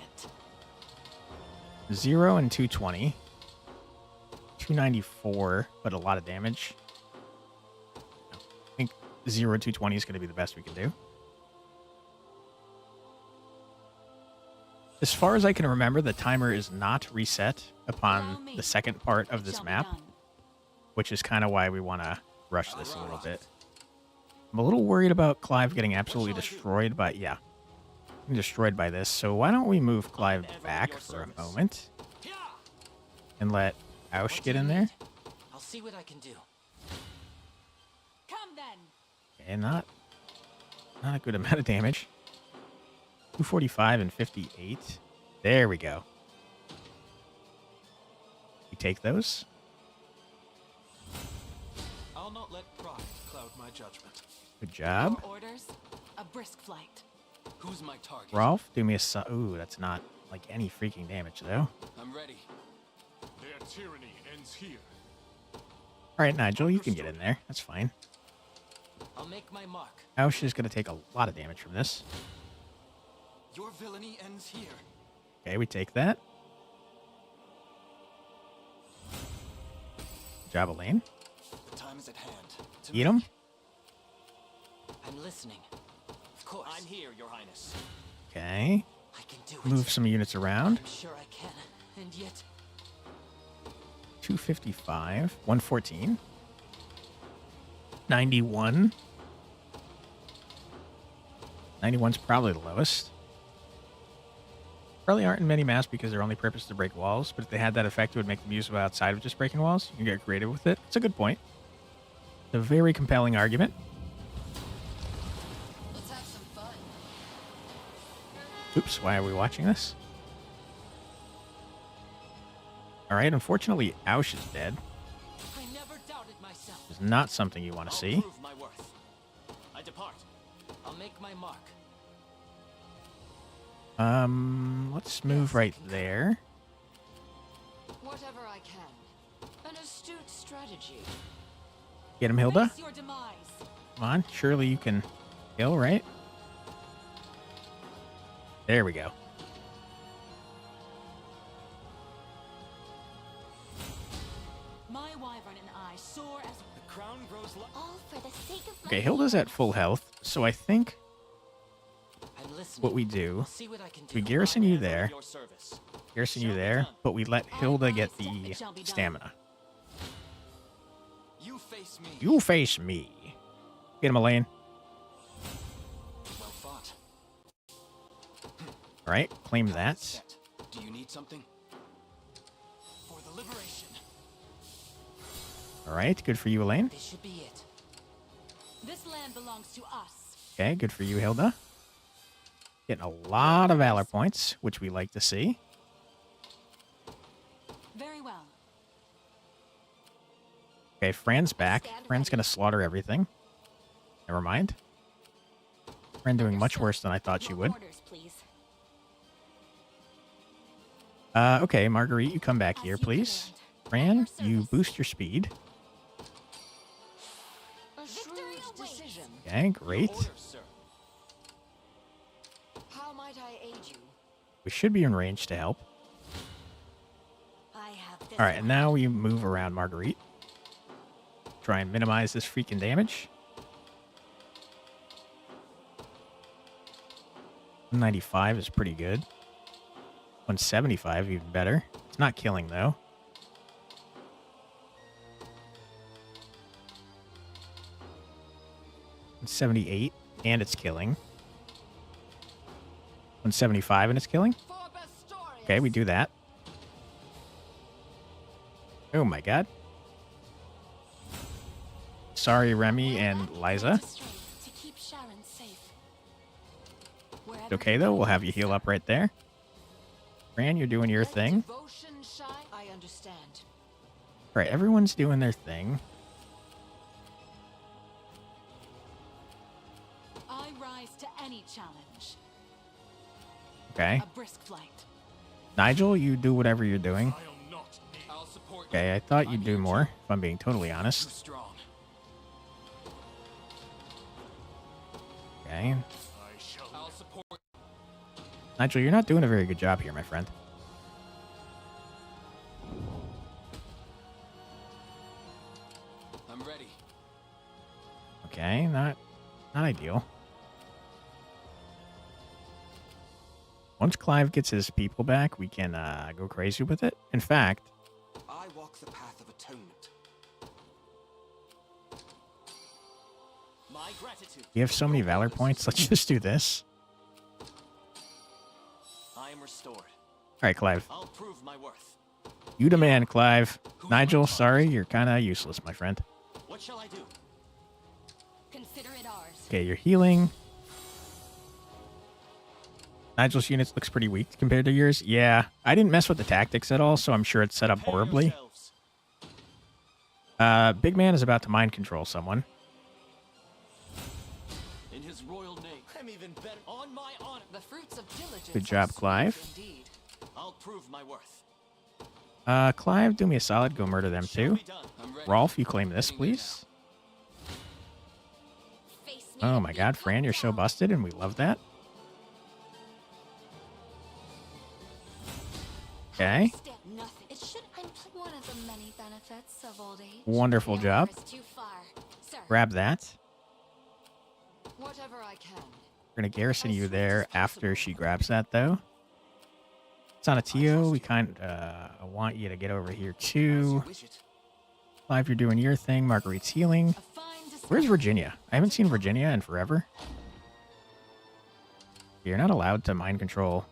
0 and 220. 294, but a lot of damage. I think 0 220 is going to be the best we can do. As far as I can remember, the timer is not reset upon the second part of this map, which is kind of why we want to rush this a little bit. I'm a little worried about Clive getting absolutely destroyed by, destroyed by this. So why don't we move Clive back for a moment and let Aush get in there? I'll see what I can do. Come then. Okay, not a good amount of damage. 245 and 58. There we go. We take those. I'll not let pride cloud my judgment. Good job. Orders, a brisk flight. Who's my target? Rolf, do me a ooh, that's not like any freaking damage though. I'm ready. Their tyranny ends here. All right, Nigel, you can get in there. That's fine. I'll make my mark. Aush is going to take a lot of damage from this. Your villainy ends here. Okay, we take that. Good job, Elaine. The time is at hand. Eat him. I'm listening. Of course. I'm here, Your Highness. Okay. I can do it. Move some units around. I'm sure I can. And yet 255, 114. 91. 91's probably the lowest. Probably aren't in many maps because their only purpose is to break walls, but if they had that effect, it would make them useful outside of just breaking walls. You can get creative with it. It's a good point. It's a very compelling argument. Let's have some fun. Oops, why are we watching this? Alright, unfortunately, Aush is dead. I never doubted myself. It's not something you want to see. Prove my worth. I depart. I'll make my mark. Let's move right there. Whatever I can. An astute strategy. Get him, Hilda. Face your demise. Come on, surely you can kill, right? There we go. My wyvern and I soar as the crown grows all for the sake of my Okay, Hilda's at full health, so I think I'm listening. what we do, I'll see what I can do. we garrison you there, Your service. garrison you there, but we let Hilda get the stamina. You face me. You face me. Get him, Elaine. Well fought. All right, claim that. Set. Do you need something? For the liberation. All right, good for you, Elaine. This should be it. this land belongs to us. Okay, good for you, Hilda. Getting a lot of valor points, which we like to see. Very well. Okay, Fran's back. Fran's gonna slaughter everything. Never mind. Fran doing much worse than I thought she would. Orders, please. Okay, Marguerite, you come back here, please. Fran, you boost your speed. A shrewd decision. Okay, great. Orders, sir. How might I aid you? We should be in range to help. I have this. All right, and now we move around Marguerite. Try and minimize this freaking damage. 195 is pretty good. 175 even better. It's not killing though. 178 and it's killing. 175 and it's killing. Okay, we do that. Oh my god. Sorry, Remy and Liza. It's okay though, we'll have you heal up right there. Fran, you're doing your thing. I understand. Alright, everyone's doing their thing. I rise to any challenge. Okay. A brisk flight. Nigel, you do whatever you're doing. Okay, I thought you'd do more, if I'm being totally honest. Okay. Nigel, you're not doing a very good job here, my friend. I'm ready. Okay, not ideal. Once Clive gets his people back, we can go crazy with it. In fact, I walk the path of atonement. My gratitude. we have so many valor points. Let's just do this. I am restored. All right, Clive. I'll prove my worth. You demand, Clive. Nigel, sorry, you're kind of useless, my friend. What shall I do? Consider it ours. Okay, you're healing. Nigel's units looks pretty weak compared to yours. Yeah, I didn't mess with the tactics at all, so I'm sure it's set up horribly. Big Man is about to mind control someone. In his royal name. I'm even better on my honor. The fruits of diligence. Good job, Clive. Indeed. I'll prove my worth. Clive, do me a solid. Go murder them too. Rolf, you claim this, please. Oh my god, Fran, you're so busted, and we love that. Okay. It should one of the many benefits of old age. Wonderful job. Grab that. Whatever I can. We're going to garrison you there after she grabs that, though. Sonatio, we kind of want you to get over here, too. Clive, you're doing your thing. Marguerite's healing. Where's Virginia? I haven't seen Virginia in forever. You're not allowed to mind control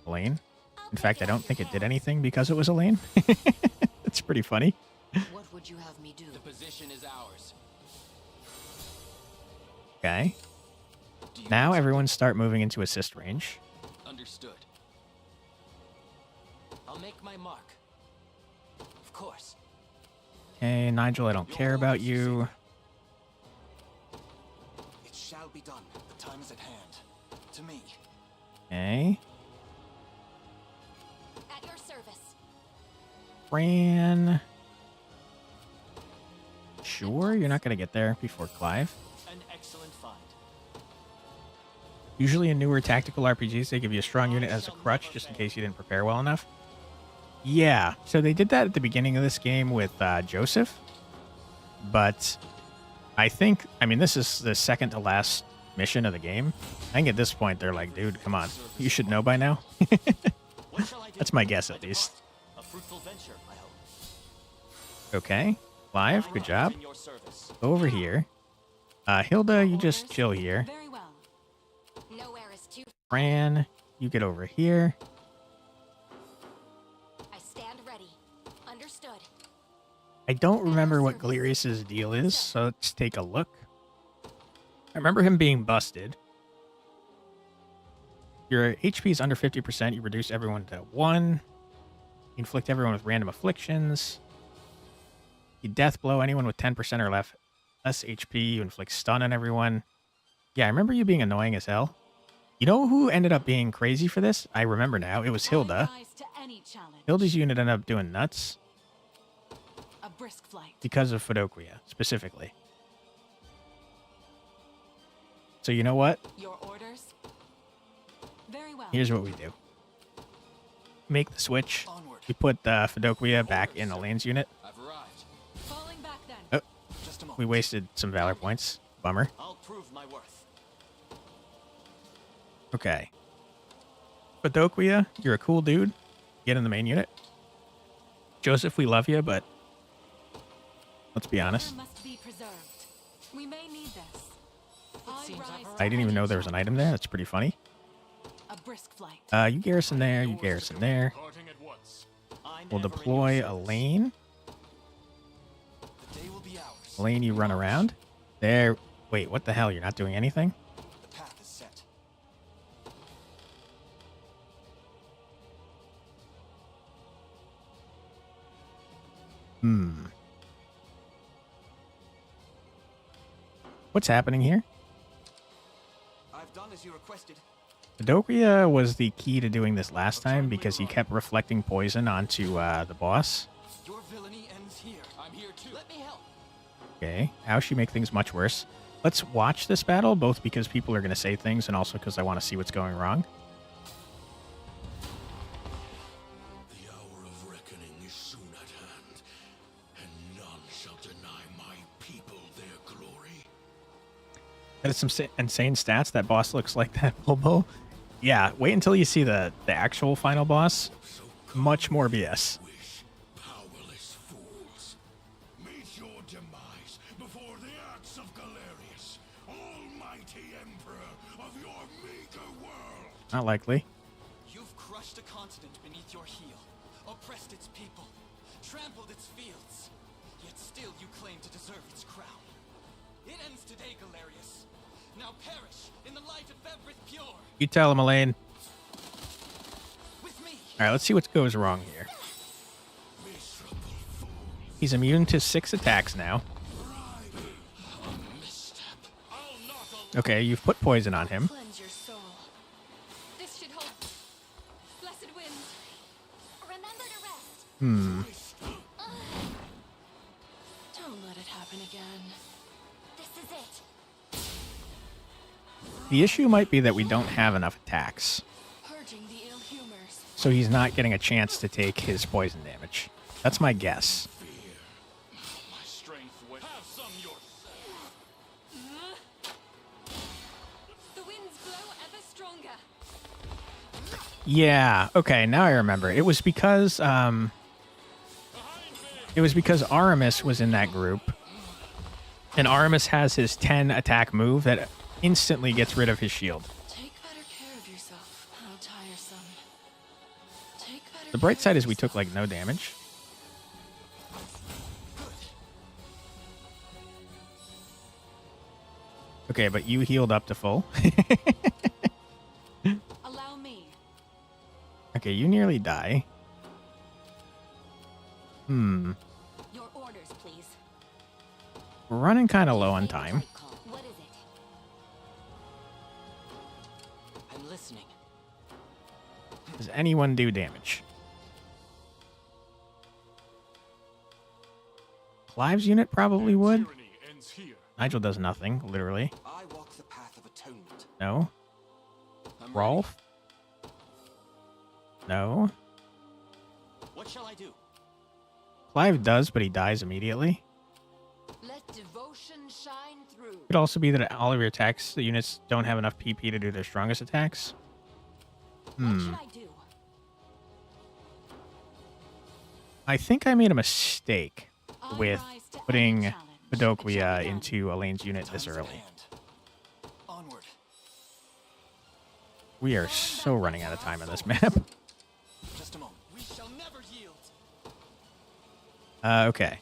Elaine. In fact, I don't think it did anything because it was Elaine. It's pretty funny. What would you have me do? The position is ours. Okay. Now everyone start moving into assist range. Understood. I'll make my mark. Of course. Okay, Nigel, I don't care about you. It shall be done. The time is at hand. To me. Okay. At your service. Fran. Sure, you're not going to get there before Clive. An excellent find. Usually in newer tactical RPGs, they give you a strong unit as a crutch just in case you didn't prepare well enough. Yeah, so they did that at the beginning of this game with Joseph. But I mean, this is the second to last mission of the game. I think at this point, they're like, dude, come on. You should know by now. That's my guess, at least. A fruitful venture, I hope. Okay. Clive, good job. Over here. Hilda, you just chill here. Very well. Nowhere is too. Fran, you get over here. I stand ready. Understood. I don't remember what Galerius's deal is, so let's take a look. I remember him being busted. Your HP is under 50%. You reduce everyone to 1. You inflict everyone with random afflictions. You death blow anyone with 10% or less HP. You inflict stun on everyone. Yeah, I remember you being annoying as hell. You know who ended up being crazy for this? I remember now. It was Hilda. Hilda's unit ended up doing nuts. A brisk flight. Because of Fedoquia, specifically. So you know what? Your orders? Very well. Here's what we do. Make the switch. You put Fedoquia back in Elaine's unit. I've arrived. Falling back then. Oh, Just a moment. we wasted some valor points. Bummer. I'll prove my worth. Okay. Badoquia, you're a cool dude. Get in the main unit. Joseph, we love you, but let's be honest. Must be preserved. We may need this. I didn't even know there was an item there. That's pretty funny. A brisk flight. You garrison there. You garrison there. We'll deploy Elaine. Elaine, you run around. There. Wait, what the hell? You're not doing anything? The path is set. What's happening here? I've done as you requested. Badoquia was the key to doing this last time because he kept reflecting poison onto the boss. Your villainy ends here. I'm here too. Let me help. Okay, how she make things much worse. Let's watch this battle, both because people are going to say things and also because I want to see what's going wrong. The hour of reckoning is soon at hand, and none shall deny my people their glory. That is some insane stats. That boss looks like that Bobo. Yeah, wait until you see the actual final boss. Much more BS. Powerless fools. Meet your demise before the axe of Galerius, almighty emperor of your meager world. Not likely. You've crushed a continent beneath your heel, oppressed its people, trampled its fields, yet still you claim to deserve its crown. It ends today, Galerius. Now perish in the light of every pure. You tell him, Elaine. With me. All right, let's see what goes wrong here. He's immune to 6 attacks now. Okay, you've put poison on him. Cleanse your soul. This should hold. Blessed winds. Remember to rest. Don't let it happen again. This is it. The issue might be that we don't have enough attacks. Purging the ill humors. So he's not getting a chance to take his poison damage. That's my guess. My strength will have some yourself. The winds blow ever stronger. Yeah, okay, now I remember. It was because Aramis was in that group. And Aramis has his 10 attack move that instantly gets rid of his shield. Take better care of yourself. How tiresome. Take better The bright care side of is we took like no damage. Okay, but you healed up to full. Allow me. Okay, you nearly die. Your orders, please. We're running kind of low on time. What is it? I'm listening. Does anyone do damage? Clive's unit probably would. Nigel does nothing, literally. I walk the path of atonement. No. I'm Rolf? No. What shall I do? Clive does, but he dies immediately. Let devotion shine through. Could also be that all of your attacks, the units don't have enough PP to do their strongest attacks. What should I do? I think I made a mistake with putting Badoquia into Elaine's unit this early. Onward. We are so running out of time on this map. Just a moment. We shall never yield. Okay.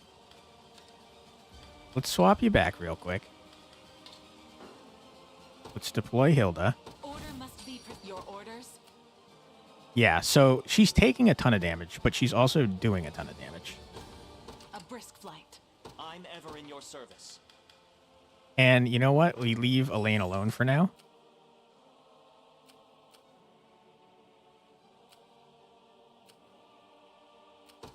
Let's swap you back real quick. Let's deploy Hilda. Order must be your orders. Yeah, so she's taking a ton of damage, but she's also doing a ton of damage. A brisk flight. I'm ever in your service. And you know what? We leave Elaine alone for now.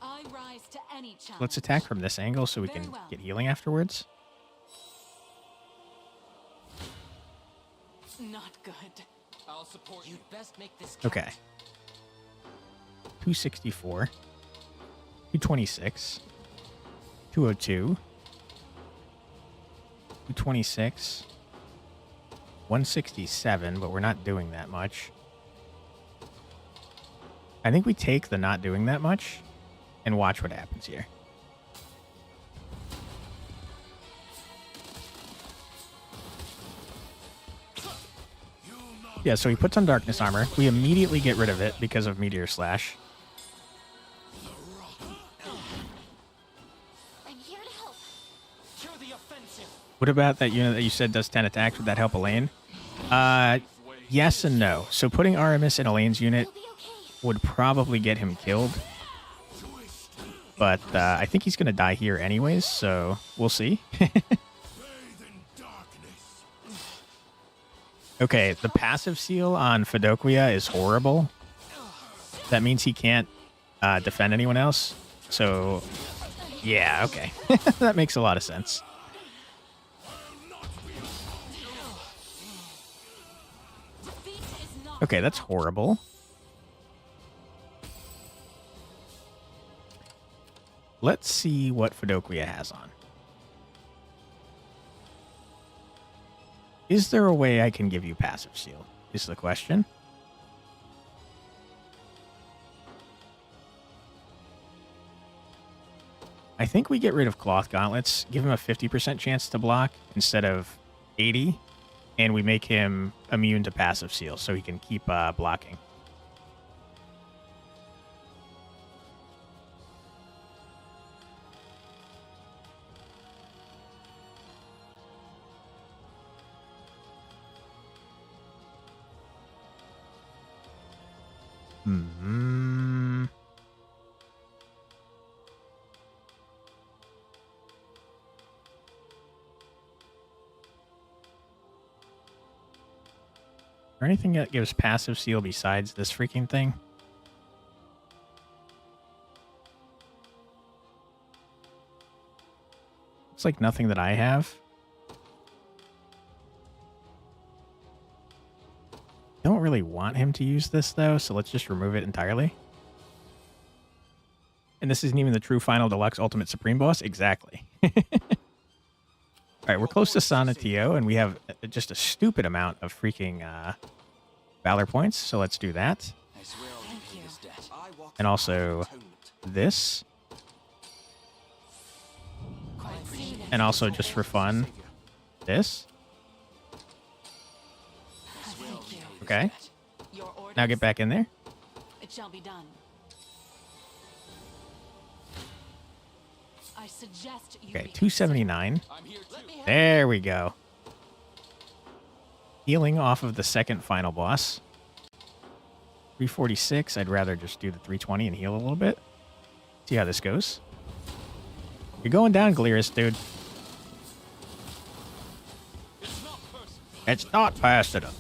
I rise to any challenge. Let's attack from this angle so we can get healing afterwards. Not good. I'll support you. You'd best make this count. Okay. 264. 226. 202. 226. 167, but we're not doing that much. I think we take the not doing that much and watch what happens here. Yeah, so he puts on darkness armor. We immediately get rid of it because of Meteor Slash. I'm here to help. To the offensive. What about that unit that you said does 10 attacks? Would that help Elaine? Yes and no. So putting Aramis in Elaine's unit would probably get him killed. But I think he's going to die here anyways, so we'll see. Okay, the passive seal on Fedoquia is horrible. That means he can't defend anyone else. So, yeah, okay. That makes a lot of sense. Okay, that's horrible. Let's see what Fedoquia has on. Is there a way I can give you passive seal? Is the question. I think we get rid of cloth gauntlets, give him a 50% chance to block instead of 80, and we make him immune to passive seal so he can keep blocking. Is there anything that gives passive seal besides this freaking thing? Looks like nothing that I have. Don't really want him to use this though, so let's just remove it entirely. And this isn't even the true final deluxe ultimate supreme boss? Exactly. Alright, we're close to Sonatio, and we have just a stupid amount of freaking Valor points, so let's do that. And also this. And also, just for fun, this. Okay. Now get back in there. It shall be done. I suggest you Okay, 279. There we go. Healing off of the second final boss. 346. I'd rather just do the 320 and heal a little bit. See how this goes. You're going down, Galerius, dude. It's not personal.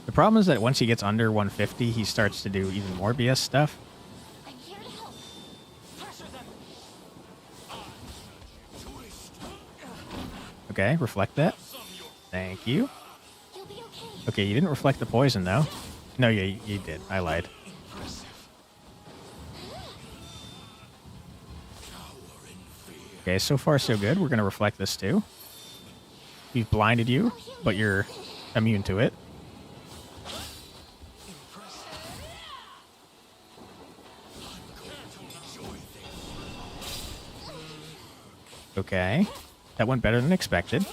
The problem is that once he gets under 150, he starts to do even more BS stuff. Okay, reflect that. Thank you. Okay, you didn't reflect the poison, though. No, you did. I lied. Okay, so far so good. We're going to reflect this, too. We've blinded you, but you're immune to it. Okay. That went better than expected.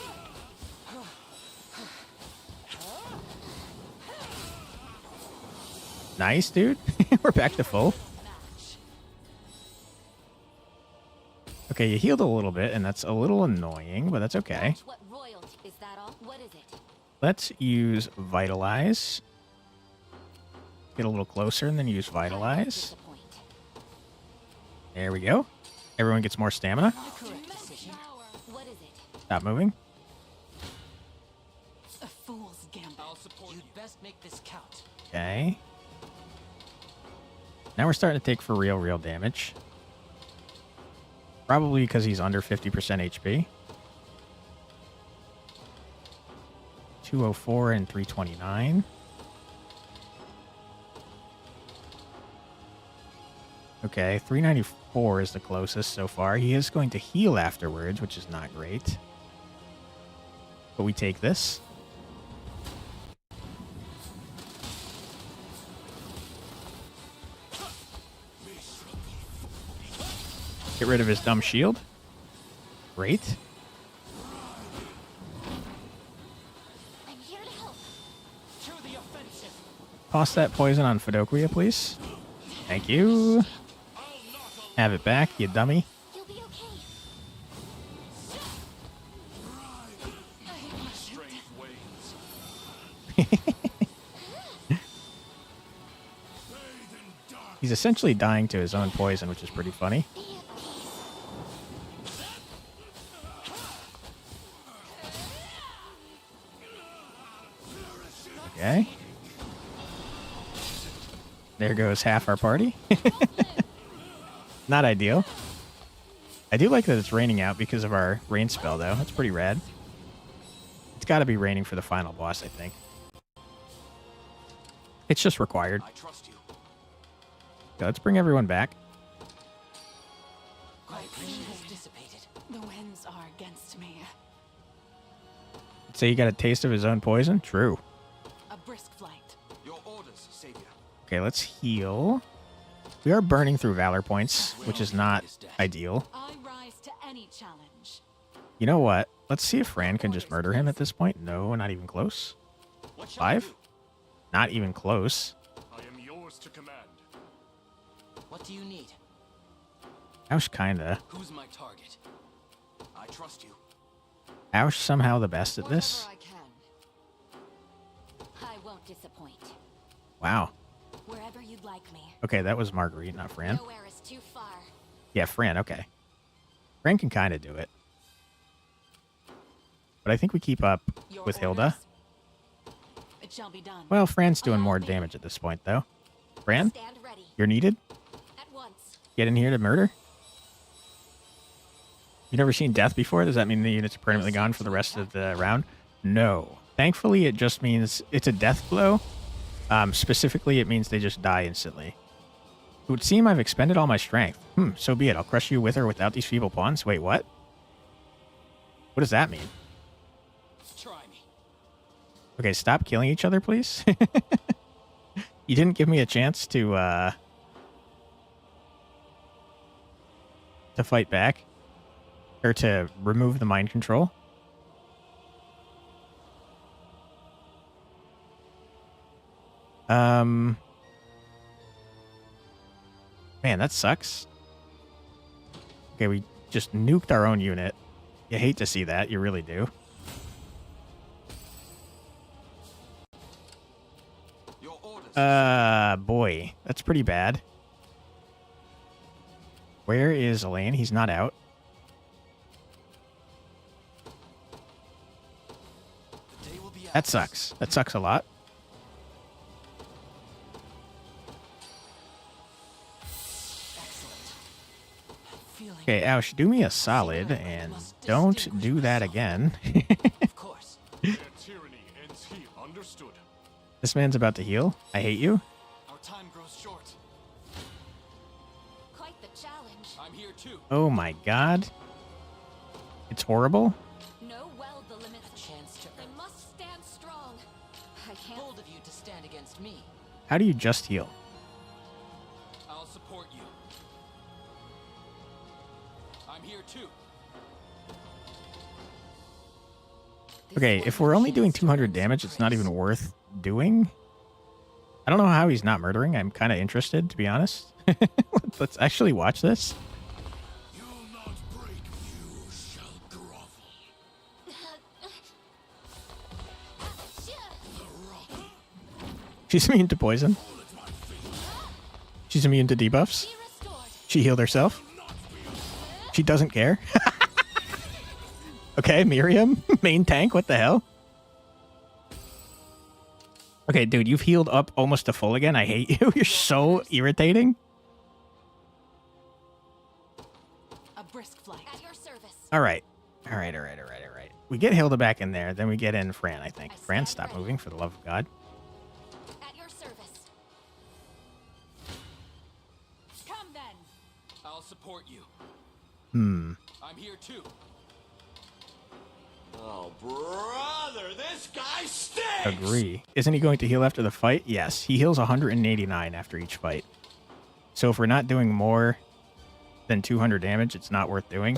Nice, dude. We're back to full. Okay, you healed a little bit, and that's a little annoying, but that's okay. Let's use Vitalize. Get a little closer, and then use Vitalize. There we go. Everyone gets more stamina. Stop moving. A fool's gamble. You'd best make this count. Okay. Now we're starting to take for real damage. Probably because he's under 50% HP. 204 and 329. Okay, 394 is the closest so far. He is going to heal afterwards, which is not great. But we take this. Get rid of his dumb shield. Great. I'm here to help. To the offensive. Toss that poison on Fidoquia, please. Thank you. Have it back, you dummy. You'll be okay. Strength wanes. He's essentially dying to his own poison, which is pretty funny. Okay. There goes half our party. Not ideal. I do like that it's raining out because of our rain spell, though. That's pretty rad. It's got to be raining for the final boss, I think. It's just required. I trust you. Okay, let's bring everyone back. My pain has dissipated. The winds are against me. Say he got a taste of his own poison? True. A brisk flight. Your orders, Savior. Okay, let's heal. We are burning through Valor points, which is not ideal. I rise to any challenge. You know what? Let's see if Fran can just murder him at this point. No, not even close. 5? Not even close. I am yours to command. What do you need? Aush kinda. Who's my target? I trust you. Aush somehow the best at this. I can. I won't disappoint. Wow. Wherever you'd like me. Okay, that was Marguerite, not Fran. Nowhere is too far. Yeah, Fran, okay. Fran can kind of do it. But I think we keep up with Hilda. It shall be done. Well, Fran's doing more damage at this point, though. Fran, Stand ready. you're needed. At once. Get in here to murder. You never seen death before? Does that mean the unit's permanently gone for the rest of the round? No. Thankfully, it just means it's a death blow. Specifically, it means they just die instantly. It would seem I've expended all my strength. So be it. I'll crush you with or without these feeble pawns. Wait, what? What does that mean? Try me. Okay, stop killing each other, please. You didn't give me a chance to fight back. Or to remove the mind control. Man, that sucks. Okay, we just nuked our own unit. You hate to see that. You really do. Your orders. Boy. That's pretty bad. Where is Elaine? He's not out. That sucks. That sucks a lot. Okay, Aush, do me a solid and don't do that again. Of course. Their tyranny ends here. Understood. This man's about to heal. I hate you. Our time grows short. Quite the challenge. I'm here too. Oh my god. It's horrible. Know well the limits. A chance to They must stand strong. I can't. bold of you to stand against me. How do you just heal? I'll support you. I'm here too. Okay, if we're only doing 200 damage, it's not even worth doing. I don't know how he's not murdering. I'm kind of interested, to be honest. Let's actually watch this. You'll not break, you shall grovel. She's immune to poison. She's immune to debuffs. She healed herself. She doesn't care. Okay, Miriam, main tank, what the hell? Okay, dude, you've healed up almost to full again. I hate you. You're so irritating. A brisk flight. At your service. All right. All right. We get Hilda back in there, then we get in Fran, I think. Fran, stop moving, for the love of God. At your service. Come then. I'll support you. Hmm. I'm here too. Oh, brother, this guy stinks! Agree. Isn't he going to heal after the fight? Yes. He heals 189 after each fight. So if we're not doing more than 200 damage, it's not worth doing.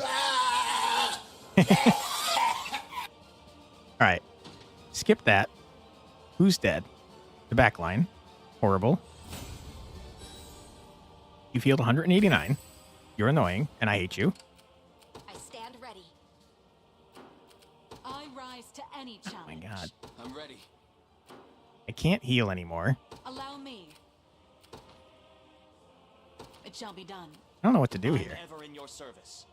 Alright. Skip that. Who's dead? The back line. Horrible. You healed 189. You're annoying, and I hate you. I stand ready. I rise to any challenge. Oh my god. I'm ready. I can't heal anymore. Allow me. It shall be done. I don't know what to do here. Ever in your service.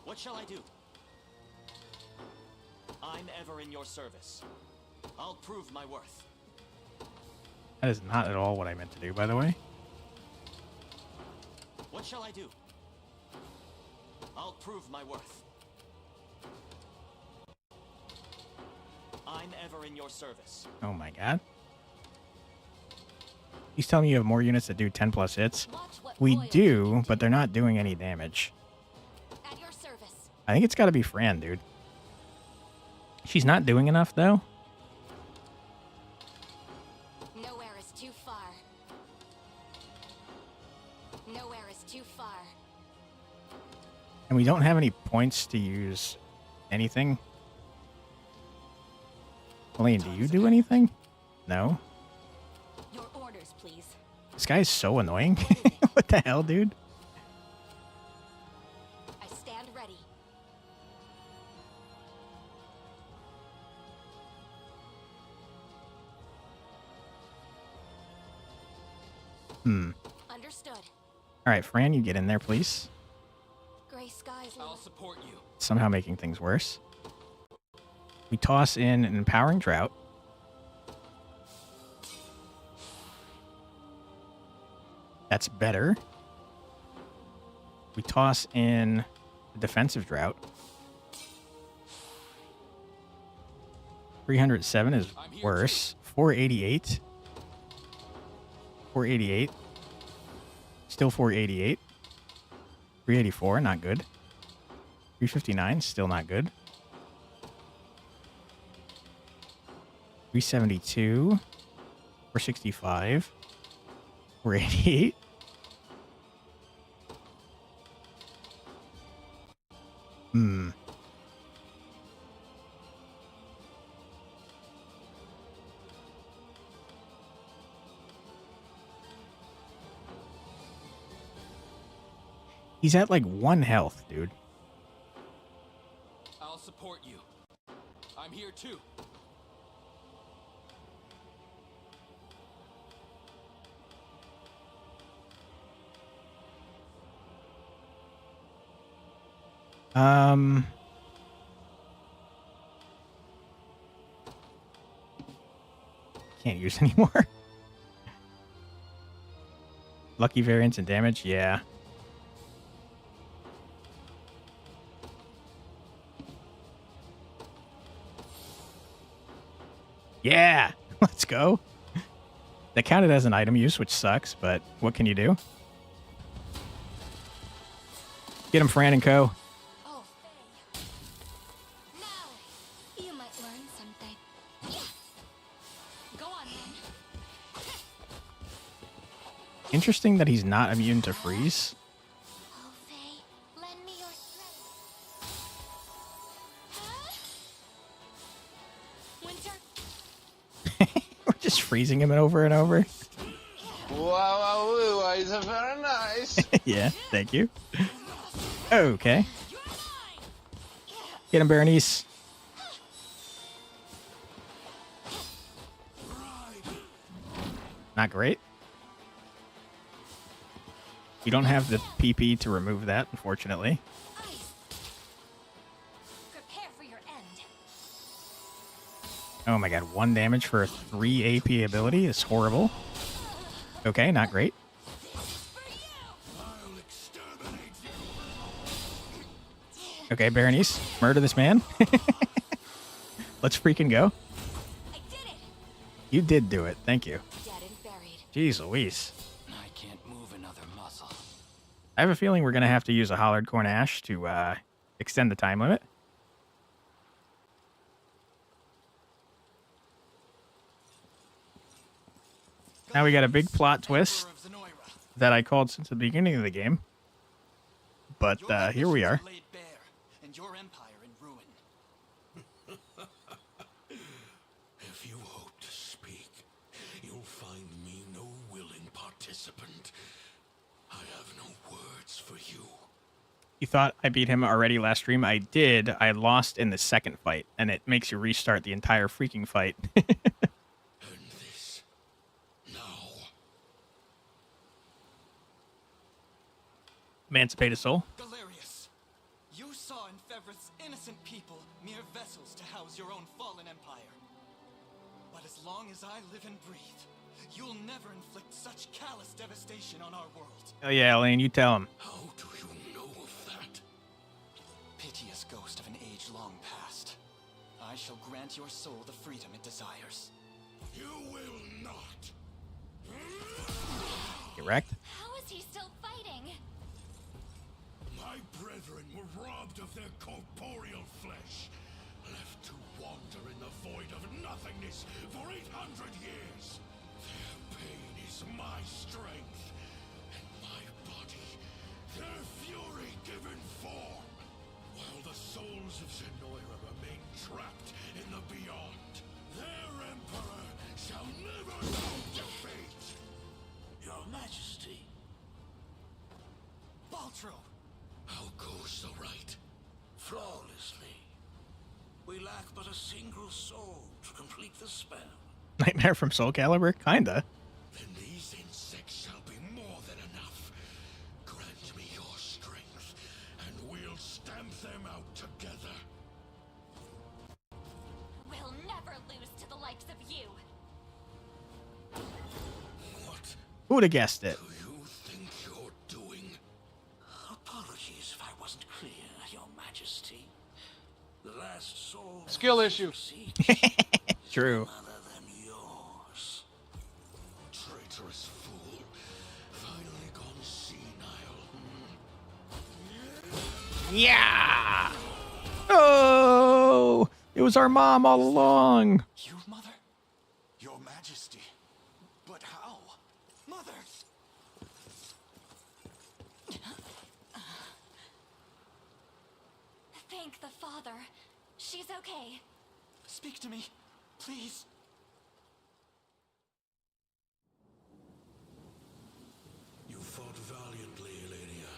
What shall I do? I'm ever in your service. I'll prove my worth. That is not at all what I meant to do, by the way. What shall I do? I'll prove my worth. I'm ever in your service. Oh my god. He's telling me you have more units that do 10 plus hits. We do, but they're not doing any damage. At your service. I think it's got to be Fran, dude. She's not doing enough, though. Nowhere is too far. Nowhere is too far. And we don't have any points to use anything. Elaine, do you do anything? No? Your orders, please. This guy's so annoying. What the hell, dude? I stand ready. Understood. All right, Fran, you get in there, please. Gray skies. I'll support you. Somehow making things worse. We toss in an empowering drought. That's better. We toss in a defensive drought. 307 is worse. 488. 488. Still 488. 384, not good. 359, still not good. 372. 465. 488. He's at like 1 health, dude. I'll support you. I'm here too. Can't use anymore. Lucky variance and damage, yeah. Yeah, let's go. That counted as an item use, which sucks, but what can you do? Get him, Fran and Co. Oh, Faye. Now, you might learn something. Yeah. Go on, then. Interesting that he's not immune to freeze. Oh, Faye, lend me your strength. Winter. We're just freezing him over and over. Wow, it's very nice. Yeah, thank you. Okay. Get him, Berenice. Not great. You don't have the PP to remove that, unfortunately. Prepare for your end. Oh my god, 1 damage for a 3 AP ability is horrible. Okay, not great. Okay, Berenice, murder this man. Let's freaking go. I did it. You did do it. Thank you. Dead and buried. Jeez Louise. I can't move another muscle. I have a feeling we're going to have to use a Hollard Corn Ash to extend the time limit. Now we got a big plot twist that I called since the beginning of the game. But here we are. Laid bare, and your empire in ruin. If you hope to speak, you'll find me no willing participant. I have no words for you. You thought I beat him already last stream? I did. I lost in the second fight, and it makes you restart the entire freaking fight. And this now. Emancipate a soul. Galerius, you saw in Fevris innocent people, mere vessels to house your own fallen empire. But as long as I live and breathe, you'll never inflict such callous devastation on our world. Oh yeah, Elaine, you tell him. How do you know of that? Piteous ghost of an age long past. I shall grant your soul the freedom it desires. You will not. Get wrecked. How is he still fighting? My brethren were robbed of their corporeal flesh, left to wander in the void of nothingness for 800 years. Their pain is my strength, and my body, their fury given form. While the souls of Zenoira remain trapped in the beyond, their emperor shall never know defeat. Your Majesty. Baltro! How goes the rite? Flawlessly. We lack but a single soul to complete the spell. Nightmare from Soul Calibur? Kinda. Then these insects shall be more than enough. Grant me your strength, and we'll stamp them out together. We'll never lose to the likes of you. What Who would have guessed it? do you think you're doing? Apologies if I wasn't clear, Your Majesty. The last soul Skill issue. True. other than yours. Traitorous fool. Finally gone senile. Yeah! Oh! It was our mom all along. You, Mother? Your Majesty. But how? Mother! Thank the Father. She's okay. Speak to me, please. You fought valiantly, Elenia.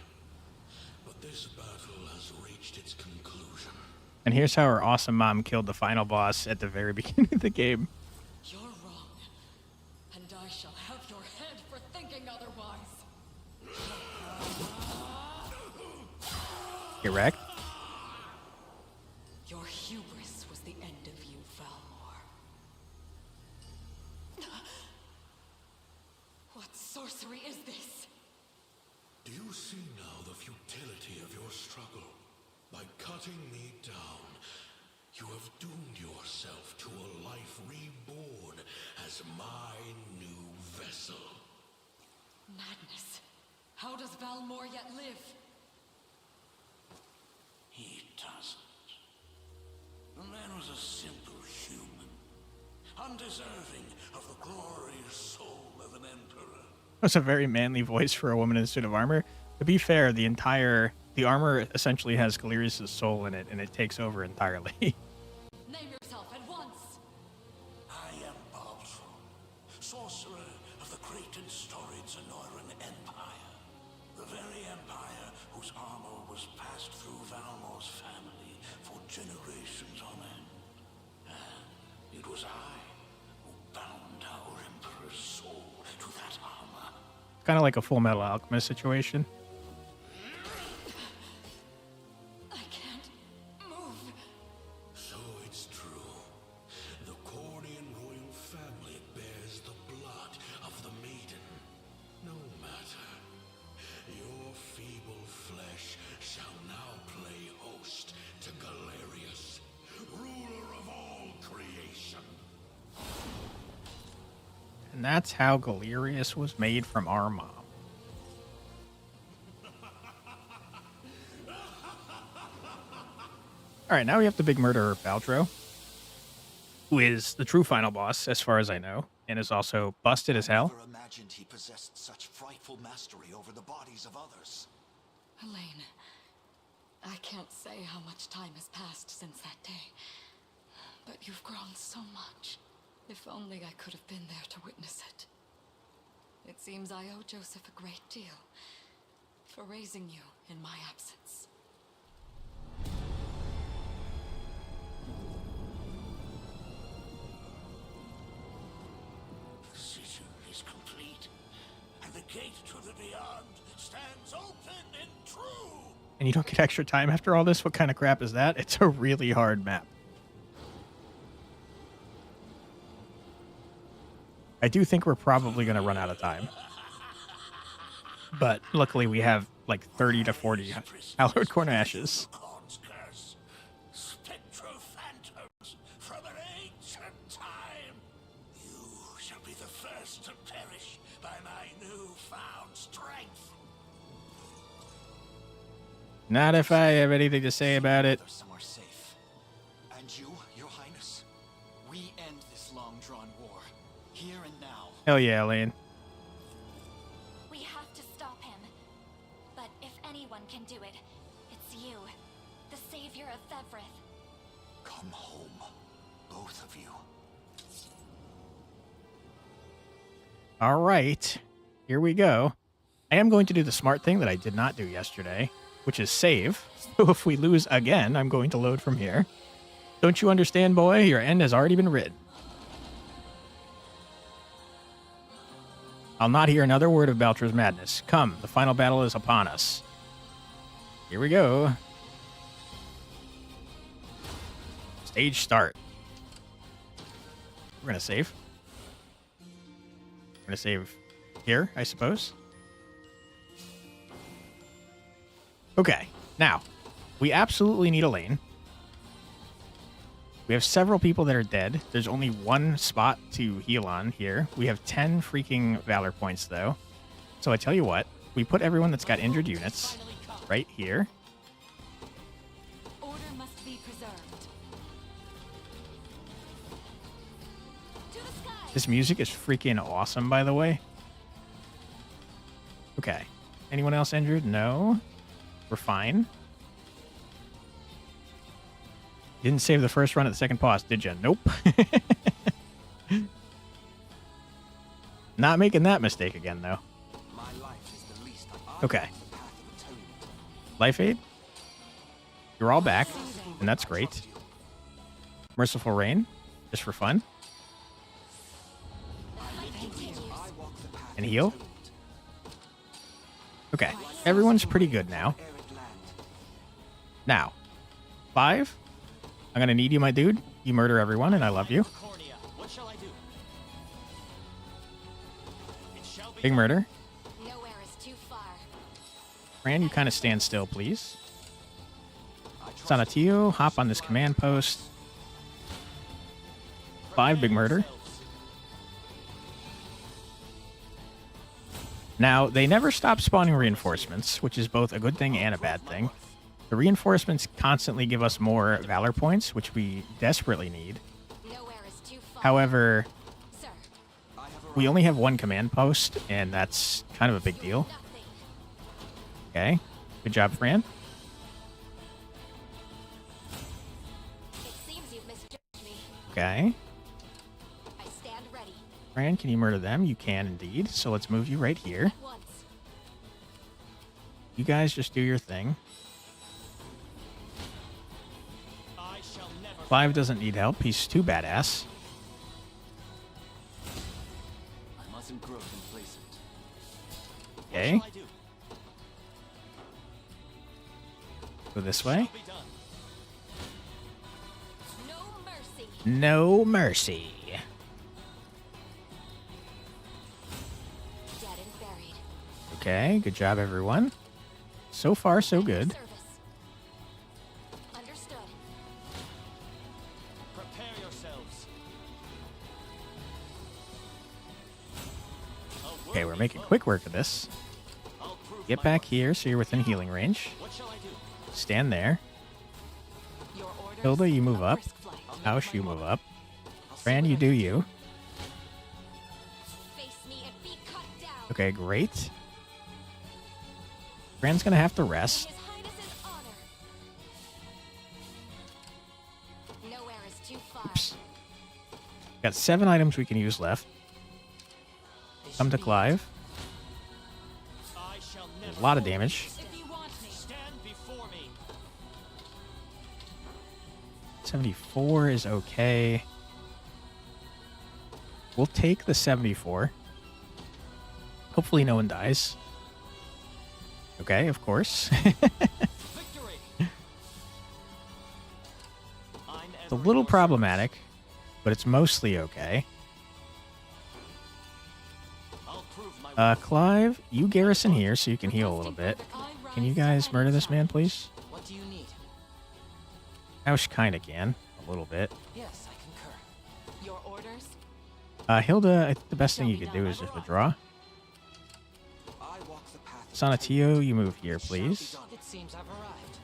But this battle has reached its conclusion. And here's how her awesome mom killed the final boss at the very beginning of the game. You're wrong, and I shall have your head for thinking otherwise. Get wrecked. Your hubris was the end of you, Valmor. What sorcery is this? Do you see now the futility of your struggle? By cutting me down, you have doomed yourself to a life reborn as my new vessel. Madness. How does Valmor yet live? He doesn't. The man was a simple human, undeserving of the glorious soul of an emperor. That's a very manly voice for a woman in a suit of armor. To be fair, the armor essentially has Galerius' soul in it, and it takes over entirely. Name yourself at once. I am Baltro, sorcerer of the great and storied Zenoiran Empire. The very empire whose armor was passed through Valmor's family for generations on end. And it was I who bound our emperor's soul to that armor. Kind of like a Full Metal Alchemist situation. I can't move. So it's true. The Cornian royal family bears the blood of the maiden. No matter. Your feeble flesh shall now play host to Galerius, ruler of all creation. And that's how Galerius was made from our mom. Alright, now we have the big murderer, Baltro, who is the true final boss, as far as I know. and is also busted as hell. I never imagined he possessed such frightful mastery over the bodies of others. Elaine, I can't say how much time has passed since that day, but you've grown so much. If only I could have been there to witness it. It seems I owe Joseph a great deal for raising you in my absence. The city is complete, and the gate to the beyond stands open and true. And you don't get extra time after all this? What kind of crap is that? It's a really hard map. I do think we're probably going to run out of time. But luckily we have like 30 to 40 hallowed corn ashes. Spectral phantoms from an ancient time. You shall be the first to perish by my newfound strength. Not if I have anything to say about it. Somewhere safe. And you, Your Highness? We end this long-drawn war, here and now. Hell yeah, Elaine. We have to stop him. But if anyone can do it, it's you, the savior of Fevrith. Come home, both of you. All right, here we go. I am going to do the smart thing that I did not do yesterday, which is save. So if we lose again, I'm going to load from here. Don't you understand, boy? Your end has already been written. I'll not hear another word of Baltra's madness. Come, the final battle is upon us. Here we go. Stage start. We're going to save. We're going to save here, I suppose. Okay, now, we absolutely need Elaine. We have several people that are dead. There's only one spot to heal on here. We have 10 freaking Valor points, though. So I tell you what, we put everyone that's got injured units right here. Order must be preserved. To the sky. This music is freaking awesome, by the way. Okay. Anyone else injured? No. We're fine. Didn't save the first run at the second pause, did you? Nope. Not making that mistake again, though. Okay. Life aid. You're all back, and that's great. Merciful Rain, just for fun. And heal. Okay, everyone's pretty good now. Now, 5. I'm gonna need you, my dude. You murder everyone, and I love you. Big murder. Fran, you kind of stand still, please. Sanatio, hop on this command post. 5, big murder. Now, they never stop spawning reinforcements, which is both a good thing and a bad thing. The reinforcements constantly give us more Valor points, which we desperately need. However, we only have one command post, and that's kind of a big deal. Okay. Good job, Fran. Okay. Fran, can you murder them? You can indeed. So let's move you right here. You guys just do your thing. 5 doesn't need help. He's too badass. I mustn't grow complacent. Okay. Go this way. No mercy. Okay, good job, everyone. So far, so good. Okay, we're making quick work of this. Get back here so you're within healing range. Stand there. Hilda, you move up. Aush, you move up. Fran, you do you. Okay, great. Fran's gonna have to rest. Oops. Got 7 items we can use left. Come to Clive. A lot of damage. 74 is okay. We'll take the 74. Hopefully no one dies. Okay, of course. It's a little problematic, but it's mostly okay. Clive, you garrison here so you can heal a little bit. Can you guys murder this man, please? What do you need? Aush kinda can. A little bit. Yes, I concur. Your orders? Hilda, I think the best thing you could do is just withdraw. Sonatio, you move here, please. It seems I've arrived.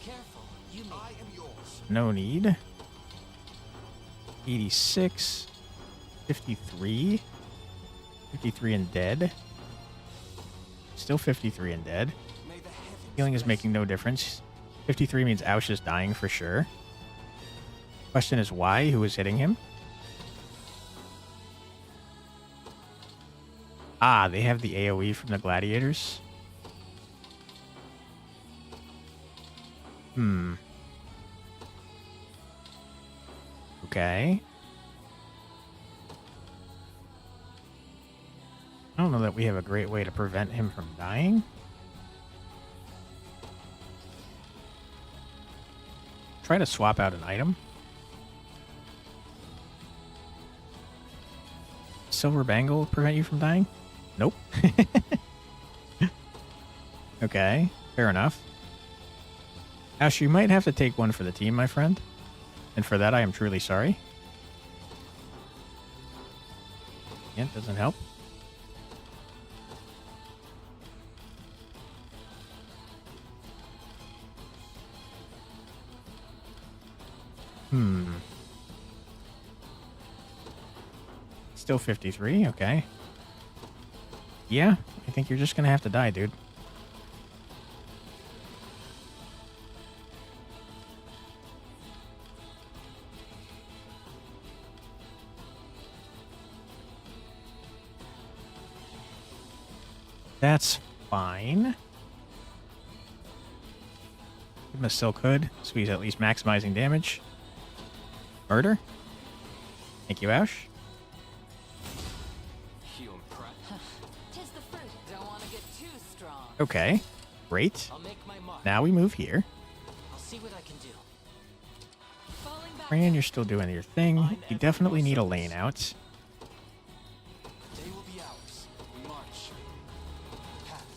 Careful, you I am yours. No need. 86. 53. 53 and dead. Still 53 and dead. Healing is making no difference. 53 means Aush is dying for sure. Question is why? Who is hitting him? Ah, they have the AoE from the gladiators. Okay. I don't know that we have a great way to prevent him from dying. Try to swap out an item. Silver bangle prevent you from dying? Nope. Okay, fair enough. Ash, you might have to take one for the team, my friend. And for that, I am truly sorry. Yeah, it doesn't help. Still 53, okay. Yeah, I think you're just gonna have to die, dude. That's fine. Give him a Silk Hood, so he's at least maximizing damage. Murder. Thank you, Aush. Okay, great. Now we move here. I'll see what I can do. Fran, you're still doing your thing. You definitely need a lane out. Day will be ours. We march.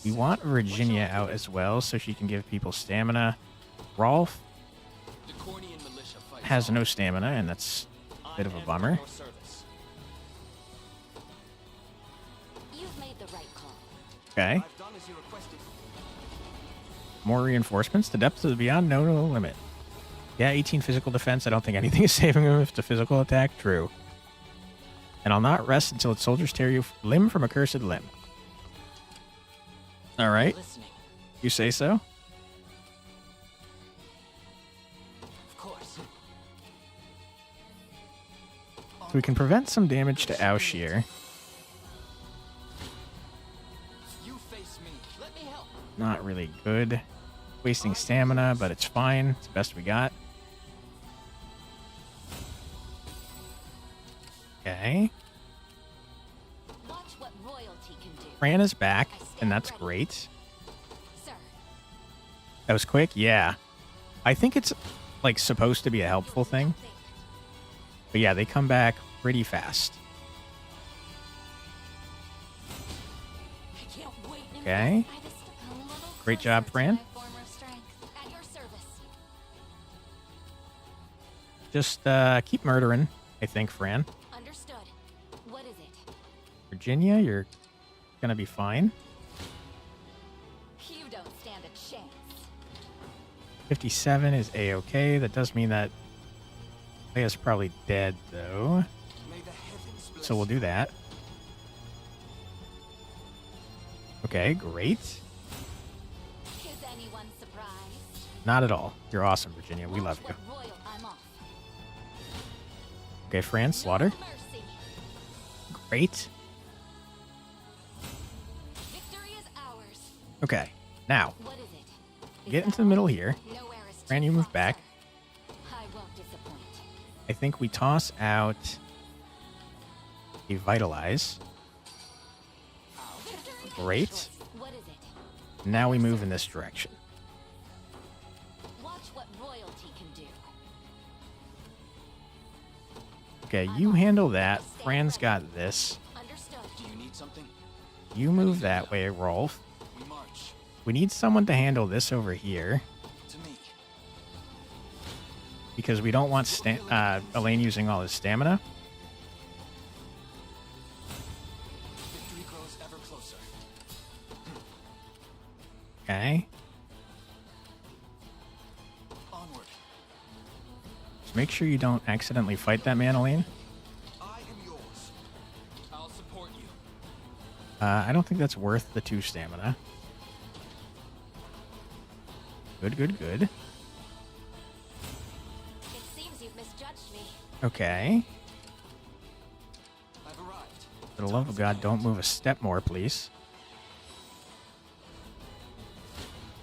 We want Virginia out as well so she can give people stamina. Rolf has no stamina, and that's a bit of a bummer. You've made the right call. Okay. More reinforcements. The depth is beyond no limit. Yeah, 18 physical defense. I don't think anything is saving him if it's a physical attack. True. And I'll not rest until its soldiers tear you limb from a cursed limb. All right. You say so? Of course. So we can prevent some damage to Aush here. You face me. Let me help. Not really good. Wasting stamina, but it's fine. It's the best we got. Okay. Watch what royalty can do. Fran is back, and that's great. Sir. That was quick? Yeah. I think it's, like, supposed to be a helpful thing. But yeah, they come back pretty fast. Okay. Great job, Fran. Just keep murdering, I think, Fran. Understood. What is it? Virginia, you're gonna be fine. You don't stand a chance. 57 is A-okay. That does mean that Leia's probably dead, though. So we'll do that. Okay, great. Is anyone surprised? Not at all. You're awesome, Virginia. We love you. Okay, Fran, slaughter. Great. Okay, now get into the middle here. Fran, you move back. I think we toss out a vitalize. Great. Now we move in this direction. Watch what royalty can do. Okay, you handle that. Fran's got this. Do you need something? You move that way, Rolf. We march. We need someone to handle this over here. To me. Because we don't want Elaine using all his stamina. Victory grows ever closer. Okay. Onward. Just make sure you don't accidentally fight that man, Elaine. I am yours. I'll support you. I don't think that's worth the 2 stamina. Good, good, good. It seems you've misjudged me. Okay. I've arrived. For the love of God, don't move a step more, please.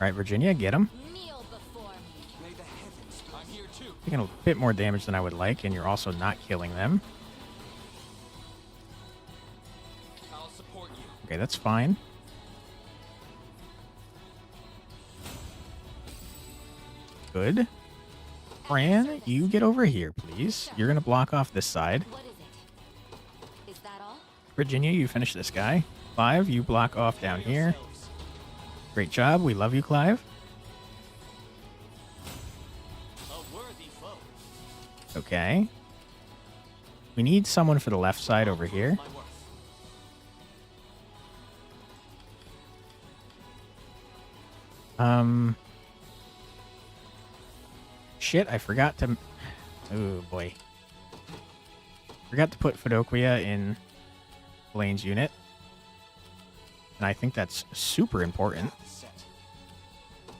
Alright, Virginia, get him. Kneel before me. May the heavens. I'm here too. Taking a bit more damage than I would like, and you're also not killing them. I'll support you. Okay, that's fine. Good. Fran, you get over here, please. You're going to block off this side. What is it? Is that all? Virginia, you finish this guy. Clive, you block off down here. Great job. We love you, Clive. A worthy foe. Okay. We need someone for the left side over here. My worth. Shit, I forgot to... Oh, boy. Forgot to put Fidoquia in Elaine's unit. And I think that's super important. Set.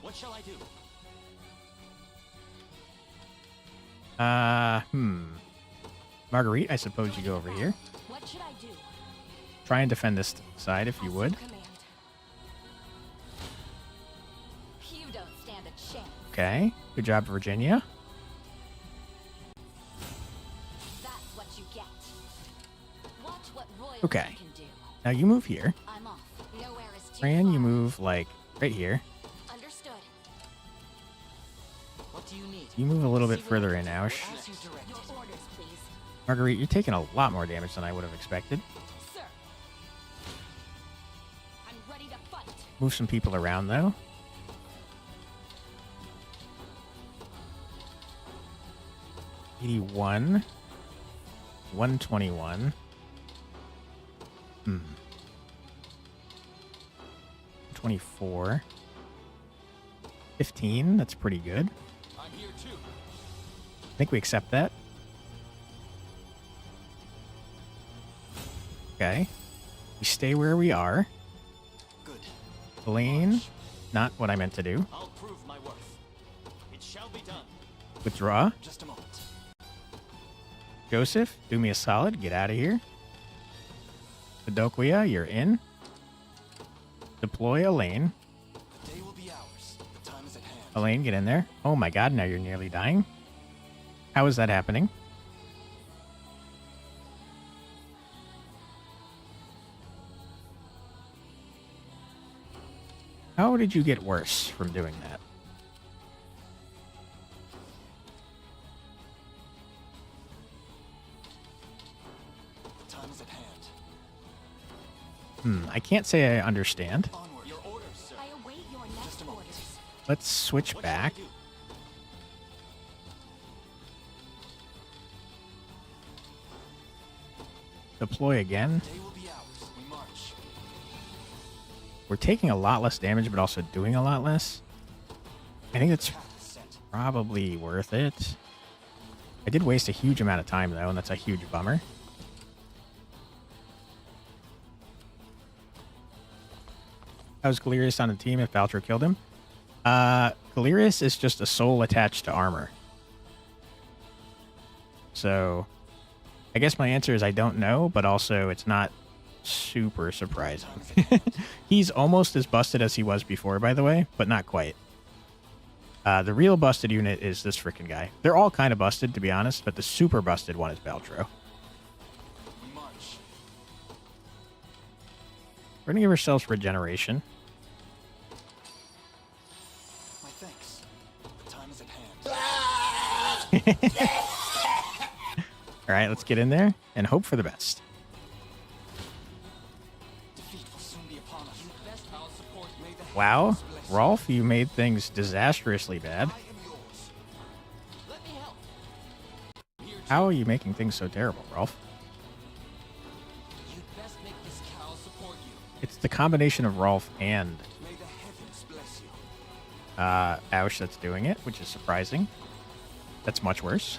What shall I do? Marguerite, I suppose you go over here. What should I do? Try and defend this side if you would. You don't stand a chance. Okay. Good job, Virginia. That's what you get. Watch what royalty Okay. can do. Now you move here. I'm off. Nowhere is too Fran, far. you move, like, right here. Understood. What do you need? You move a little bit further in, Aush. As you direct. Your orders, please. Marguerite, you're taking a lot more damage than I would have expected. Sir. I'm ready to fight. Move some people around, though. $81. 121. 24. 15. That's pretty good. I'm here too. I think we accept that. Okay. We stay where we are. Good. Elaine, not what I meant to do. I'll prove my worth. It shall be done. Withdraw. Just a moment. Joseph, do me a solid. Get out of here. Fidoquia, you're in. Deploy Elaine. The day will be ours. The time is at hand. Elaine, get in there. Oh my god, now you're nearly dying. How is that happening? How did you get worse from doing that? The time is at hand. I can't say I understand. Onward. Your orders, sir. I await your next Just a moment. orders. Let's switch What shall I back. do? Deploy again. The day will be ours. We march. We're taking a lot less damage, but also doing a lot less. I think it's Path is set. probably worth it. I did waste a huge amount of time, though, and that's a huge bummer. How's Galerius on the team if Valtro killed him? Galerius is just a soul attached to armor. So, I guess my answer is I don't know, but also it's not super surprising. He's almost as busted as he was before, by the way, but not quite. The real busted unit is this freaking guy. They're all kind of busted, to be honest, but the super busted one is Valtro. We're gonna give ourselves regeneration. My thanks. The time is at hand. All right, let's get in there and hope for the best. Defeat will soon be upon us. Best I'll support. May the Wow, heavens bless you. Rolf, you made things disastrously bad. Let me help. How are you making things so terrible, Rolf? You'd best make this cow support you. It's the combination of Rolf and May the heavens bless you. Ausch that's doing it, which is surprising. That's much worse.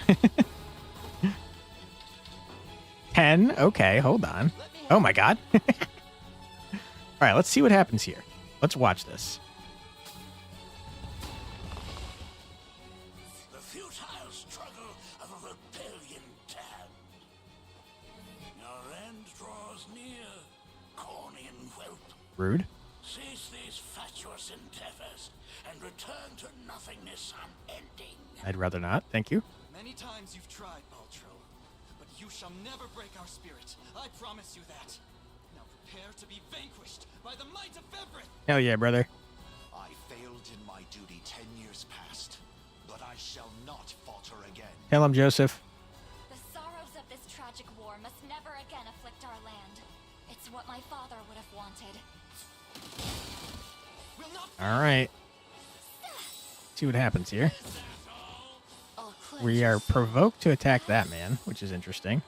10. Okay, hold on. Oh my god. All right, let's see what happens here. Let's watch this. The futile struggle of a rebellion dam. Your end draws near, Cornian whelp. Rude. Cease these fatuous endeavors and return to nothingness unending. I'd rather not. Thank you. Many times you've tried, Baltro, but you shall never break our spirit. I promise you that. Now prepare to be vanquished by the might of Everett. Hell yeah, brother. I failed in my duty 10 years past, but I shall not falter again. Tell him, Joseph. The sorrows of this tragic war must never again afflict our land. It's what my father would have wanted. All right. See what happens here. We are provoked to attack that man, which is interesting.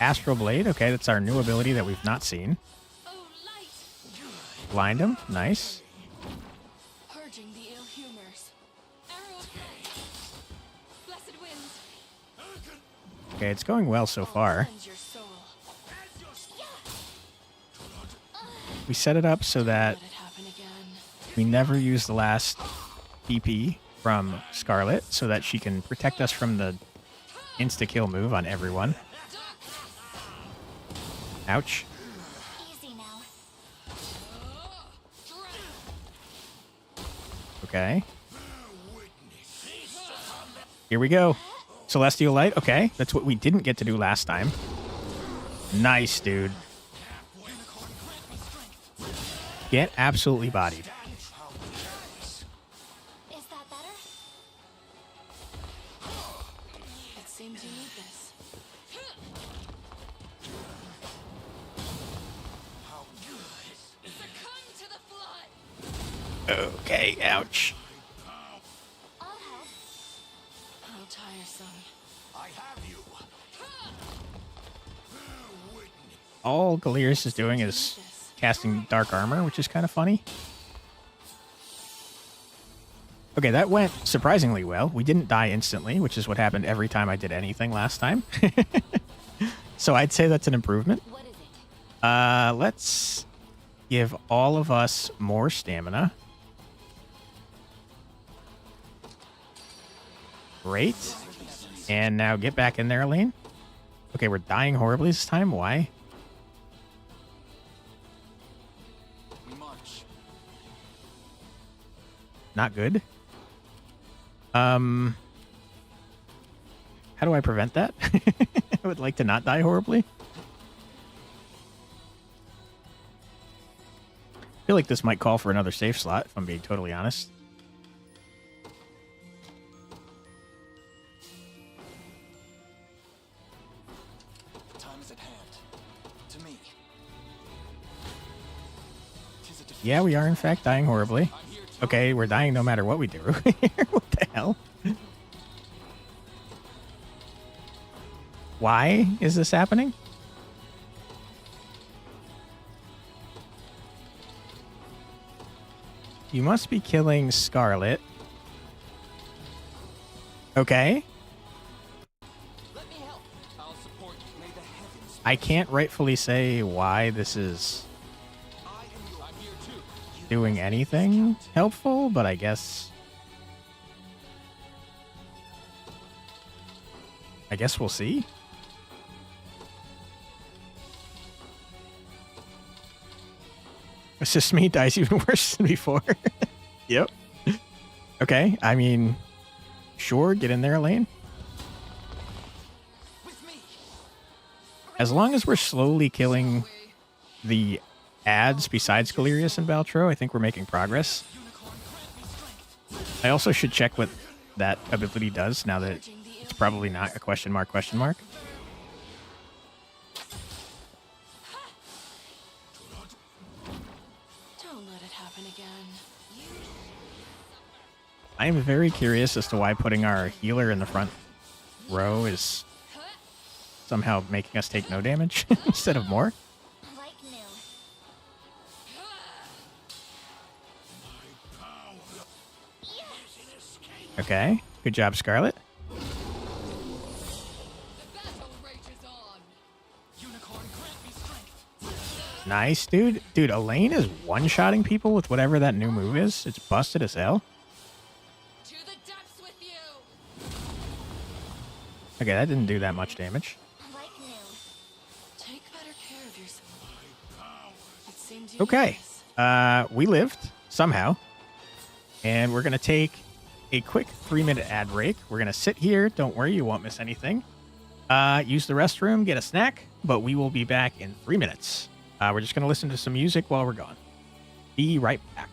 Astral Blade. Okay, that's our new ability that we've not seen. Blind him. Nice. Purging the ill humors. Arrow of light. Blessed winds. Okay, it's going well so far. Cleanse your soul. We set it up so that Let it happen again. we never use the last DP from Scarlet so that she can protect us from the insta-kill move on everyone. Ouch. Easy now. Okay. Here we go. Celestial Light. Okay, that's what we didn't get to do last time. Nice, dude. Get absolutely bodied. Is that better? It seems you need this. Succumb to the flood. Okay, ouch. I'll help. How tiresome. I have you. All Galerius is doing is casting Dark Armor, which is kind of funny. Okay, that went surprisingly well. We didn't die instantly, which is what happened every time I did anything last time. So I'd say that's an improvement. What is it? Let's give all of us more stamina. Great. And now get back in there, Elaine. Okay, we're dying horribly this time. Why? We march. Not good. How do I prevent that? I would like to not die horribly. I feel like this might call for another safe slot, if I'm being totally honest. Time is at hand. To me. Yeah, we are in fact dying horribly. Okay, we're dying no matter what we do. What the hell? Why is this happening? You must be killing Scarlet. Okay. Let me help. I'll support you. May the heavens. I can't rightfully say why this is I'm here too. doing anything helpful, but I guess we'll see. Assist me dies even worse than before. Yep. Okay, I mean, sure, get in there, Elaine. As long as we're slowly killing the ads besides Galerius and Baltro, I think we're making progress. I also should check what that ability does now that it's probably not a question mark. Don't let it happen again. I am very curious as to why putting our healer in the front row is somehow making us take no damage instead of more. Like new. Okay, good job, Scarlet. Nice, dude. Dude, Elaine is one-shotting people with whatever that new move is. It's busted as hell. Okay, that didn't do that much damage. Like new. Take better care of yourself. It seemed Okay, we lived somehow, and we're gonna take a quick 3-minute ad break. We're gonna sit here. Don't worry, you won't miss anything. Use the restroom, get a snack, but we will be back in 3 minutes. We're just gonna listen to some music while we're gone. Be right back.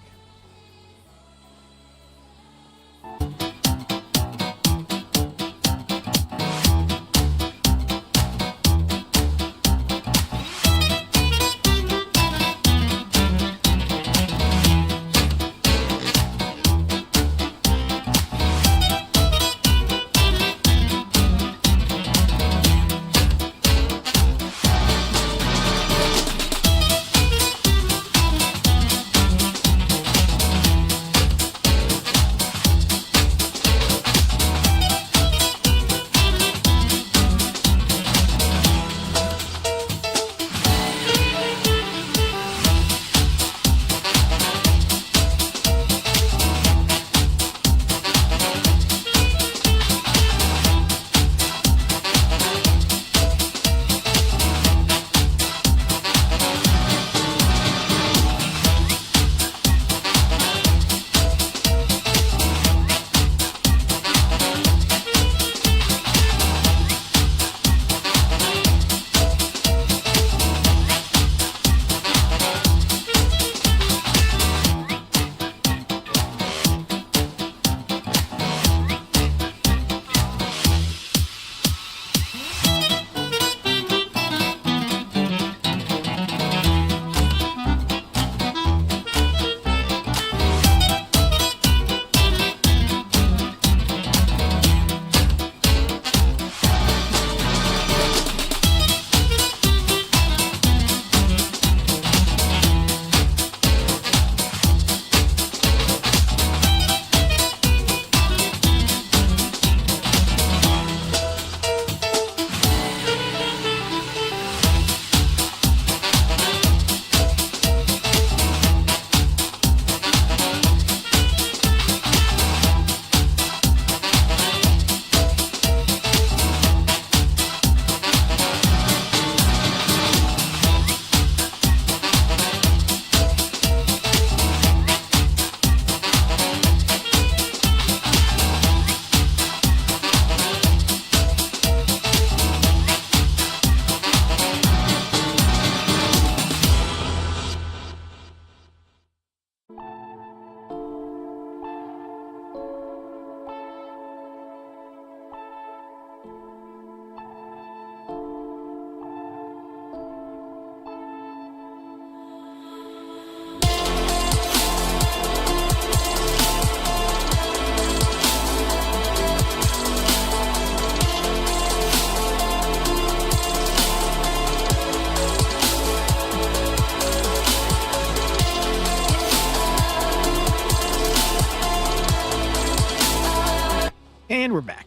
And we're back.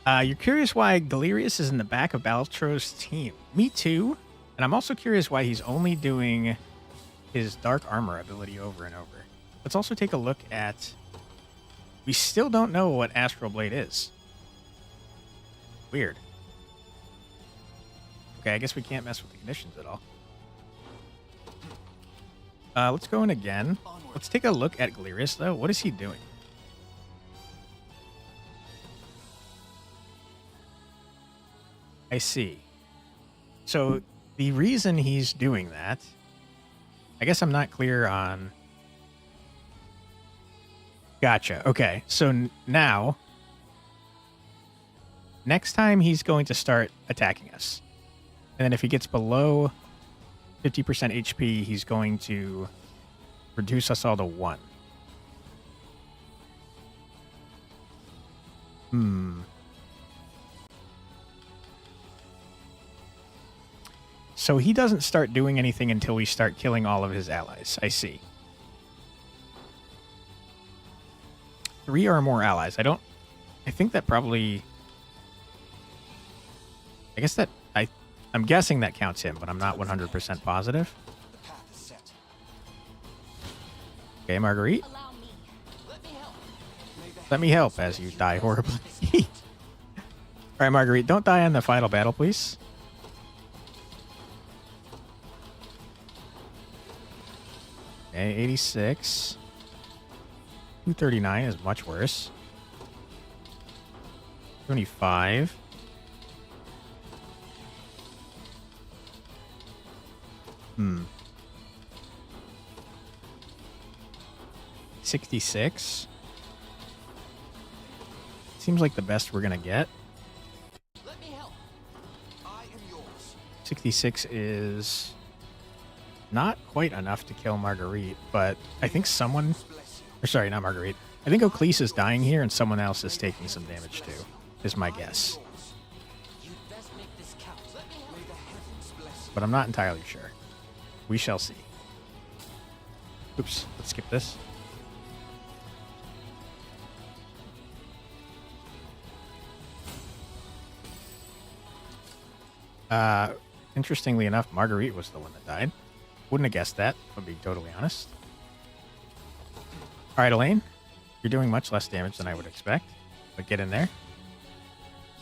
You're curious why Galerius is in the back of Baltro's team. Me too. And I'm also curious why he's only doing his dark armor ability over and over. Let's also take a look at... We still don't know what Astral Blade is. Weird. Okay, I guess we can't mess with the conditions at all. Let's go in again. Let's take a look at Galerius, though. What is he doing? I see. So, the reason he's doing that... I guess I'm not clear on... Gotcha. Okay, so now... Next time, he's going to start attacking us. And then if he gets below 50% HP, he's going to reduce us all to 1. So he doesn't start doing anything until we start killing all of his allies. I see. 3 or more allies. I think that probably... I guess that... I'm guessing that counts him, but I'm not 100% positive. Okay, Marguerite. Let me help as you die horribly. Alright, Marguerite, don't die in the final battle, please. Okay, 86. 239 is much worse. 25. Hmm. 66. Seems like the best we're gonna get. Let me help. I am yours. 66 is not quite enough to kill Marguerite, but I think someone... Or sorry, not Marguerite. I think Oclese is dying here and someone else is taking some damage too, is my guess. But I'm not entirely sure. We shall see. Oops, let's skip this. Interestingly enough, Marguerite was the one that died. Wouldn't have guessed that, to be totally honest. Alright, Elaine. You're doing much less damage than I would expect. But get in there.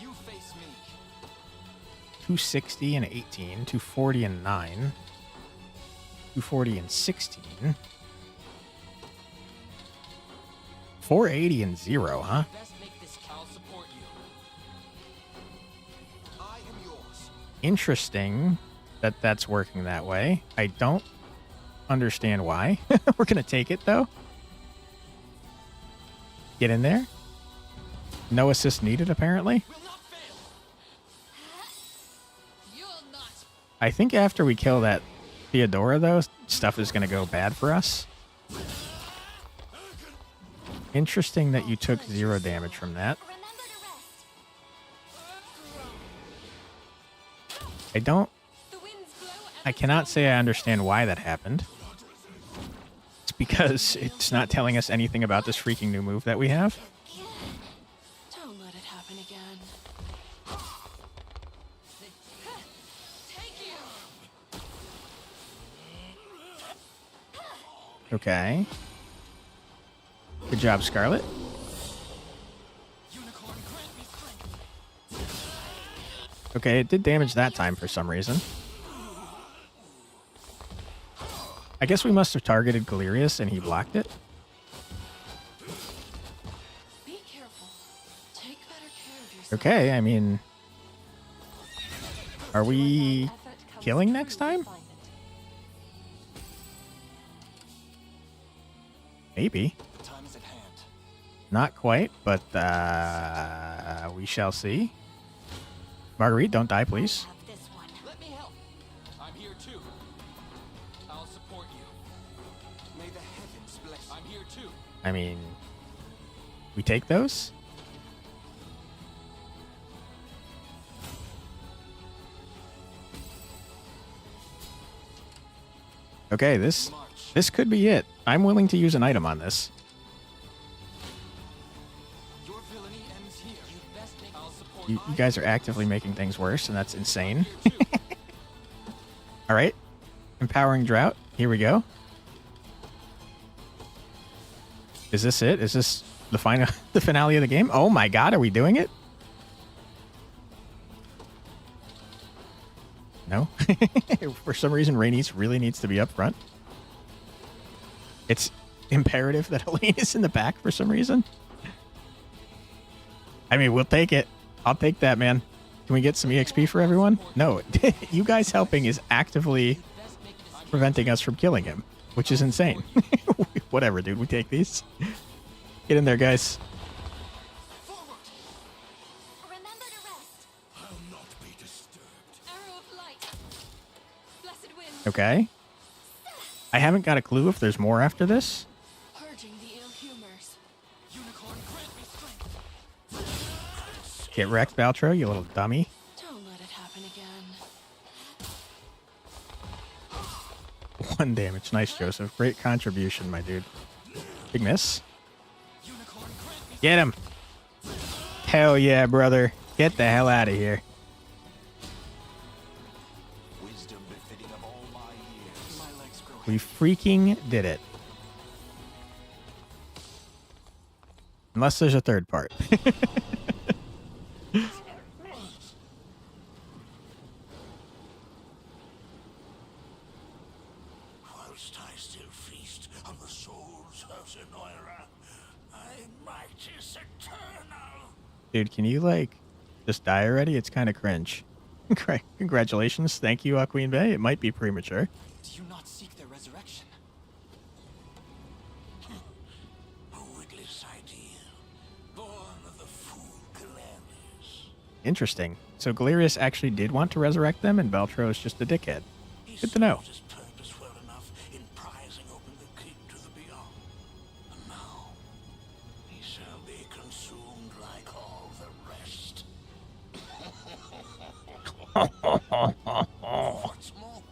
You face me. 260 and 18. 240 and 9. 240 and 16. 480 and 0, huh? Interesting that that's working that way. I don't understand why. We're going to take it, though. Get in there. No assist needed, apparently. I think after we kill that Theodora, though, stuff is going to go bad for us. Interesting that you took 0 damage from that. I cannot say I understand why that happened. It's because it's not telling us anything about this freaking new move that we have. Don't let it happen again. Okay. Good job, Scarlet. Okay, it did damage that time for some reason. I guess we must have targeted Galerius and he blocked it. Be careful. Take better care of yourself. Okay, I mean... Are we killing next time? Maybe. Not quite, but we shall see. Marguerite, don't die, please. Let me help. I'm here too. I'll support you. May the heavens bless you. I'm here too. I mean, we take those? Okay, this could be it. I'm willing to use an item on this. You guys are actively making things worse, and that's insane. All right. Empowering Drought. Here we go. Is this it? Is this the final, the finale of the game? Oh my god, are we doing it? No? For some reason, Rhaenys really needs to be up front. It's imperative that Helene is in the back for some reason. I mean, we'll take it. I'll take that, man. Can we get some EXP for everyone? No. You guys helping is actively preventing us from killing him, which is insane. Whatever, dude. We take these. Get in there, guys. Remember to rest. I'll not be disturbed. Arrow of light. Blessed wind. Okay. I haven't got a clue if there's more after this. Purging the ill humors. Unicorn, grant me strength. Get wrecked, Baltro, you little dummy. Don't let it happen again. 1 damage. Nice, Joseph. Great contribution, my dude. Big miss. Get him. Hell yeah, brother. Get the hell out of here. Wisdom befitting of all my years. My legs grow We freaking did it. Unless there's a third part. Whilst I still feast on the souls of Zenoira, my might is eternal. Dude, can you, like, just die already? It's kind of cringe. Congratulations. Thank you, Queen Bay. It might be premature. Do you not seek their resurrection? A witless ideal, born of the fool Galerius. Interesting. So Galerius actually did want to resurrect them, and Baltro is just a dickhead. Good to know. His purpose well enough in prizing open the gate to the beyond. And now, he shall be consumed like all the rest. What's more,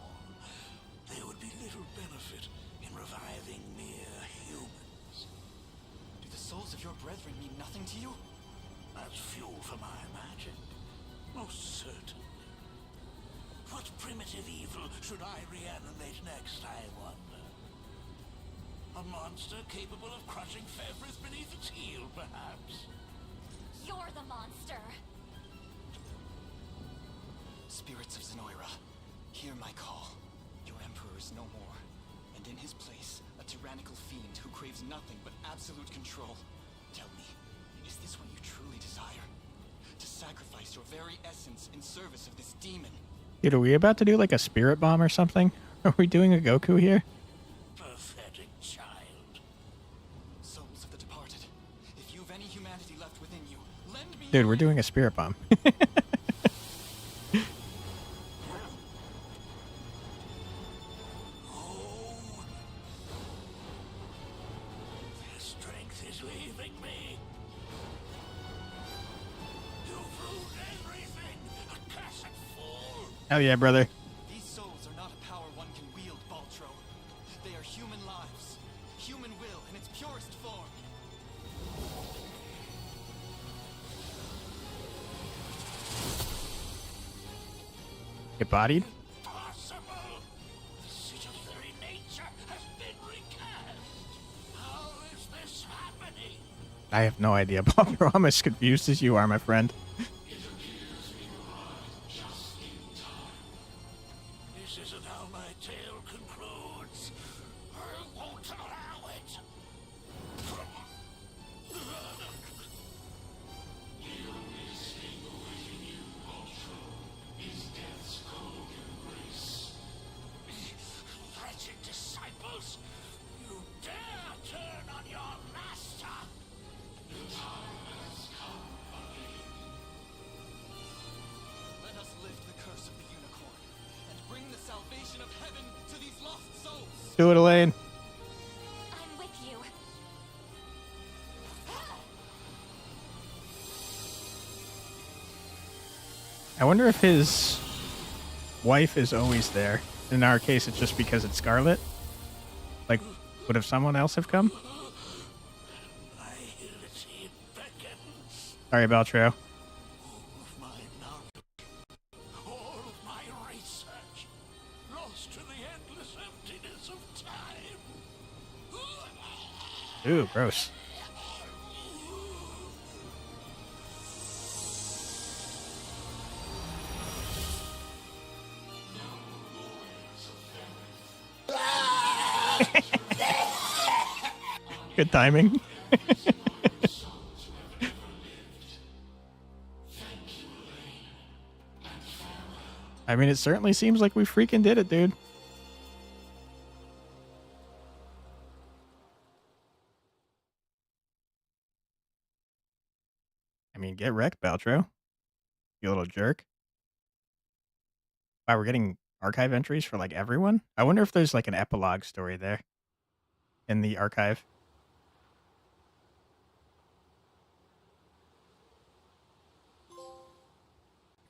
there would be little benefit in reviving mere humans. Do the souls of your brethren mean nothing to you? As fuel for my magic. Most certainly. What primitive evil should I reanimate next, I wonder? A monster capable of crushing Fevris beneath its heel, perhaps? You're the monster. Spirits of Zenoira, hear my call. Your emperor is no more, and in his place, a tyrannical fiend who craves nothing but absolute control. Tell me, is this what you truly desire? To sacrifice your very essence in service of this demon? Dude, are we about to do, like, a spirit bomb or something? Are we doing a Goku here? Pathetic child. Souls of the departed, if you've any humanity left within you, lend me. Dude, we're doing a spirit bomb. Their strength is leaving me. You've ruined everything, accursed fool. Hell yeah, brother. These souls are not a power one can wield, Baltro. They are human lives, human will in its purest form. Get bodied? Impossible. The seat of very nature has been recast. How is this happening? I have no idea, Baltro. I'm as confused as you are, my friend. This isn't how my tale concludes. I won't allow it. The only thing awaiting you, Ultra, is death's cold embrace. Wretched disciples, you dare turn on your master! The time has come again. Let us lift the curse of the unicorn and bring the salvation of heaven to these lost souls. Do it, Elaine. I'm with you. I wonder if his wife is always there. In our case, it's just because it's Scarlet. Like, would have someone else have come? Nihility beckons. Sorry, Baltro. All of my knowledge, all of my research, lost to the endless emptiness of time. Ooh, gross. Good timing. I mean, it certainly seems like we freaking did it, dude. I mean, get wrecked, Baltro. You little jerk. Wow, we're getting archive entries for, like, everyone? I wonder if there's, like, an epilogue story there in the archive.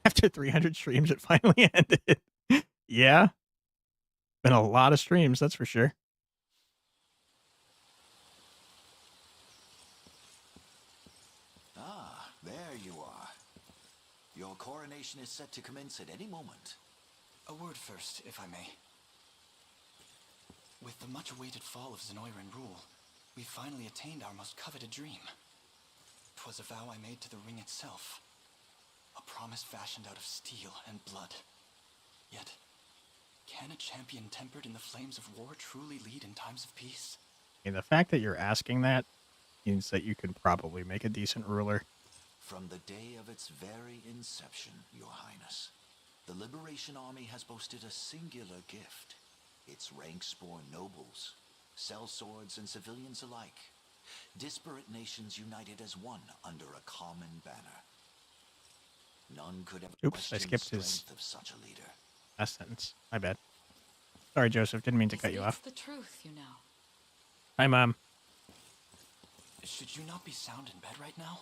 After 300 streams, it finally ended. Yeah. Been a lot of streams, that's for sure. Ah, there you are. Your coronation is set to commence at any moment. A word first, if I may. With the much-awaited fall of Zenoiran rule, we finally attained our most coveted dream. 'Twas a vow I made to the ring itself. A promise fashioned out of steel and blood. Yet, can a champion tempered in the flames of war truly lead in times of peace? And the fact that you're asking that means that you could probably make a decent ruler. From the day of its very inception, Your Highness, the Liberation Army has boasted a singular gift. Its ranks born nobles, sellswords and civilians alike. Disparate nations united as one under a common banner. None could ever Oops, I question skipped the his strength of such a leader. last sentence. My bad. Sorry, Joseph. Didn't mean to cut you off. The truth, you know. Hi, Mom. Should you not be sound in bed right now?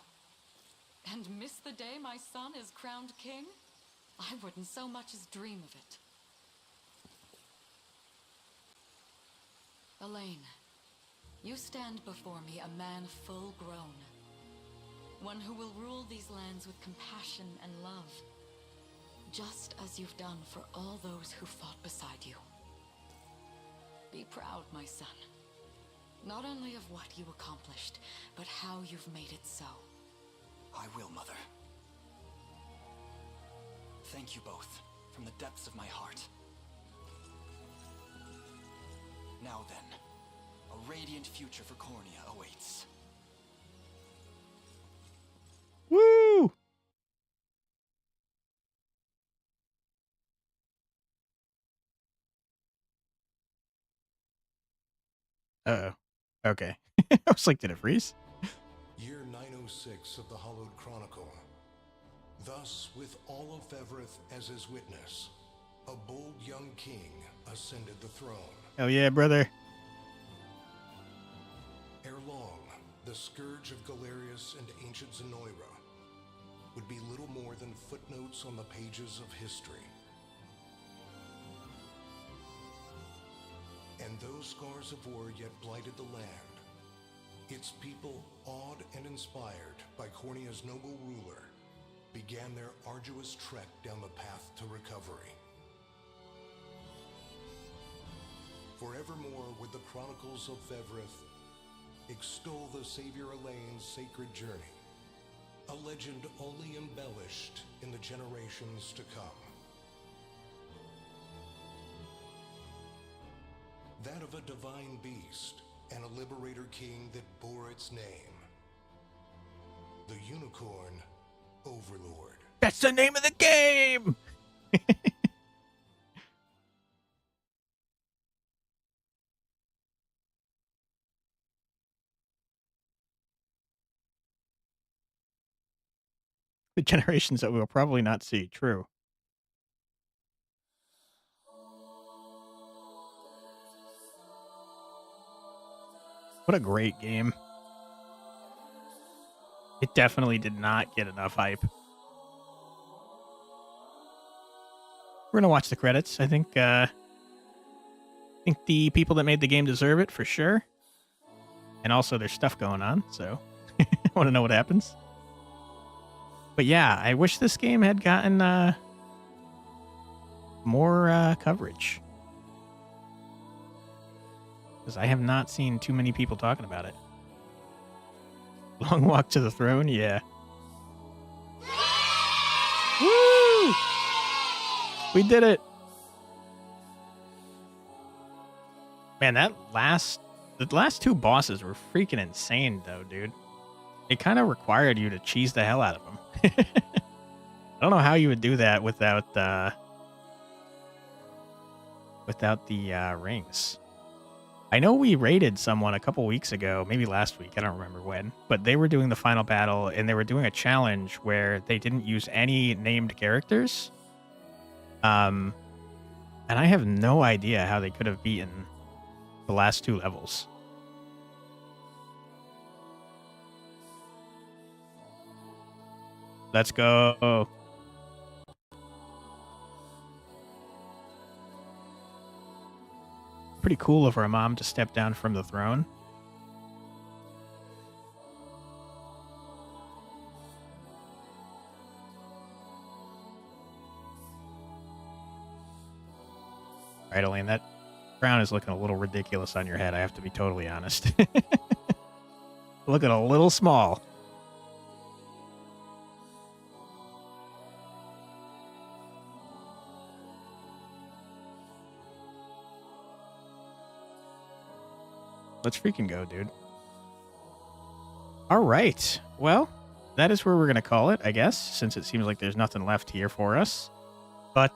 And miss the day my son is crowned king? I wouldn't so much as dream of it. Elaine, you stand before me a man full grown. One who will rule these lands with compassion and love. Just as you've done for all those who fought beside you. Be proud, my son. Not only of what you accomplished, but how you've made it so. I will, Mother. Thank you both, from the depths of my heart. Now then, a radiant future for Cornea awaits. Woo! Uh-oh. Okay. I was like, did it freeze? Year 906 of the Hallowed Chronicle. Thus, with all of Evereth as his witness, a bold young king ascended the throne. Hell yeah, brother. Ere long, the scourge of Galerius and ancient Zenoira would be little more than footnotes on the pages of history. And those scars of war yet blighted the land, its people, awed and inspired by Cornea's noble ruler, began their arduous trek down the path to recovery. Forevermore would the chronicles of Evereth extol the Savior Elaine's sacred journey, a legend only embellished in the generations to come. That of a divine beast and a liberator king that bore its name. The unicorn Overlord. That's the name of the game! The generations that we will probably not see. True. What a great game. It definitely did not get enough hype. We're gonna watch the credits. I think the people that made the game deserve it for sure. And also there's stuff going on, so I want to know what happens. But yeah, I wish this game had gotten more coverage. Because I have not seen too many people talking about it. Long walk to the throne, yeah. Woo! We did it! Man, the last two bosses were freaking insane, though, dude. It kind of required you to cheese the hell out of them. I don't know how you would do that without the rings. I know we raided someone a couple weeks ago, maybe last week, I don't remember when, but they were doing the final battle and they were doing a challenge where they didn't use any named characters. And I have no idea how they could have beaten the last two levels. Let's go. Pretty cool of our mom to step down from the throne. All right, Elaine, that crown is looking a little ridiculous on your head. I have to be totally honest. Looking a little small. Let's freaking go, dude. All right. Well, that is where we're going to call it, I guess, since it seems like there's nothing left here for us. But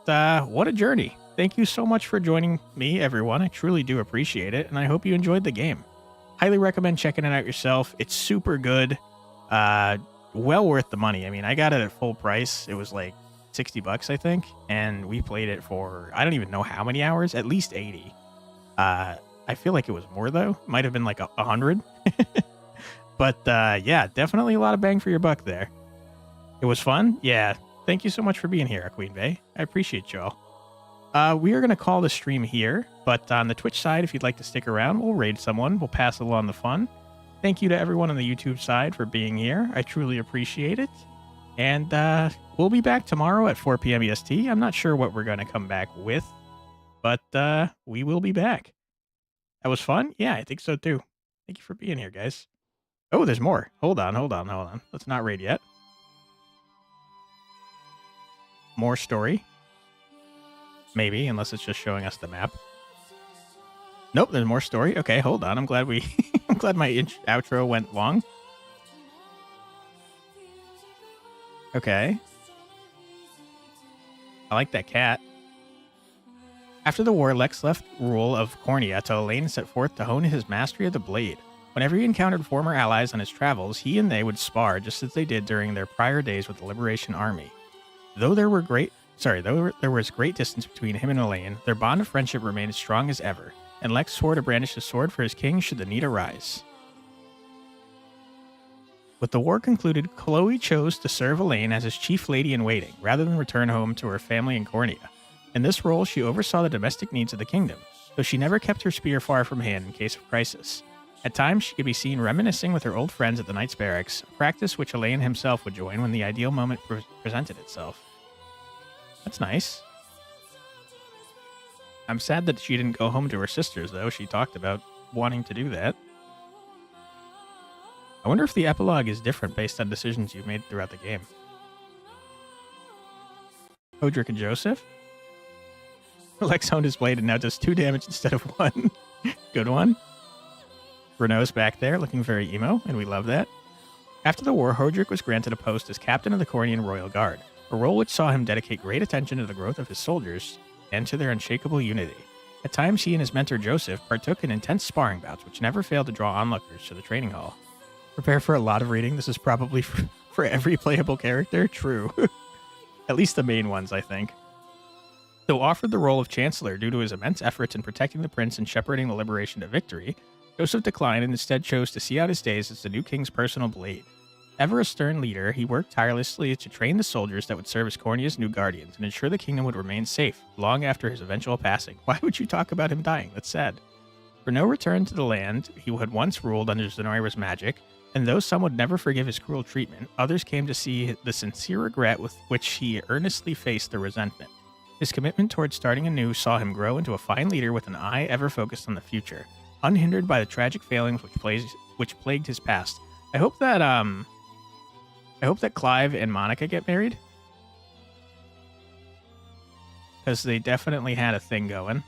what a journey. Thank you so much for joining me, everyone. I truly do appreciate it, and I hope you enjoyed the game. Highly recommend checking it out yourself. It's super good. Well worth the money. I mean, I got it at full price. It was like $60, I think, and we played it for, I don't even know how many hours, at least 80. I feel like it was more, though. Might have been like 100. But yeah, definitely a lot of bang for your buck there. It was fun. Yeah. Thank you so much for being here, Queen Bay. I appreciate y'all. We are going to call the stream here, but on the Twitch side, if you'd like to stick around, we'll raid someone. We'll pass along the fun. Thank you to everyone on the YouTube side for being here. I truly appreciate it. And we'll be back tomorrow at 4 p.m. EST. I'm not sure what we're going to come back with, but we will be back. That was fun? Yeah, I think so too. Thank you for being here, guys. Oh, there's more. Hold on. Let's not raid yet. More story. Maybe, unless it's just showing us the map. Nope, there's more story. Okay, hold on. I'm glad I'm glad my outro went long. Okay. I like that cat. After the war, Lex left rule of Cornea to Elaine set forth to hone his mastery of the blade. Whenever he encountered former allies on his travels, he and they would spar just as they did during their prior days with the Liberation Army. Though there was great distance between him and Elaine, their bond of friendship remained as strong as ever, and Lex swore to brandish his sword for his king should the need arise. With the war concluded, Chloe chose to serve Elaine as his chief lady-in-waiting, rather than return home to her family in Cornea. In this role, she oversaw the domestic needs of the kingdom, though she never kept her spear far from hand in case of crisis. At times, she could be seen reminiscing with her old friends at the Knights' Barracks, a practice which Elaine himself would join when the ideal moment presented itself. That's nice. I'm sad that she didn't go home to her sisters, though. She talked about wanting to do that. I wonder if the epilogue is different based on decisions you've made throughout the game. Hodrick and Joseph? Lex honed his blade and now does 2 damage instead of 1. Good one. Renault's back there, looking very emo, and we love that. After the war, Hodrick was granted a post as captain of the Cornean Royal Guard, a role which saw him dedicate great attention to the growth of his soldiers and to their unshakable unity. At times, he and his mentor Joseph partook in intense sparring bouts, which never failed to draw onlookers to the training hall. Prepare for a lot of reading. This is probably for every playable character. True. At least the main ones, I think. Though offered the role of Chancellor due to his immense efforts in protecting the prince and shepherding the liberation to victory, Joseph declined and instead chose to see out his days as the new king's personal blade. Ever a stern leader, he worked tirelessly to train the soldiers that would serve as Cornea's new guardians and ensure the kingdom would remain safe long after his eventual passing. Why would you talk about him dying? That's sad. Renault returned to the land he had once ruled under Zenoira's magic, and though some would never forgive his cruel treatment, others came to see the sincere regret with which he earnestly faced the resentment. His commitment towards starting anew saw him grow into a fine leader with an eye ever focused on the future, unhindered by the tragic failings which plagued his past. I hope that Clive and Monica get married. Because they definitely had a thing going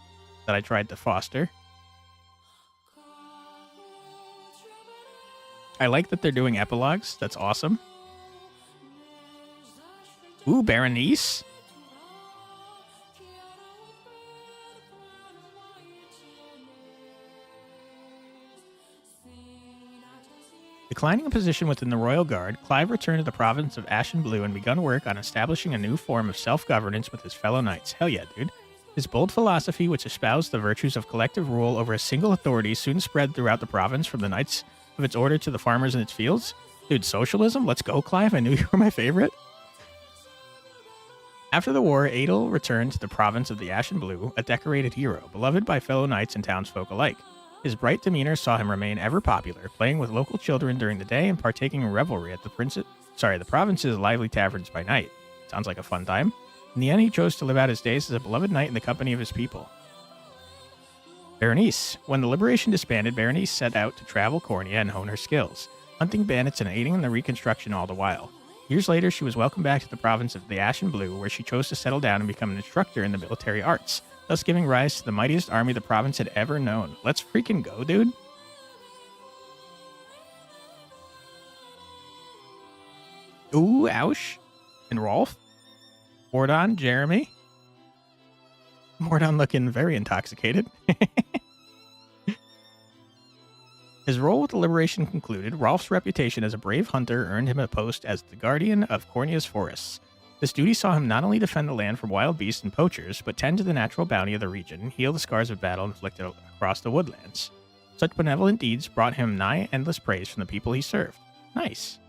that I tried to foster. I like that they're doing epilogues. That's awesome. Ooh, Berenice. Declining a position within the Royal Guard, Clive returned to the province of Ashen Blue and begun work on establishing a new form of self-governance with his fellow knights. Hell yeah, dude. His bold philosophy, which espoused the virtues of collective rule over a single authority, soon spread throughout the province from the knights of its order to the farmers in its fields. Dude, socialism? Let's go, Clive. I knew you were my favorite. After the war, Adel returned to the province of the Ashen Blue, a decorated hero, beloved by fellow knights and townsfolk alike. His bright demeanor saw him remain ever popular, playing with local children during the day and partaking in revelry at the province's lively taverns by night. Sounds like a fun time. In the end, he chose to live out his days as a beloved knight in the company of his people. Berenice. When the Liberation disbanded, Berenice set out to travel Cornea and hone her skills, hunting bandits and aiding in the reconstruction all the while. Years later, she was welcomed back to the province of the Ashen Blue, where she chose to settle down and become an instructor in the military arts, thus giving rise to the mightiest army the province had ever known. Let's freaking go, dude. Ooh, Aush. And Rolf. Mordon, Jeremy. Mordon looking very intoxicated. His role with the Liberation concluded, Rolf's reputation as a brave hunter earned him a post as the guardian of Cornea's forests. This duty saw him not only defend the land from wild beasts and poachers, but tend to the natural bounty of the region and heal the scars of battle inflicted across the woodlands. Such benevolent deeds brought him nigh endless praise from the people he served. Nice.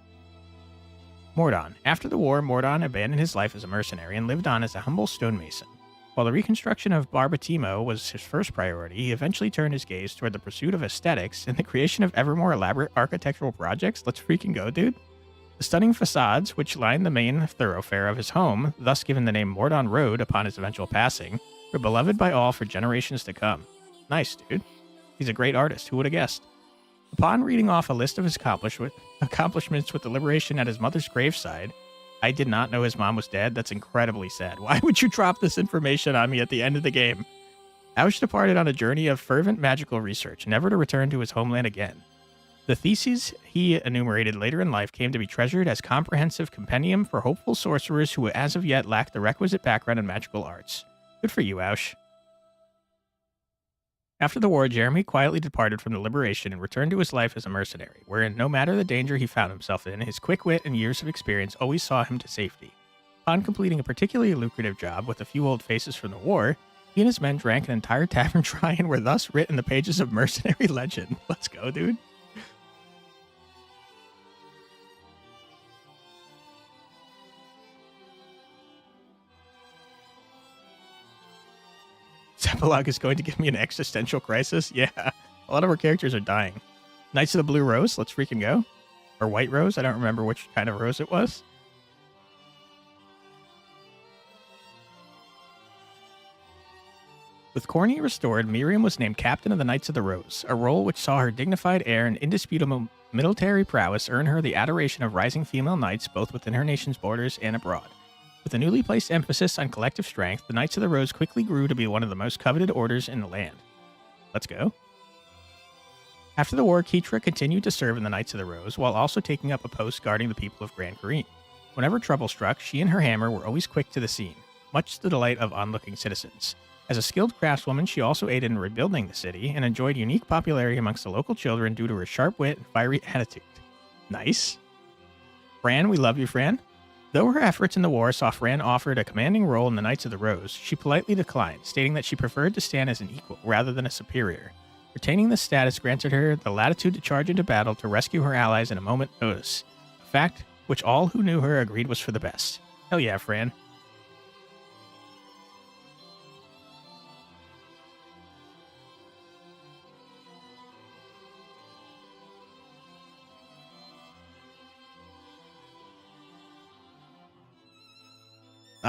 Mordon. After the war, Mordon abandoned his life as a mercenary and lived on as a humble stonemason. While the reconstruction of Barbatimo was his first priority, he eventually turned his gaze toward the pursuit of aesthetics and the creation of ever more elaborate architectural projects. Let's freaking go, dude. The stunning facades, which lined the main thoroughfare of his home, thus given the name Mordon Road upon his eventual passing, were beloved by all for generations to come. Nice, dude. He's a great artist. Who would have guessed? Upon reading off a list of his accomplishments with the Liberation at his mother's graveside, I did not know his mom was dead. That's incredibly sad. Why would you drop this information on me at the end of the game? Aush departed on a journey of fervent magical research, never to return to his homeland again. The theses he enumerated later in life came to be treasured as comprehensive compendium for hopeful sorcerers who as of yet lacked the requisite background in magical arts. Good for you, Aush. After the war, Jeremy quietly departed from the Liberation and returned to his life as a mercenary, wherein no matter the danger he found himself in, his quick wit and years of experience always saw him to safety. Upon completing a particularly lucrative job with a few old faces from the war, he and his men drank an entire tavern dry and were thus writ in the pages of mercenary legend. Let's go, dude. This epilogue is going to give me an existential crisis. Yeah, a lot of our characters are dying. Knights of the Blue Rose, let's freaking go. Or White Rose, I don't remember which kind of rose it was. With Cornea restored, Miriam was named Captain of the Knights of the Rose, a role which saw her dignified air and indisputable military prowess earn her the adoration of rising female knights both within her nation's borders and abroad. With a newly placed emphasis on collective strength, the Knights of the Rose quickly grew to be one of the most coveted orders in the land. Let's go. After the war, Keitra continued to serve in the Knights of the Rose, while also taking up a post guarding the people of Grand Kareen. Whenever trouble struck, she and her hammer were always quick to the scene, much to the delight of onlooking citizens. As a skilled craftswoman, she also aided in rebuilding the city, and enjoyed unique popularity amongst the local children due to her sharp wit and fiery attitude. Nice. Fran, we love you, Fran. Though her efforts in the war saw Fran offered a commanding role in the Knights of the Rose, she politely declined, stating that she preferred to stand as an equal rather than a superior. Retaining this status granted her the latitude to charge into battle to rescue her allies in a moment's notice, a fact which all who knew her agreed was for the best. Hell yeah, Fran.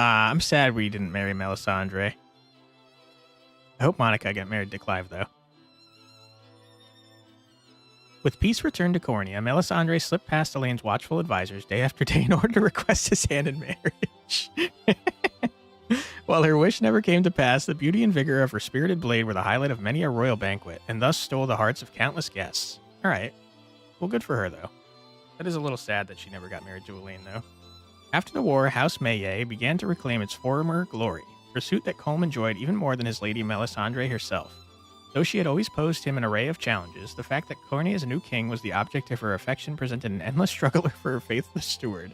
I'm sad we didn't marry Melisandre. I hope Monica got married to Clive, though. With peace returned to Cornea, Melisandre slipped past Elaine's watchful advisors day after day in order to request his hand in marriage. While her wish never came to pass, the beauty and vigor of her spirited blade were the highlight of many a royal banquet, and thus stole the hearts of countless guests. Alright. Well, good for her, though. That is a little sad that she never got married to Elaine, though. After the war, House Maye began to reclaim its former glory, a pursuit that Colm enjoyed even more than his lady Melisandre herself. Though she had always posed him an array of challenges, the fact that Cornea's new king was the object of her affection presented an endless struggle for her faithful steward.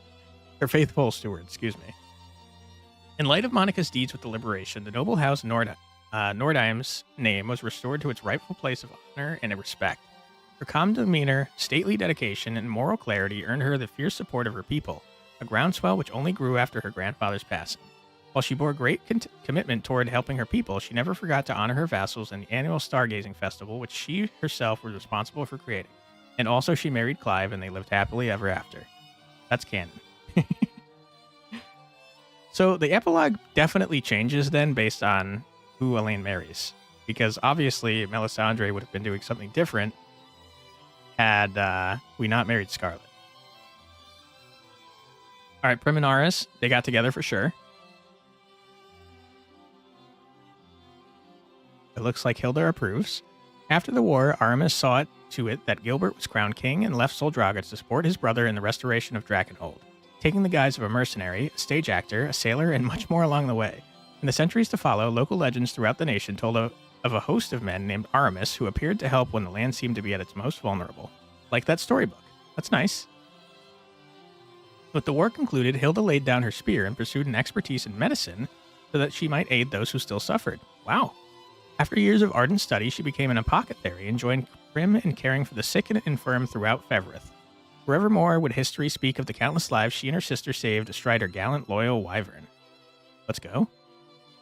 In light of Monica's deeds with the liberation, the noble house Nordheim's name was restored to its rightful place of honor and respect. Her calm demeanor, stately dedication, and moral clarity earned her the fierce support of her people, a groundswell which only grew after her grandfather's passing. While she bore great commitment toward helping her people, she never forgot to honor her vassals in the annual stargazing festival, which she herself was responsible for creating. And also she married Clive, and they lived happily ever after. That's canon. So the epilogue definitely changes then based on who Elaine marries. Because obviously Melisandre would have been doing something different had we not married Scarlet. Alright, Prim and Aris, they got together for sure. It looks like Hilda approves. After the war, Aramis saw to it that Gilbert was crowned king and left Sol Draga to support his brother in the restoration of Drakenhold, taking the guise of a mercenary, a stage actor, a sailor, and much more along the way. In the centuries to follow, local legends throughout the nation told of a host of men named Aramis who appeared to help when the land seemed to be at its most vulnerable. Like that storybook. That's nice. With the war concluded, Hilda laid down her spear and pursued an expertise in medicine so that she might aid those who still suffered. Wow. After years of ardent study, she became an apothecary and joined Prim in caring for the sick and infirm throughout Feverith. Forevermore would history speak of the countless lives she and her sister saved astride her gallant, loyal wyvern. Let's go.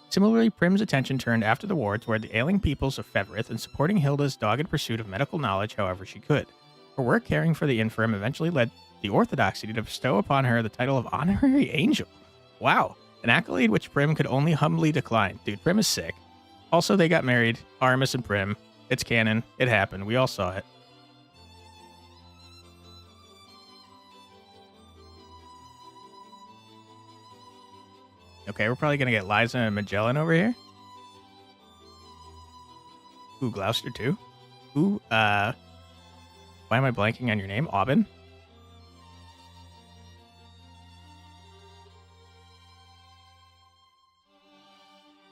Similarly, Prim's attention turned after the war toward the ailing peoples of Feverith and supporting Hilda's dogged pursuit of medical knowledge however she could. Her work caring for the infirm eventually led the Orthodoxy to bestow upon her the title of Honorary Angel. Wow, an accolade which Prim could only humbly decline. Dude, Prim is sick. Also, they got married, Aramis and Prim. It's canon. It happened. We all saw it. Okay, we're probably going to get Liza and Magellan over here. Ooh, Gloucester too. Ooh, why am I blanking on your name? Aubin?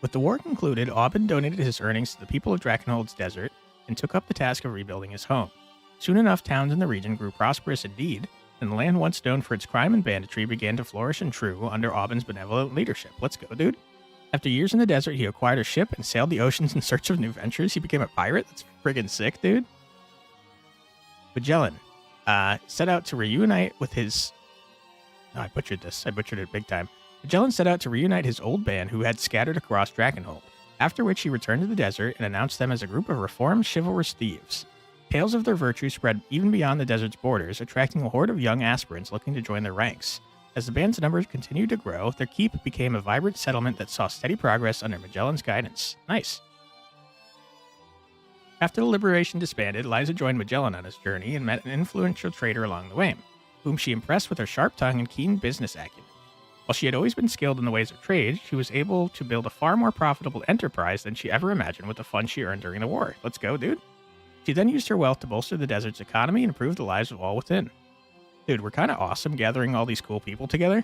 With the war concluded, Aubin donated his earnings to the people of Drakenhold's desert and took up the task of rebuilding his home. Soon enough, towns in the region grew prosperous indeed, and the land once known for its crime and banditry began to flourish and true under Aubin's benevolent leadership. Let's go, dude. After years in the desert, he acquired a ship and sailed the oceans in search of new ventures. He became a pirate? That's friggin' sick, dude. Magellan set out to reunite with his... No, I butchered this. I butchered it big time. Magellan set out to reunite his old band who had scattered across Drakenhold, after which he returned to the desert and announced them as a group of reformed chivalrous thieves. Tales of their virtue spread even beyond the desert's borders, attracting a horde of young aspirants looking to join their ranks. As the band's numbers continued to grow, their keep became a vibrant settlement that saw steady progress under Magellan's guidance. Nice. After the liberation disbanded, Liza joined Magellan on his journey and met an influential trader along the way, whom she impressed with her sharp tongue and keen business acumen. While she had always been skilled in the ways of trade, she was able to build a far more profitable enterprise than she ever imagined with the funds she earned during the war. Let's go, dude. She then used her wealth to bolster the desert's economy and improve the lives of all within. Dude, we're kind of awesome gathering all these cool people together.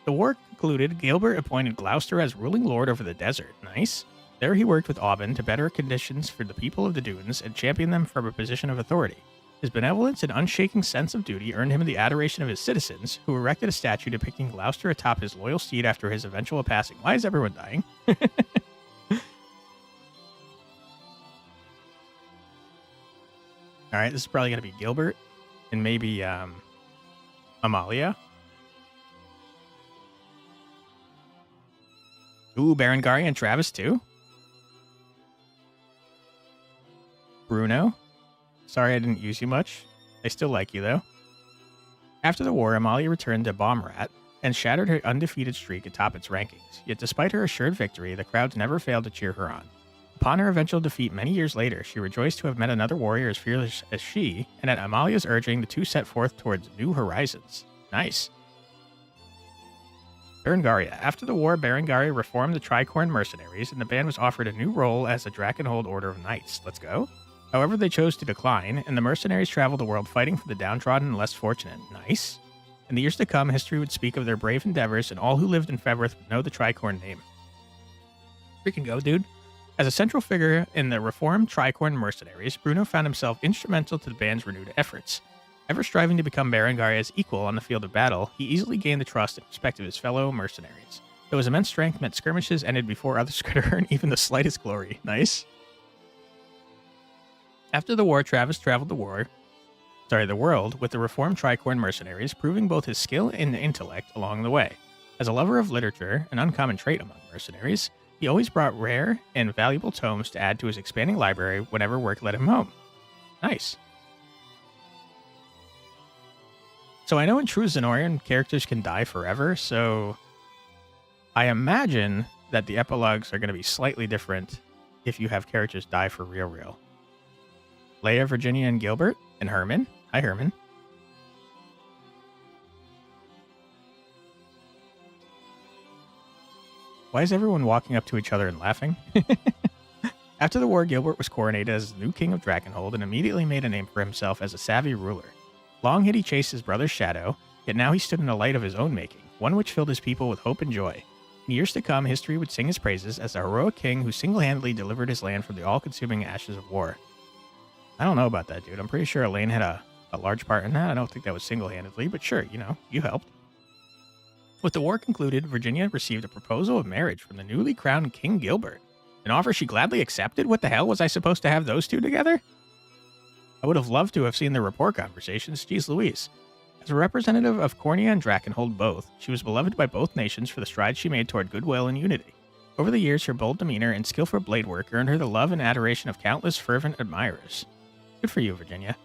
The war concluded, Gilbert appointed Gloucester as ruling lord over the desert. Nice. There he worked with Aubin to better conditions for the people of the dunes and champion them from a position of authority. His benevolence and unshaking sense of duty earned him the adoration of his citizens, who erected a statue depicting Gloucester atop his loyal steed after his eventual passing. Why is everyone dying? Alright, this is probably going to be Gilbert and maybe Amalia. Ooh, Berengaria and Travis too. Bruno. Sorry I didn't use you much. I still like you, though. After the war, Amalia returned to Baumrat and shattered her undefeated streak atop its rankings. Yet despite her assured victory, the crowds never failed to cheer her on. Upon her eventual defeat many years later, she rejoiced to have met another warrior as fearless as she, and at Amalia's urging, the two set forth towards new horizons. Nice. Berengaria. After the war, Berengaria reformed the Tricorn mercenaries, and the band was offered a new role as the Drakenhold Order of Knights. Let's go. However, they chose to decline, and the mercenaries traveled the world fighting for the downtrodden and less fortunate. Nice. In the years to come, history would speak of their brave endeavors, and all who lived in Fevrith would know the Tricorn name. Freaking go, dude. As a central figure in the reformed Tricorn mercenaries, Bruno found himself instrumental to the band's renewed efforts. Ever striving to become Berengaria's equal on the field of battle, he easily gained the trust and respect of his fellow mercenaries. Though his immense strength meant skirmishes ended before others could earn even the slightest glory. Nice. After the war, Travis traveled the world with the reformed Tricorn mercenaries, proving both his skill and intellect along the way. As a lover of literature, an uncommon trait among mercenaries, he always brought rare and valuable tomes to add to his expanding library whenever work led him home. Nice. So I know in true Zenorian, characters can die forever, so I imagine that the epilogues are going to be slightly different if you have characters die for real. Leia, Virginia, and Gilbert, and Herman. Hi, Herman. Why is everyone walking up to each other and laughing? After the war, Gilbert was coronated as the new king of Drakenhold and immediately made a name for himself as a savvy ruler. Long had he chased his brother's shadow, yet now he stood in a light of his own making, one which filled his people with hope and joy. In years to come, history would sing his praises as the heroic king who single-handedly delivered his land from the all-consuming ashes of war. I don't know about that, dude. I'm pretty sure Elaine had a large part in that. I don't think that was single-handedly, but sure, you helped. With the war concluded, Virginia received a proposal of marriage from the newly crowned King Gilbert. An offer she gladly accepted? What the hell was I supposed to have those two together? I would have loved to have seen their rapport conversations. Jeez Louise. As a representative of Cornea and Drakenhold both, she was beloved by both nations for the strides she made toward goodwill and unity. Over the years, her bold demeanor and skillful blade work earned her the love and adoration of countless fervent admirers. Good for you, Virginia.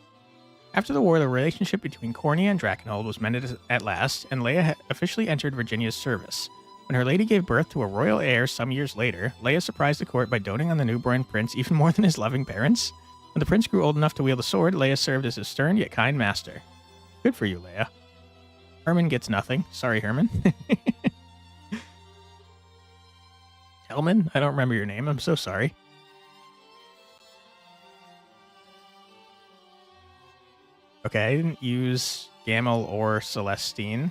After the war, the relationship between Cornea and Drakenhold was mended at last, and Leia officially entered Virginia's service. When her lady gave birth to a royal heir some years later, Leia surprised the court by doting on the newborn prince even more than his loving parents. When the prince grew old enough to wield a sword, Leia served as his stern yet kind master. Good for you, Leia. Herman gets nothing. Sorry, Herman. Hellman? I don't remember your name. I'm so sorry. Okay, I didn't use Gamel or Celestine.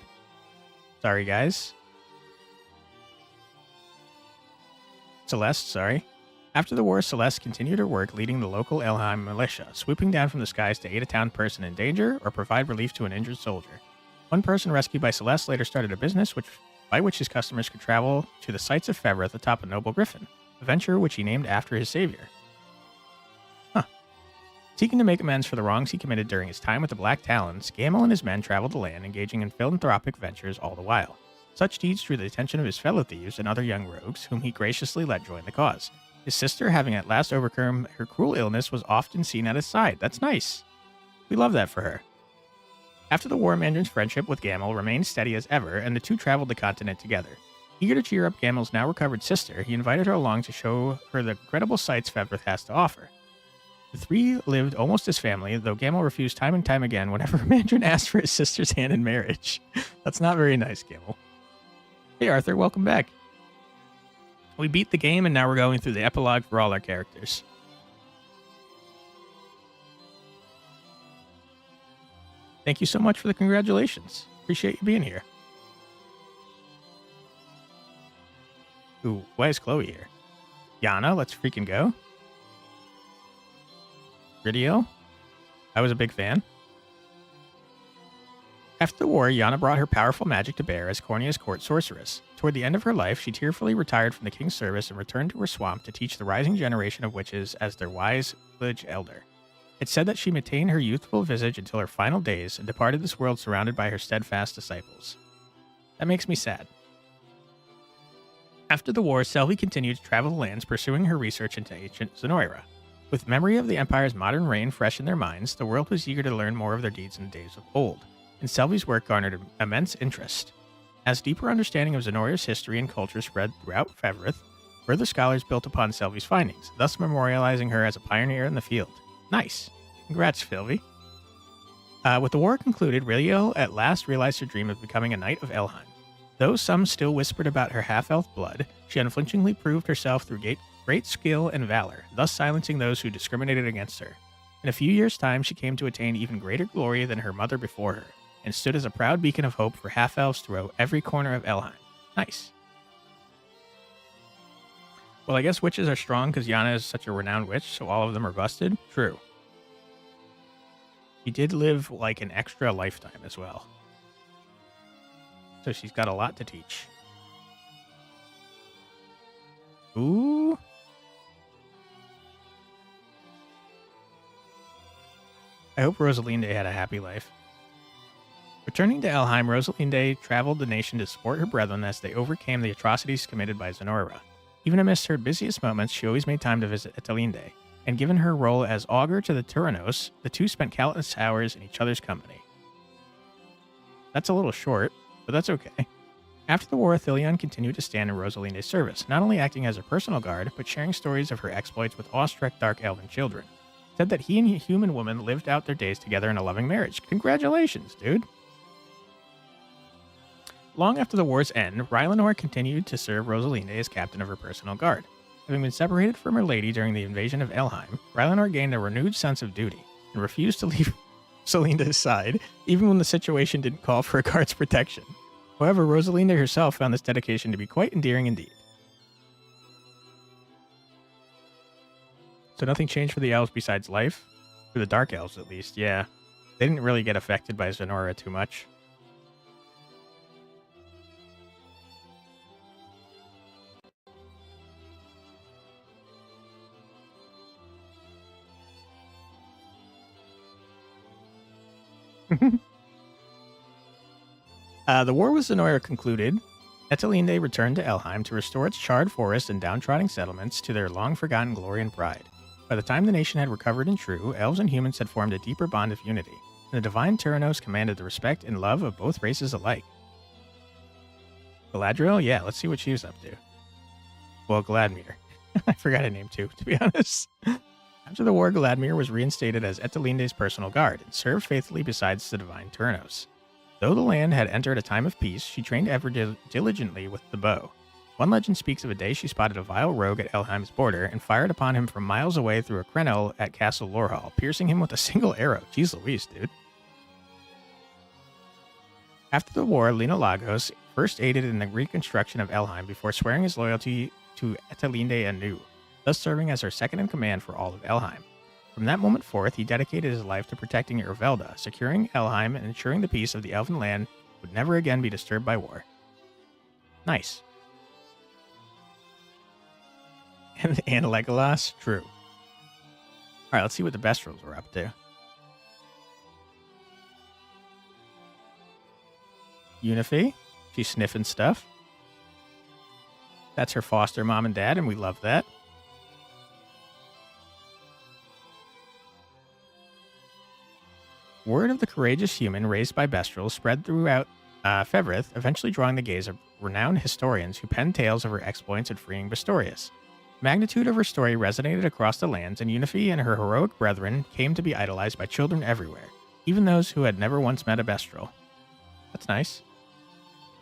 Sorry, guys. Celeste, sorry. After the war, Celeste continued her work leading the local Elheim militia, swooping down from the skies to aid a town person in danger or provide relief to an injured soldier. One person rescued by Celeste later started a business by which his customers could travel to the sights of Fevrith atop a noble griffin, a venture which he named after his savior. Seeking to make amends for the wrongs he committed during his time with the Black Talons, Gamel and his men traveled the land, engaging in philanthropic ventures all the while. Such deeds drew the attention of his fellow thieves and other young rogues, whom he graciously let join the cause. His sister, having at last overcome her cruel illness, was often seen at his side. That's nice. We love that for her. After the war, Mandarin's friendship with Gamel remained steady as ever, and the two traveled the continent together. Eager to cheer up Gamel's now recovered sister, he invited her along to show her the incredible sights Fevrith has to offer. The three lived almost as family, though Gamel refused time and time again whenever Mandarin asked for his sister's hand in marriage. That's not very nice, Gamel. Hey Arthur, welcome back. We beat the game and now we're going through the epilogue for all our characters. Thank you so much for the congratulations. Appreciate you being here. Ooh, why is Chloe here? Yana, let's freaking go. Ridio? I was a big fan. After the war, Yana brought her powerful magic to bear as Cornea's court sorceress. Toward the end of her life, she tearfully retired from the king's service and returned to her swamp to teach the rising generation of witches as their wise village elder. It's said that she maintained her youthful visage until her final days and departed this world surrounded by her steadfast disciples. That makes me sad. After the war, Selvi continued to travel the lands pursuing her research into ancient Zenoira. With memory of the Empire's modern reign fresh in their minds, the world was eager to learn more of their deeds in the days of old, and Selvi's work garnered immense interest. As deeper understanding of Zenoira's history and culture spread throughout Fevrith, Further scholars built upon Sylvie's findings, thus memorializing her as a pioneer in the field. Nice. Congrats, Sylvie. With the war concluded, Riliel at last realized her dream of becoming a knight of Elheim. Though some still whispered about her half-elf blood, she unflinchingly proved herself through great skill and valor, thus silencing those who discriminated against her. In a few years' time, she came to attain even greater glory than her mother before her, and stood as a proud beacon of hope for half-elves throughout every corner of Elheim. Nice. Well, I guess witches are strong because Yana is such a renowned witch, so all of them are busted? True. She did live like an extra lifetime as well. So she's got a lot to teach. Ooh. I hope Rosalinde had a happy life. Returning to Elheim, Rosalinde traveled the nation to support her brethren as they overcame the atrocities committed by Zenora. Even amidst her busiest moments, she always made time to visit Etelinde, and given her role as augur to the Tyrannos, the two spent countless hours in each other's company. That's a little short, but that's okay. After the war, Athelion continued to stand in Rosalinde's service, not only acting as her personal guard, but sharing stories of her exploits with awestruck dark elven children. Said that he and a human woman lived out their days together in a loving marriage. Congratulations, dude! Long after the war's end, Rylanor continued to serve Rosalinde as captain of her personal guard. Having been separated from her lady during the invasion of Elheim, Rylanor gained a renewed sense of duty, and refused to leave Rosalinde's side, even when the situation didn't call for a guard's protection. However, Rosalinde herself found this dedication to be quite endearing indeed. So nothing changed for the elves besides life? For the dark elves, at least, yeah. They didn't really get affected by Zenora too much. The war with Zenora concluded. Etelinde returned to Elheim to restore its charred forests and downtrodden settlements to their long-forgotten glory and pride. By the time the nation had recovered and true, elves and humans had formed a deeper bond of unity, and the divine Tyrannos commanded the respect and love of both races alike. Galadriel? Yeah, let's see what she was up to. Well, Gladmir. I forgot her name too, to be honest. After the war, Gladmir was reinstated as Etelinde's personal guard, and served faithfully besides the divine Tyrannos. Though the land had entered a time of peace, she trained ever diligently with the bow. One legend speaks of a day she spotted a vile rogue at Elheim's border and fired upon him from miles away through a crenel at Castle Lorhall, piercing him with a single arrow. Jeez Louise, dude. After the war, Lena Lagos first aided in the reconstruction of Elheim before swearing his loyalty to Etelinde anew, thus serving as her second-in-command for all of Elheim. From that moment forth, he dedicated his life to protecting Urvelda, securing Elheim and ensuring the peace of the elven land would never again be disturbed by war. Nice. And Legolas? True. Alright, let's see what the Bestrels were up to. Unifi? She's sniffing stuff. That's her foster mom and dad, and we love that. Word of the courageous human raised by Bestrels spread throughout Fevrith, eventually drawing the gaze of renowned historians who penned tales of her exploits in freeing Bestorius. The magnitude of her story resonated across the lands, and Unifi and her heroic brethren came to be idolized by children everywhere, even those who had never once met a Bestrel. That's nice.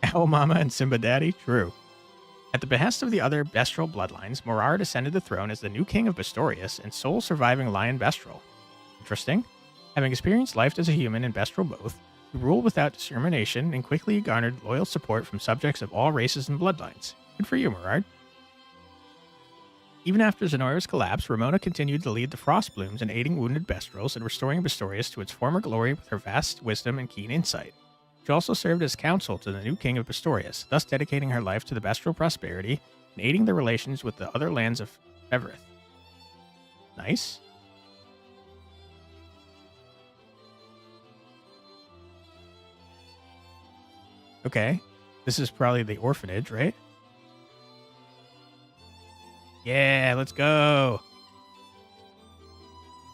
Owl Mama and Simba Daddy? True. At the behest of the other Bestrel bloodlines, Morar ascended the throne as the new king of Bestorius and sole surviving Lion Bestrel. Interesting. Having experienced life as a human and Bestrel both, he ruled without discrimination and quickly garnered loyal support from subjects of all races and bloodlines. Good for you, Morard. Even after Zenora's collapse, Ramona continued to lead the Frostblooms in aiding wounded Bestrels and restoring Bestorius to its former glory with her vast wisdom and keen insight. She also served as counsel to the new king of Bestorius, thus dedicating her life to the Bestrel prosperity and aiding the relations with the other lands of Fevrith. Nice. Okay, this is probably the orphanage, right? Yeah, let's go.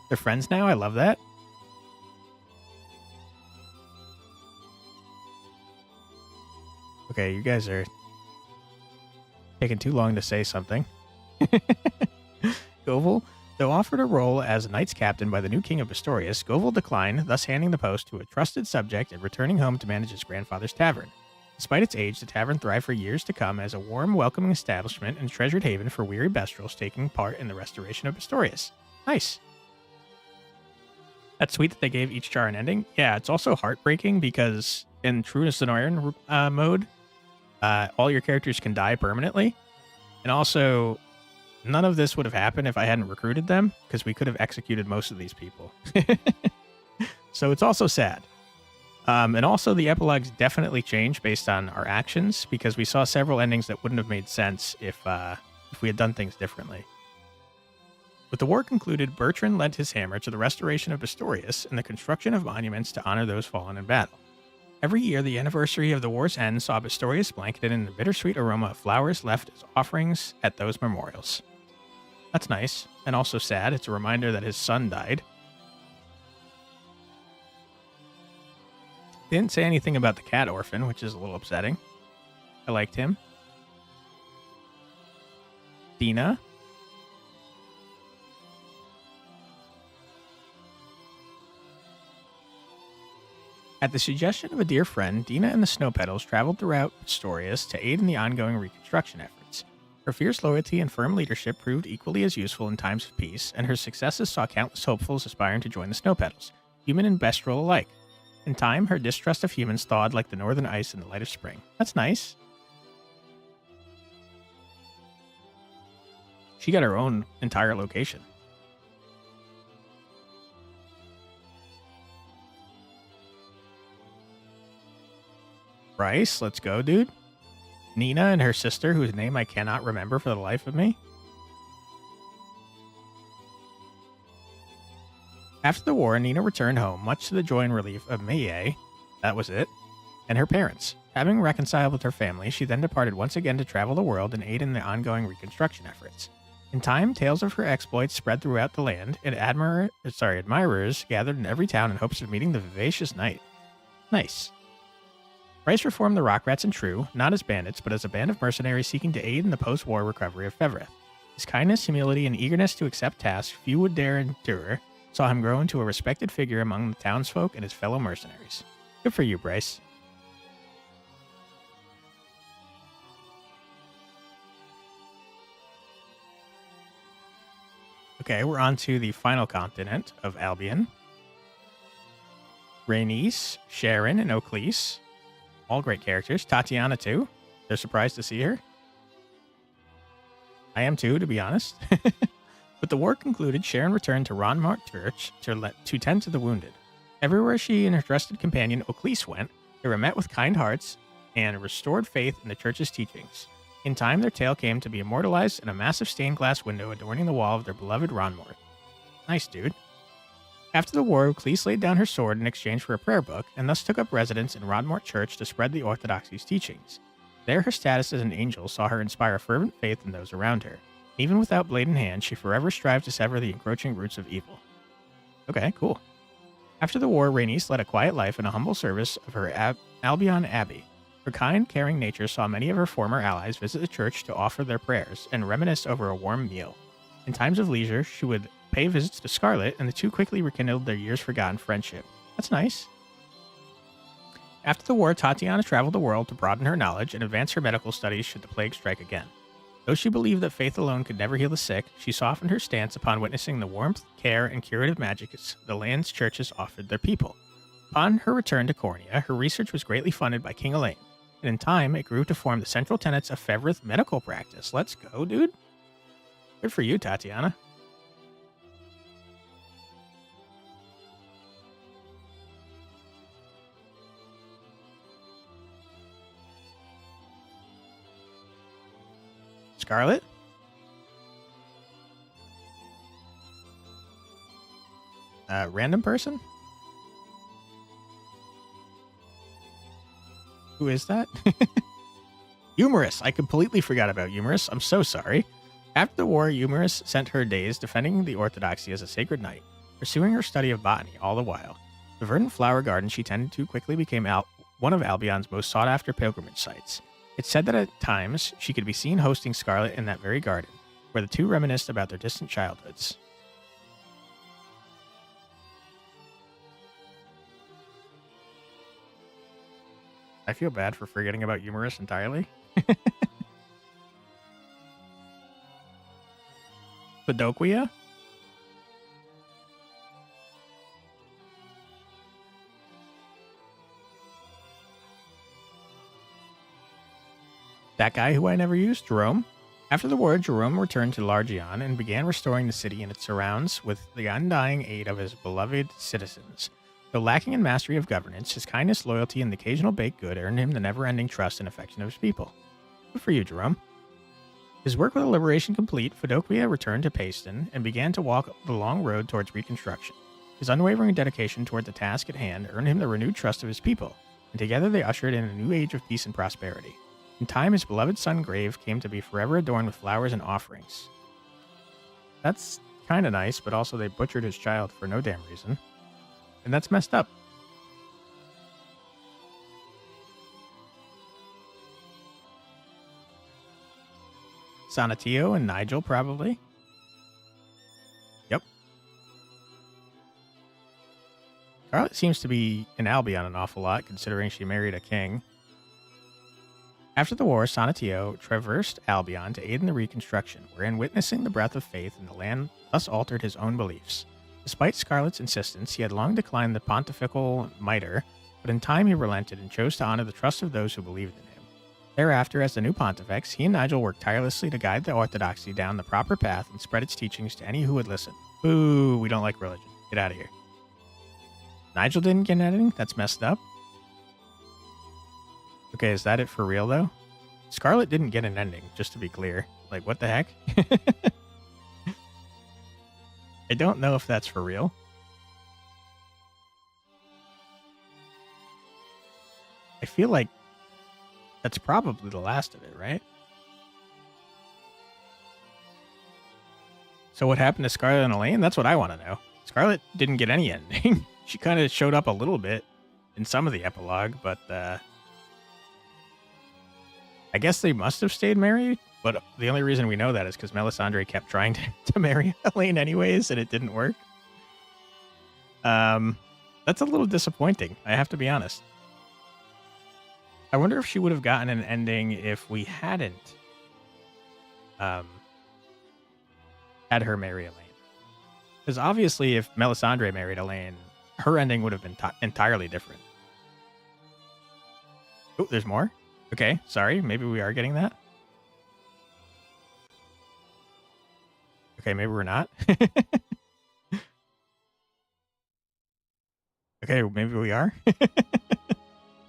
They're friends now? I love that. Okay, you guys are taking too long to say something. Govel, though offered a role as Knights Captain by the new King of Pistorius, Govel declined, thus handing the post to a trusted subject and returning home to manage his grandfather's tavern. Despite its age, the tavern thrived for years to come as a warm, welcoming establishment and treasured haven for weary Bestrels taking part in the restoration of Pistorius. Nice. That's sweet that they gave each char an ending. Yeah, it's also heartbreaking because in True Sonoran mode, all your characters can die permanently. And also, none of this would have happened if I hadn't recruited them, because we could have executed most of these people. So it's also sad. And also, the epilogues definitely change based on our actions, because we saw several endings that wouldn't have made sense if we had done things differently. With the war concluded, Bertrand lent his hammer to the restoration of Pistorius and the construction of monuments to honor those fallen in battle. Every year, the anniversary of the war's end saw Pistorius blanketed in the bittersweet aroma of flowers left as offerings at those memorials. That's nice, and also sad. It's a reminder that his son died. They didn't say anything about the cat orphan, which is a little upsetting. I liked him. Dina. At the suggestion of a dear friend, Dina and the Snow Petals traveled throughout Pistorius to aid in the ongoing reconstruction efforts. Her fierce loyalty and firm leadership proved equally as useful in times of peace, and her successes saw countless hopefuls aspiring to join the Snow Petals, human and Bestral alike. In time, her distrust of humans thawed like the northern ice in the light of spring. That's nice. She got her own entire location. Bryce, let's go, dude. Nina and her sister, whose name I cannot remember for the life of me. After the war, Nina returned home, much to the joy and relief of Mei, that was it, and her parents. Having reconciled with her family, she then departed once again to travel the world and aid in the ongoing reconstruction efforts. In time, tales of her exploits spread throughout the land, and admirers gathered in every town in hopes of meeting the vivacious knight. Nice. Bryce reformed the Rock Rats in True, not as bandits, but as a band of mercenaries seeking to aid in the post-war recovery of Fevreth. His kindness, humility, and eagerness to accept tasks few would dare endure saw him grow into a respected figure among the townsfolk and his fellow mercenaries. Good for you, Bryce. Okay, we're on to the final continent of Albion. Rhaenys, Sharon, and Oclise. All great characters. Tatiana, too. They're surprised to see her. I am, too, to be honest. With the war concluded, Sharon returned to Ronmort Church to tend to the wounded. Everywhere she and her trusted companion Oclise went, they were met with kind hearts and restored faith in the church's teachings. In time, their tale came to be immortalized in a massive stained glass window adorning the wall of their beloved Ronmort. Nice, dude. After the war, Oclise laid down her sword in exchange for a prayer book, and thus took up residence in Ronmort Church to spread the Orthodoxy's teachings. There, her status as an angel saw her inspire fervent faith in those around her. Even without blade in hand, she forever strived to sever the encroaching roots of evil. Okay, cool. After the war, Rhaenys led a quiet life in a humble service of her Albion Abbey. Her kind, caring nature saw many of her former allies visit the church to offer their prayers and reminisce over a warm meal. In times of leisure, she would pay visits to Scarlet, and the two quickly rekindled their years-forgotten friendship. That's nice. After the war, Tatiana traveled the world to broaden her knowledge and advance her medical studies should the plague strike again. Though she believed that faith alone could never heal the sick, she softened her stance upon witnessing the warmth, care, and curative magic the land's churches offered their people. Upon her return to Cornea, her research was greatly funded by King Elaine, and in time, it grew to form the central tenets of Fevreth medical practice. Let's go, dude. Good for you, Tatiana. Scarlet? Random person? Who is that? Eumerus. I completely forgot about Eumerus. I'm so sorry. After the war, Eumerus spent her days defending the orthodoxy as a sacred knight, pursuing her study of botany all the while. The verdant flower garden she tended to quickly became one of Albion's most sought-after pilgrimage sites. It's said that at times she could be seen hosting Scarlet in that very garden. where the two reminisced about their distant childhoods. I feel bad for forgetting about Humorous entirely. Padoquia? That guy who I never used, Jerome? After the war, Jerome returned to Largion and began restoring the city and its surrounds with the undying aid of his beloved citizens. Though lacking in mastery of governance, his kindness, loyalty, and the occasional baked good earned him the never-ending trust and affection of his people. Good for you, Jerome. His work with the liberation complete, Padoquia returned to Paeston and began to walk the long road towards reconstruction. His unwavering dedication toward the task at hand earned him the renewed trust of his people, and together they ushered in a new age of peace and prosperity. In time, his beloved son Grave came to be forever adorned with flowers and offerings. That's kind of nice, but also they butchered his child for no damn reason. And that's messed up. Sonatio and Nigel, probably. Yep. Scarlet seems to be in Albion an awful lot, considering she married a king. After the war, Sonatio traversed Albion to aid in the reconstruction, wherein witnessing the breath of faith in the land thus altered his own beliefs. Despite Scarlet's insistence, he had long declined the pontifical mitre, but in time he relented and chose to honor the trust of those who believed in him. Thereafter, as the new pontifex, he and Nigel worked tirelessly to guide the orthodoxy down the proper path and spread its teachings to any who would listen. Boo, we don't like religion. Get out of here. Nigel didn't get anything? That's messed up. Okay, is that it for real, though? Scarlet didn't get an ending, just to be clear. Like, what the heck? I don't know if that's for real. I feel like that's probably the last of it, right? So what happened to Scarlet and Elaine? That's what I want to know. Scarlet didn't get any ending. She kind of showed up a little bit in some of the epilogue, but I guess they must have stayed married, but the only reason we know that is because Melisandre kept trying to marry Elaine anyways, and it didn't work. That's a little disappointing, I have to be honest. I wonder if she would have gotten an ending if we hadn't had her marry Elaine. Because obviously if Melisandre married Elaine, her ending would have been entirely different. Oh, there's more? Okay, sorry. Maybe we are getting that. Okay, maybe we're not. Okay, maybe we are.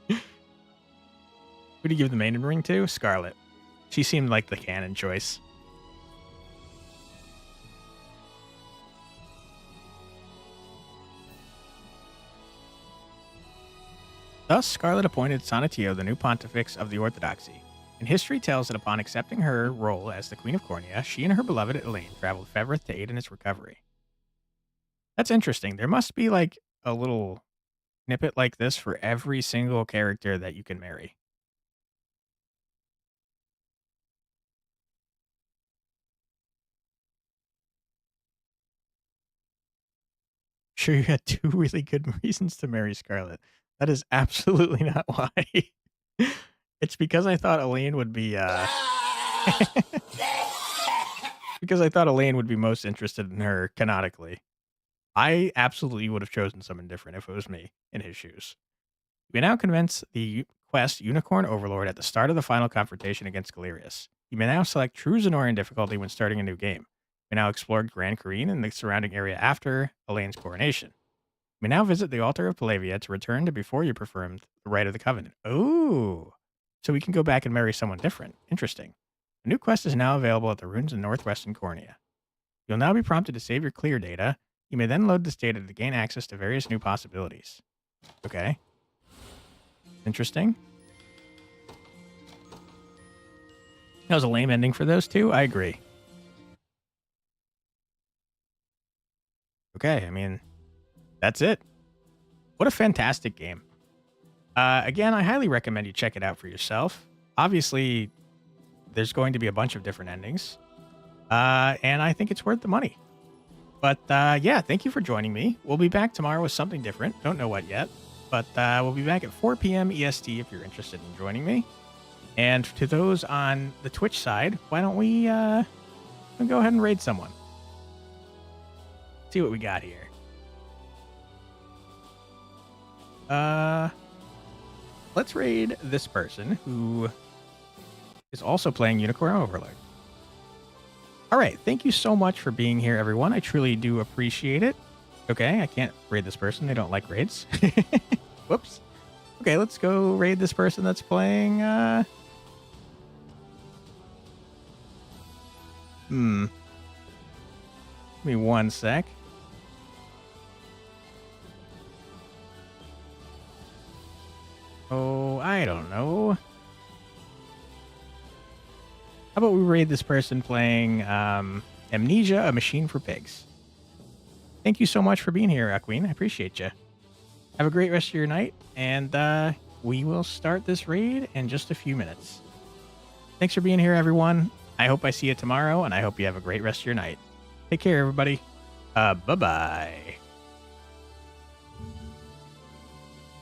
Who do you give the maiden ring to? Scarlet. She seemed like the canon choice. Thus, Scarlet appointed Sonatio the new pontifex of the Orthodoxy, and history tells that upon accepting her role as the Queen of Cornea, she and her beloved Elaine traveled Fevrith to aid in its recovery. That's interesting. There must be like a little snippet like this for every single character that you can marry. Sure, you had two really good reasons to marry Scarlet. That is absolutely not why. It's because I thought Elaine would be because I thought Elaine would be most interested in her canonically. I absolutely would have chosen someone different if it was me in his shoes. We now commence the quest Unicorn Overlord at the start of the final confrontation against Galerius. You may now select True Zenorian difficulty when starting a new game. We now explore Grand Kareen and the surrounding area after Elaine's coronation. You may now visit the altar of Palavia to return to before you performed the rite of the Covenant. Oh, so we can go back and marry someone different. Interesting. A new quest is now available at the ruins in northwestern Cornea. You'll now be prompted to save your clear data. You may then load this data to gain access to various new possibilities. Okay. Interesting. That was a lame ending for those two. I agree. Okay, I mean, that's it. What a fantastic game. Again, I highly recommend you check it out for yourself. Obviously, there's going to be a bunch of different endings. And I think it's worth the money. But yeah, thank you for joining me. We'll be back tomorrow with something different. Don't know what yet. But we'll be back at 4 p.m. EST if you're interested in joining me. And to those on the Twitch side, why don't we go ahead and raid someone? See what we got here. Let's raid this person who is also playing Unicorn Overlord. All right, thank you so much for being here, everyone. I truly do appreciate it. Okay, I can't raid this person. They don't like raids. Whoops. Okay, let's go raid this person that's playing. Give me 1 sec. Oh, I don't know. How about we raid this person playing Amnesia, A Machine for Pigs? Thank you so much for being here, Queen. I appreciate you. Have a great rest of your night, and we will start this raid in just a few minutes. Thanks for being here, everyone. I hope I see you tomorrow, and I hope you have a great rest of your night. Take care, everybody. Bye-bye.